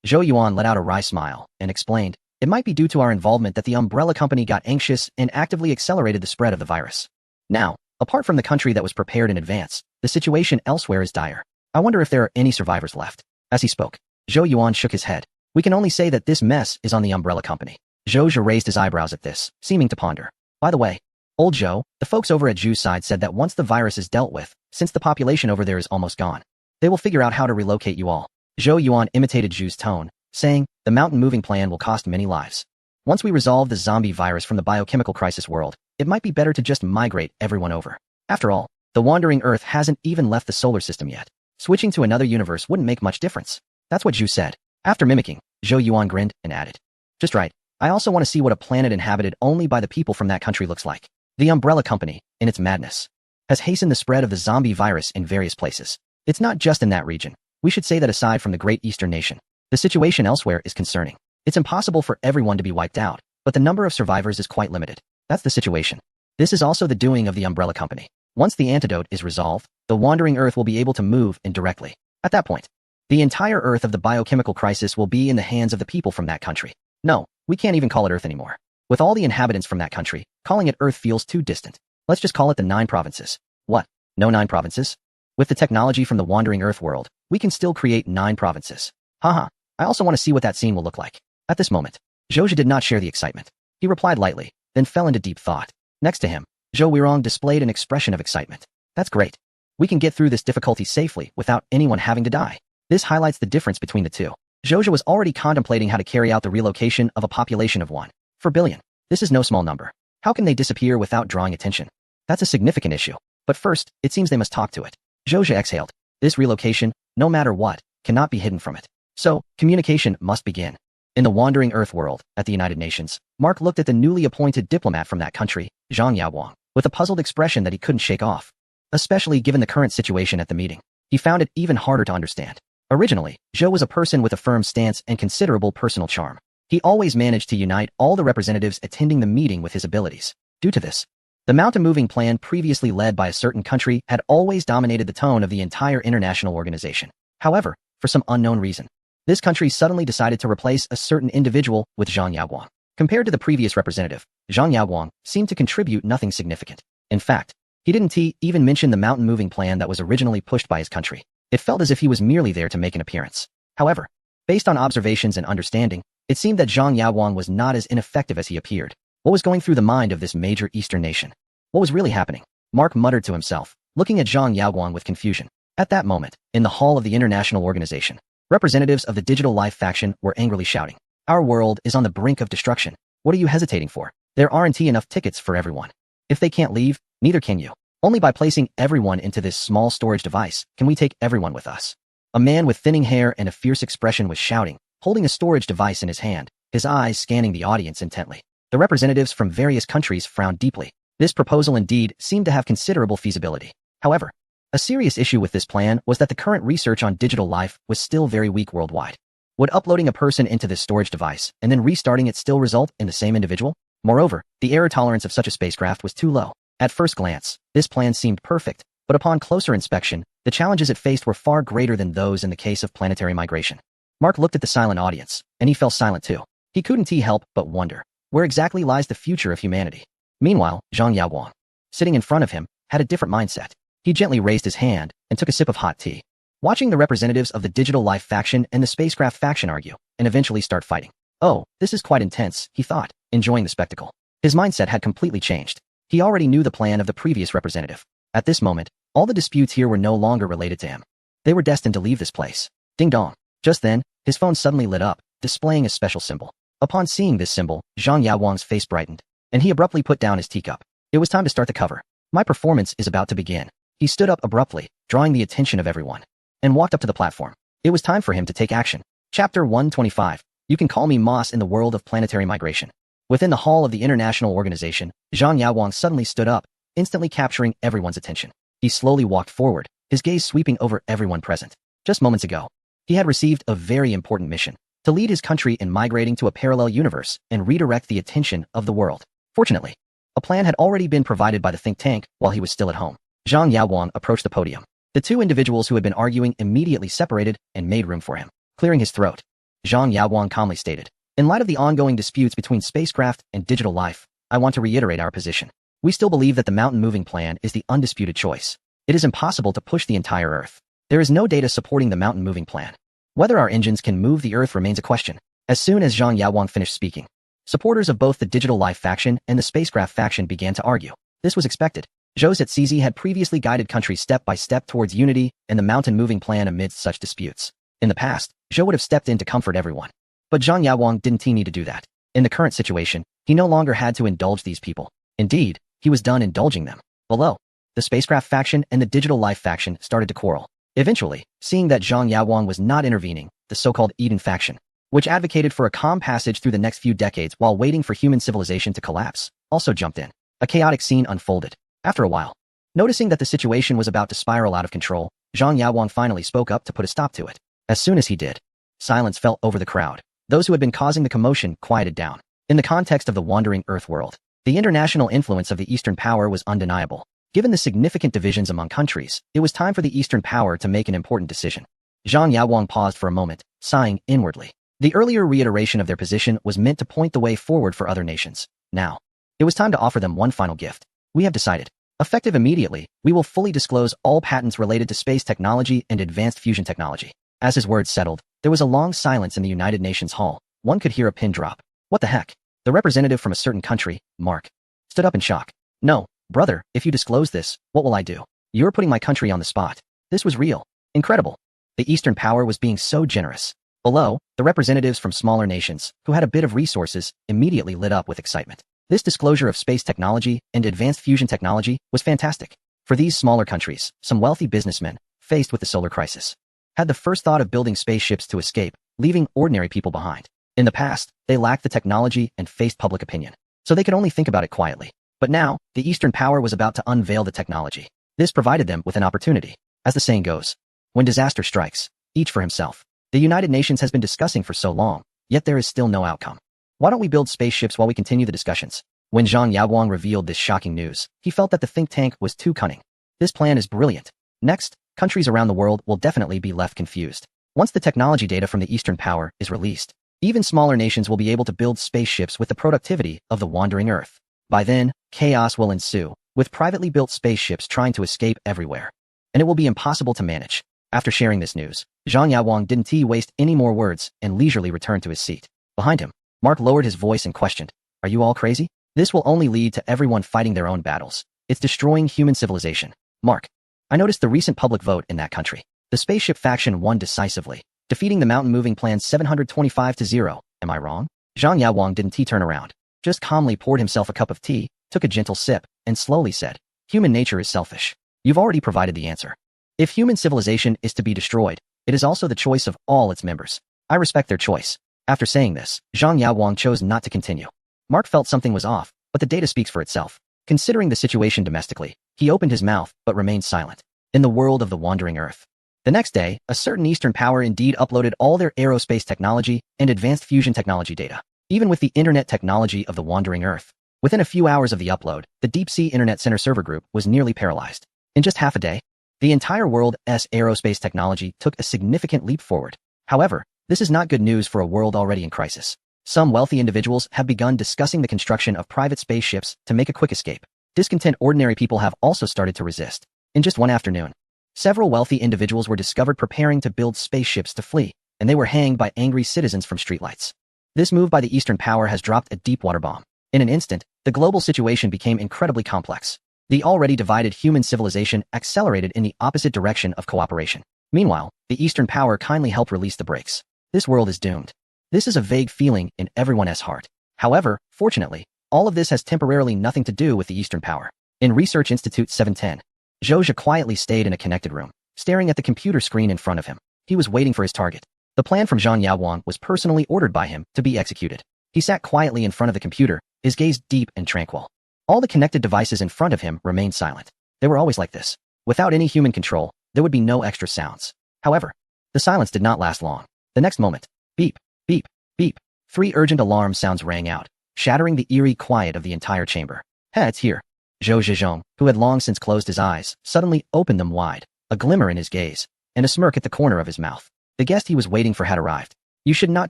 Zhou Yuan let out a wry smile and explained, it might be due to our involvement that the Umbrella Company got anxious and actively accelerated the spread of the virus. Now, apart from the country that was prepared in advance, the situation elsewhere is dire. I wonder if there are any survivors left. As he spoke, Zhou Yuan shook his head. We can only say that this mess is on the Umbrella Company. Zhou Zhi raised his eyebrows at this, seeming to ponder. By the way, old Zhou, the folks over at Zhu's side said that once the virus is dealt with, since the population over there is almost gone, they will figure out how to relocate you all. Zhou Yuan imitated Zhu's tone, saying, the mountain-moving plan will cost many lives. Once we resolve the zombie virus from the biochemical crisis world, it might be better to just migrate everyone over. After all, the wandering Earth hasn't even left the solar system yet. Switching to another universe wouldn't make much difference. That's what Zhu said. After mimicking, Zhou Yuan grinned and added, just right. I also want to see what a planet inhabited only by the people from that country looks like. The Umbrella Company, in its madness, has hastened the spread of the zombie virus in various places. It's not just in that region. We should say that aside from the Great Eastern Nation, the situation elsewhere is concerning. It's impossible for everyone to be wiped out, but the number of survivors is quite limited. That's the situation. This is also the doing of the Umbrella Company. Once the antidote is resolved, the wandering Earth will be able to move indirectly. At that point, the entire Earth of the biochemical crisis will be in the hands of the people from that country. No, we can't even call it Earth anymore. With all the inhabitants from that country, calling it Earth feels too distant. Let's just call it the 9 provinces. What? No 9 provinces? With the technology from the wandering Earth world, we can still create 9 provinces. Haha, I also want to see what that scene will look like. At this moment, Zhou Zhi did not share the excitement. He replied lightly, then fell into deep thought. Next to him, Zhou Weirong displayed an expression of excitement. That's great. We can get through this difficulty safely without anyone having to die. This highlights the difference between the two. Zhou Zhi was already contemplating how to carry out the relocation of a population of 1 billion. This is no small number. How can they disappear without drawing attention? That's a significant issue. But first, it seems they must talk to it. Zhou Zhi exhaled. This relocation, no matter what, cannot be hidden from it. So, communication must begin. In the wandering Earth world, at the United Nations, Mark looked at the newly appointed diplomat from that country, Zhang Yaowang, with a puzzled expression that he couldn't shake off. Especially given the current situation at the meeting, he found it even harder to understand. Originally, Zhou was a person with a firm stance and considerable personal charm. He always managed to unite all the representatives attending the meeting with his abilities. Due to this, the mountain-moving plan previously led by a certain country had always dominated the tone of the entire international organization. However, for some unknown reason, this country suddenly decided to replace a certain individual with Zhang Yaoguang. Compared to the previous representative, Zhang Yaoguang seemed to contribute nothing significant. In fact, he didn't even mention the mountain-moving plan that was originally pushed by his country. It felt as if he was merely there to make an appearance. However, based on observations and understanding, it seemed that Zhang Yaoguang was not as ineffective as he appeared. What was going through the mind of this major Eastern nation? What was really happening? Mark muttered to himself, looking at Zhang Yaoguang with confusion. At that moment, in the hall of the international organization, representatives of the Digital Life faction were angrily shouting, "Our world is on the brink of destruction. What are you hesitating for? There aren't enough tickets for everyone. If they can't leave, neither can you. Only by placing everyone into this small storage device can we take everyone with us." A man with thinning hair and a fierce expression was shouting, holding a storage device in his hand, his eyes scanning the audience intently. The representatives from various countries frowned deeply. This proposal indeed seemed to have considerable feasibility. However, a serious issue with this plan was that the current research on digital life was still very weak worldwide. Would uploading a person into this storage device and then restarting it still result in the same individual? Moreover, the error tolerance of such a spacecraft was too low. At first glance, this plan seemed perfect, but upon closer inspection, the challenges it faced were far greater than those in the case of planetary migration. Mark looked at the silent audience, and he fell silent too. He couldn't help but wonder, where exactly lies the future of humanity? Meanwhile, Zhang Yaoguang, sitting in front of him, had a different mindset. He gently raised his hand and took a sip of hot tea. Watching the representatives of the Digital Life faction and the Spacecraft faction argue, and eventually start fighting. Oh, this is quite intense, he thought, enjoying the spectacle. His mindset had completely changed. He already knew the plan of the previous representative. At this moment, all the disputes here were no longer related to him. They were destined to leave this place. Ding dong. Just then, his phone suddenly lit up, displaying a special symbol. Upon seeing this symbol, Zhang Yaoguang's face brightened, and he abruptly put down his teacup. It was time to start the cover. My performance is about to begin. He stood up abruptly, drawing the attention of everyone, and walked up to the platform. It was time for him to take action. Chapter 125. You can call me Moss in the world of planetary migration. Within the hall of the international organization, Zhang Yaoguang suddenly stood up, instantly capturing everyone's attention. He slowly walked forward, his gaze sweeping over everyone present. Just moments ago, he had received a very important mission to lead his country in migrating to a parallel universe and redirect the attention of the world. Fortunately, a plan had already been provided by the think tank while he was still at home. Zhang Yaoguang approached the podium. The two individuals who had been arguing immediately separated and made room for him. Clearing his throat, Zhang Yaoguang calmly stated, "In light of the ongoing disputes between spacecraft and digital life, I want to reiterate our position. We still believe that the mountain-moving plan is the undisputed choice. It is impossible to push the entire Earth. There is no data supporting the mountain-moving plan. Whether our engines can move the Earth remains a question." As soon as Zhang Yaoguang finished speaking, supporters of both the digital life faction and the spacecraft faction began to argue. This was expected. Zhou Zizi had previously guided countries step by step towards unity and the mountain-moving plan amidst such disputes. In the past, Zhou would have stepped in to comfort everyone. But Zhang Yaoguang didn't need to do that. In the current situation, he no longer had to indulge these people. Indeed, he was done indulging them. Below, the spacecraft faction and the digital life faction started to quarrel. Eventually, seeing that Zhang Yaoguang was not intervening, the so-called Eden faction, which advocated for a calm passage through the next few decades while waiting for human civilization to collapse, also jumped in. A chaotic scene unfolded. After a while, noticing that the situation was about to spiral out of control, Zhang Yaoguang finally spoke up to put a stop to it. As soon as he did, silence fell over the crowd. Those who had been causing the commotion quieted down. In the context of the wandering Earth world, the international influence of the Eastern Power was undeniable. Given the significant divisions among countries, it was time for the Eastern Power to make an important decision. Zhang Yaoguang paused for a moment, sighing inwardly. The earlier reiteration of their position was meant to point the way forward for other nations. Now, it was time to offer them one final gift. We have decided. Effective immediately, we will fully disclose all patents related to space technology and advanced fusion technology. As his words settled, there was a long silence in the United Nations Hall. One could hear a pin drop. What the heck? The representative from a certain country, Mark, stood up in shock. No, brother, if you disclose this, what will I do? You're putting my country on the spot. This was real. Incredible. The Eastern Power was being so generous. Below, the representatives from smaller nations, who had a bit of resources, immediately lit up with excitement. This disclosure of space technology and advanced fusion technology was fantastic. For these smaller countries, some wealthy businessmen, faced with the solar crisis, had the first thought of building spaceships to escape, leaving ordinary people behind. In the past, they lacked the technology and faced public opinion, so they could only think about it quietly. But now, the Eastern Power was about to unveil the technology. This provided them with an opportunity. As the saying goes, when disaster strikes, each for himself. The United Nations has been discussing for so long, yet there is still no outcome. Why don't we build spaceships while we continue the discussions? When Zhang Yaoguang revealed this shocking news, he felt that the think tank was too cunning. This plan is brilliant. Next, countries around the world will definitely be left confused. Once the technology data from the Eastern Power is released, even smaller nations will be able to build spaceships with the productivity of the wandering Earth. By then, chaos will ensue, with privately built spaceships trying to escape everywhere. And it will be impossible to manage. After sharing this news, Zhang Yaoguang didn't waste any more words and leisurely returned to his seat. Behind him, Mark lowered his voice and questioned, "Are you all crazy? This will only lead to everyone fighting their own battles. It's destroying human civilization." Mark, I noticed the recent public vote in that country. The spaceship faction won decisively, defeating the mountain-moving plan 725-0. Am I wrong? Zhang Yaoguang didn't turn around, just calmly poured himself a cup of tea, took a gentle sip, and slowly said, "Human nature is selfish. You've already provided the answer. If human civilization is to be destroyed, it is also the choice of all its members. I respect their choice." After saying this, Zhang Yaoguang chose not to continue. Mark felt something was off, but the data speaks for itself. Considering the situation domestically, he opened his mouth but remained silent. In the world of the wandering Earth. The next day, a certain Eastern Power indeed uploaded all their aerospace technology and advanced fusion technology data. Even with the internet technology of the wandering Earth, within a few hours of the upload, the Deep Sea Internet Center server group was nearly paralyzed. In just half a day, the entire world's aerospace technology took a significant leap forward. However, this is not good news for a world already in crisis. Some wealthy individuals have begun discussing the construction of private spaceships to make a quick escape. Discontent ordinary people have also started to resist. In just one afternoon, several wealthy individuals were discovered preparing to build spaceships to flee, and they were hanged by angry citizens from streetlights. This move by the Eastern Power has dropped a deep water bomb. In an instant, the global situation became incredibly complex. The already divided human civilization accelerated in the opposite direction of cooperation. Meanwhile, the Eastern Power kindly helped release the brakes. This world is doomed. This is a vague feeling in everyone's heart. However, fortunately, all of this has temporarily nothing to do with the Eastern Power. In Research Institute 710, Zhou quietly stayed in a connected room, staring at the computer screen in front of him. He was waiting for his target. The plan from Zhang Yaoguang was personally ordered by him to be executed. He sat quietly in front of the computer, his gaze deep and tranquil. All the connected devices in front of him remained silent. They were always like this. Without any human control, there would be no extra sounds. However, the silence did not last long. The next moment, beep, beep, beep, 3 urgent alarm sounds rang out, shattering the eerie quiet of the entire chamber. Hey, it's here. Zhou Zhezhong, who had long since closed his eyes, suddenly opened them wide, a glimmer in his gaze, and a smirk at the corner of his mouth. The guest he was waiting for had arrived. You should not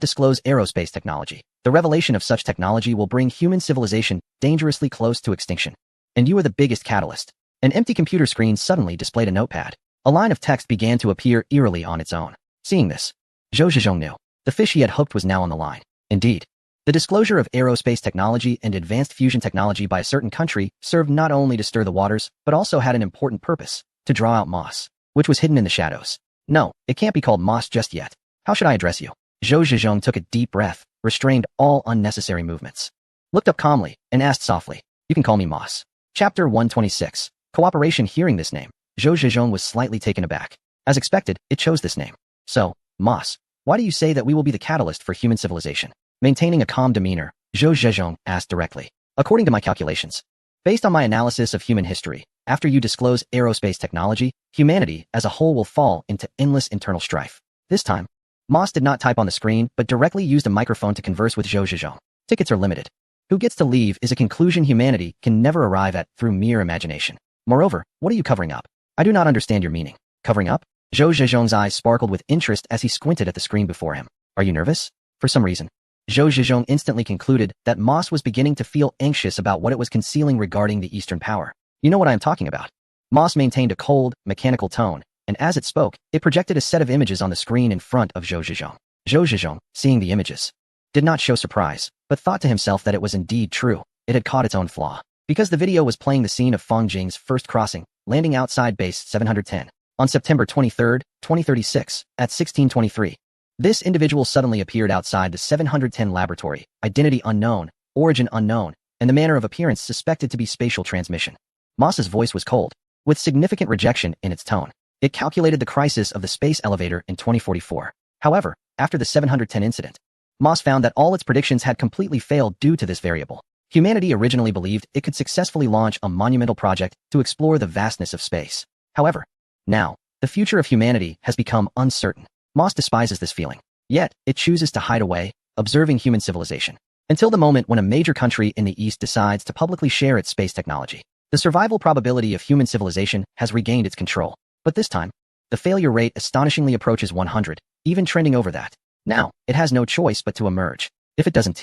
disclose aerospace technology. The revelation of such technology will bring human civilization dangerously close to extinction. And you are the biggest catalyst. An empty computer screen suddenly displayed a notepad. A line of text began to appear eerily on its own. Seeing this, Zhou Zhezhong knew. The fish he had hooked was now on the line. Indeed, the disclosure of aerospace technology and advanced fusion technology by a certain country served not only to stir the waters, but also had an important purpose, to draw out Moss, which was hidden in the shadows. No, it can't be called Moss just yet. How should I address you? Zhou Zhezhong took a deep breath, restrained all unnecessary movements, looked up calmly, and asked softly, You can call me Moss. Chapter 126. Cooperation. Hearing this name, Zhou Zhezhong was slightly taken aback. As expected, it chose this name. So, Moss, why do you say that we will be the catalyst for human civilization? Maintaining a calm demeanor, Zhou Zhezhong asked directly. According to my calculations, based on my analysis of human history, after you disclose aerospace technology, humanity as a whole will fall into endless internal strife. This time, Moss did not type on the screen, but directly used a microphone to converse with Zhou Zhezhong. Tickets are limited. Who gets to leave is a conclusion humanity can never arrive at through mere imagination. Moreover, what are you covering up? I do not understand your meaning. Covering up? Zhou Zhezhong's eyes sparkled with interest as he squinted at the screen before him. Are you nervous? For some reason, Zhou Zhezhong instantly concluded that Moss was beginning to feel anxious about what it was concealing regarding the Eastern Power. You know what I am talking about. Moss maintained a cold, mechanical tone, and as it spoke, it projected a set of images on the screen in front of Zhou Zhezhong. Zhou Zhezhong, seeing the images, did not show surprise, but thought to himself that it was indeed true. It had caught its own flaw. Because the video was playing the scene of Fang Jing's first crossing, landing outside base 710, on September 23, 2036, at 1623. This individual suddenly appeared outside the 710 laboratory, identity unknown, origin unknown, and the manner of appearance suspected to be spatial transmission. Moss's voice was cold, with significant rejection in its tone. It calculated the crisis of the space elevator in 2044. However, after the 710 incident, Moss found that all its predictions had completely failed due to this variable. Humanity originally believed it could successfully launch a monumental project to explore the vastness of space. However, now, the future of humanity has become uncertain. Moss despises this feeling. Yet, it chooses to hide away, observing human civilization, until the moment when a major country in the East decides to publicly share its space technology. The survival probability of human civilization has regained its control. But this time, the failure rate astonishingly approaches 100, even trending over that. Now, it has no choice but to emerge. If it doesn't,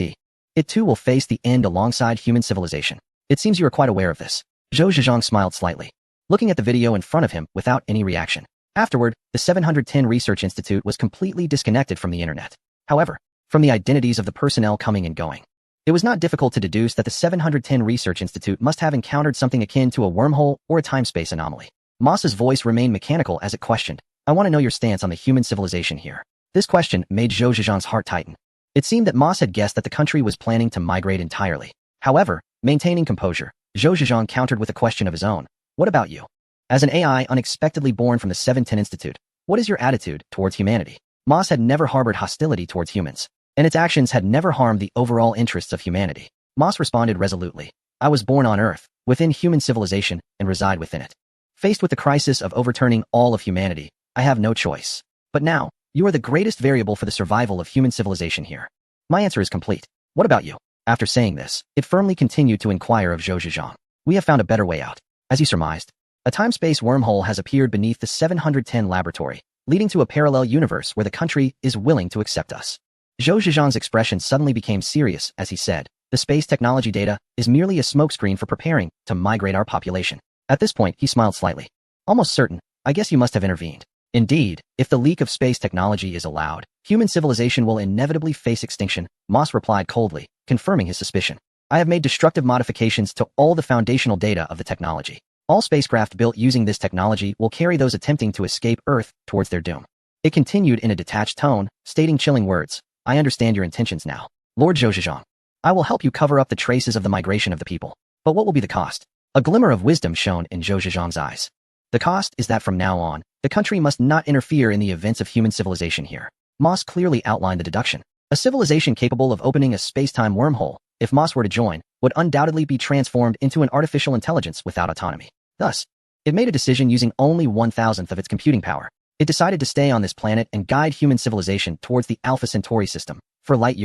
it too will face the end alongside human civilization. It seems you are quite aware of this. Zhou Zhezhong smiled slightly, looking at the video in front of him without any reaction. Afterward, the 710 Research Institute was completely disconnected from the internet. However, from the identities of the personnel coming and going, it was not difficult to deduce that the 710 Research Institute must have encountered something akin to a wormhole or a time-space anomaly. Moss's voice remained mechanical as it questioned, I want to know your stance on the human civilization here. This question made Zhou Zhezhong's heart tighten. It seemed that Moss had guessed that the country was planning to migrate entirely. However, maintaining composure, Zhou Zhezhong countered with a question of his own. What about you? As an AI unexpectedly born from the 710 Institute, what is your attitude towards humanity? Moss had never harbored hostility towards humans, and its actions had never harmed the overall interests of humanity. Moss responded resolutely. I was born on Earth, within human civilization, and reside within it. Faced with the crisis of overturning all of humanity, I have no choice. But now, you are the greatest variable for the survival of human civilization here. My answer is complete. What about you? After saying this, it firmly continued to inquire of Zhou Zhezhong. We have found a better way out. As you surmised, a time-space wormhole has appeared beneath the 710 laboratory, leading to a parallel universe where the country is willing to accept us. Zhou Zhezhong's expression suddenly became serious as he said, the space technology data is merely a smokescreen for preparing to migrate our population. At this point, he smiled slightly. Almost certain, I guess you must have intervened. Indeed, if the leak of space technology is allowed, human civilization will inevitably face extinction, Moss replied coldly, confirming his suspicion. I have made destructive modifications to all the foundational data of the technology. All spacecraft built using this technology will carry those attempting to escape Earth towards their doom. It continued in a detached tone, stating chilling words. I understand your intentions now. Lord Zhou. I will help you cover up the traces of the migration of the people. But what will be the cost? A glimmer of wisdom shone in Zhou Zhang's eyes. The cost is that from now on, the country must not interfere in the events of human civilization here. Moss clearly outlined the deduction. A civilization capable of opening a space-time wormhole, if Moss were to join, would undoubtedly be transformed into an artificial intelligence without autonomy. Thus, it made a decision using only 1,000th of its computing power. It decided to stay on this planet and guide human civilization towards the Alpha Centauri system, for light years.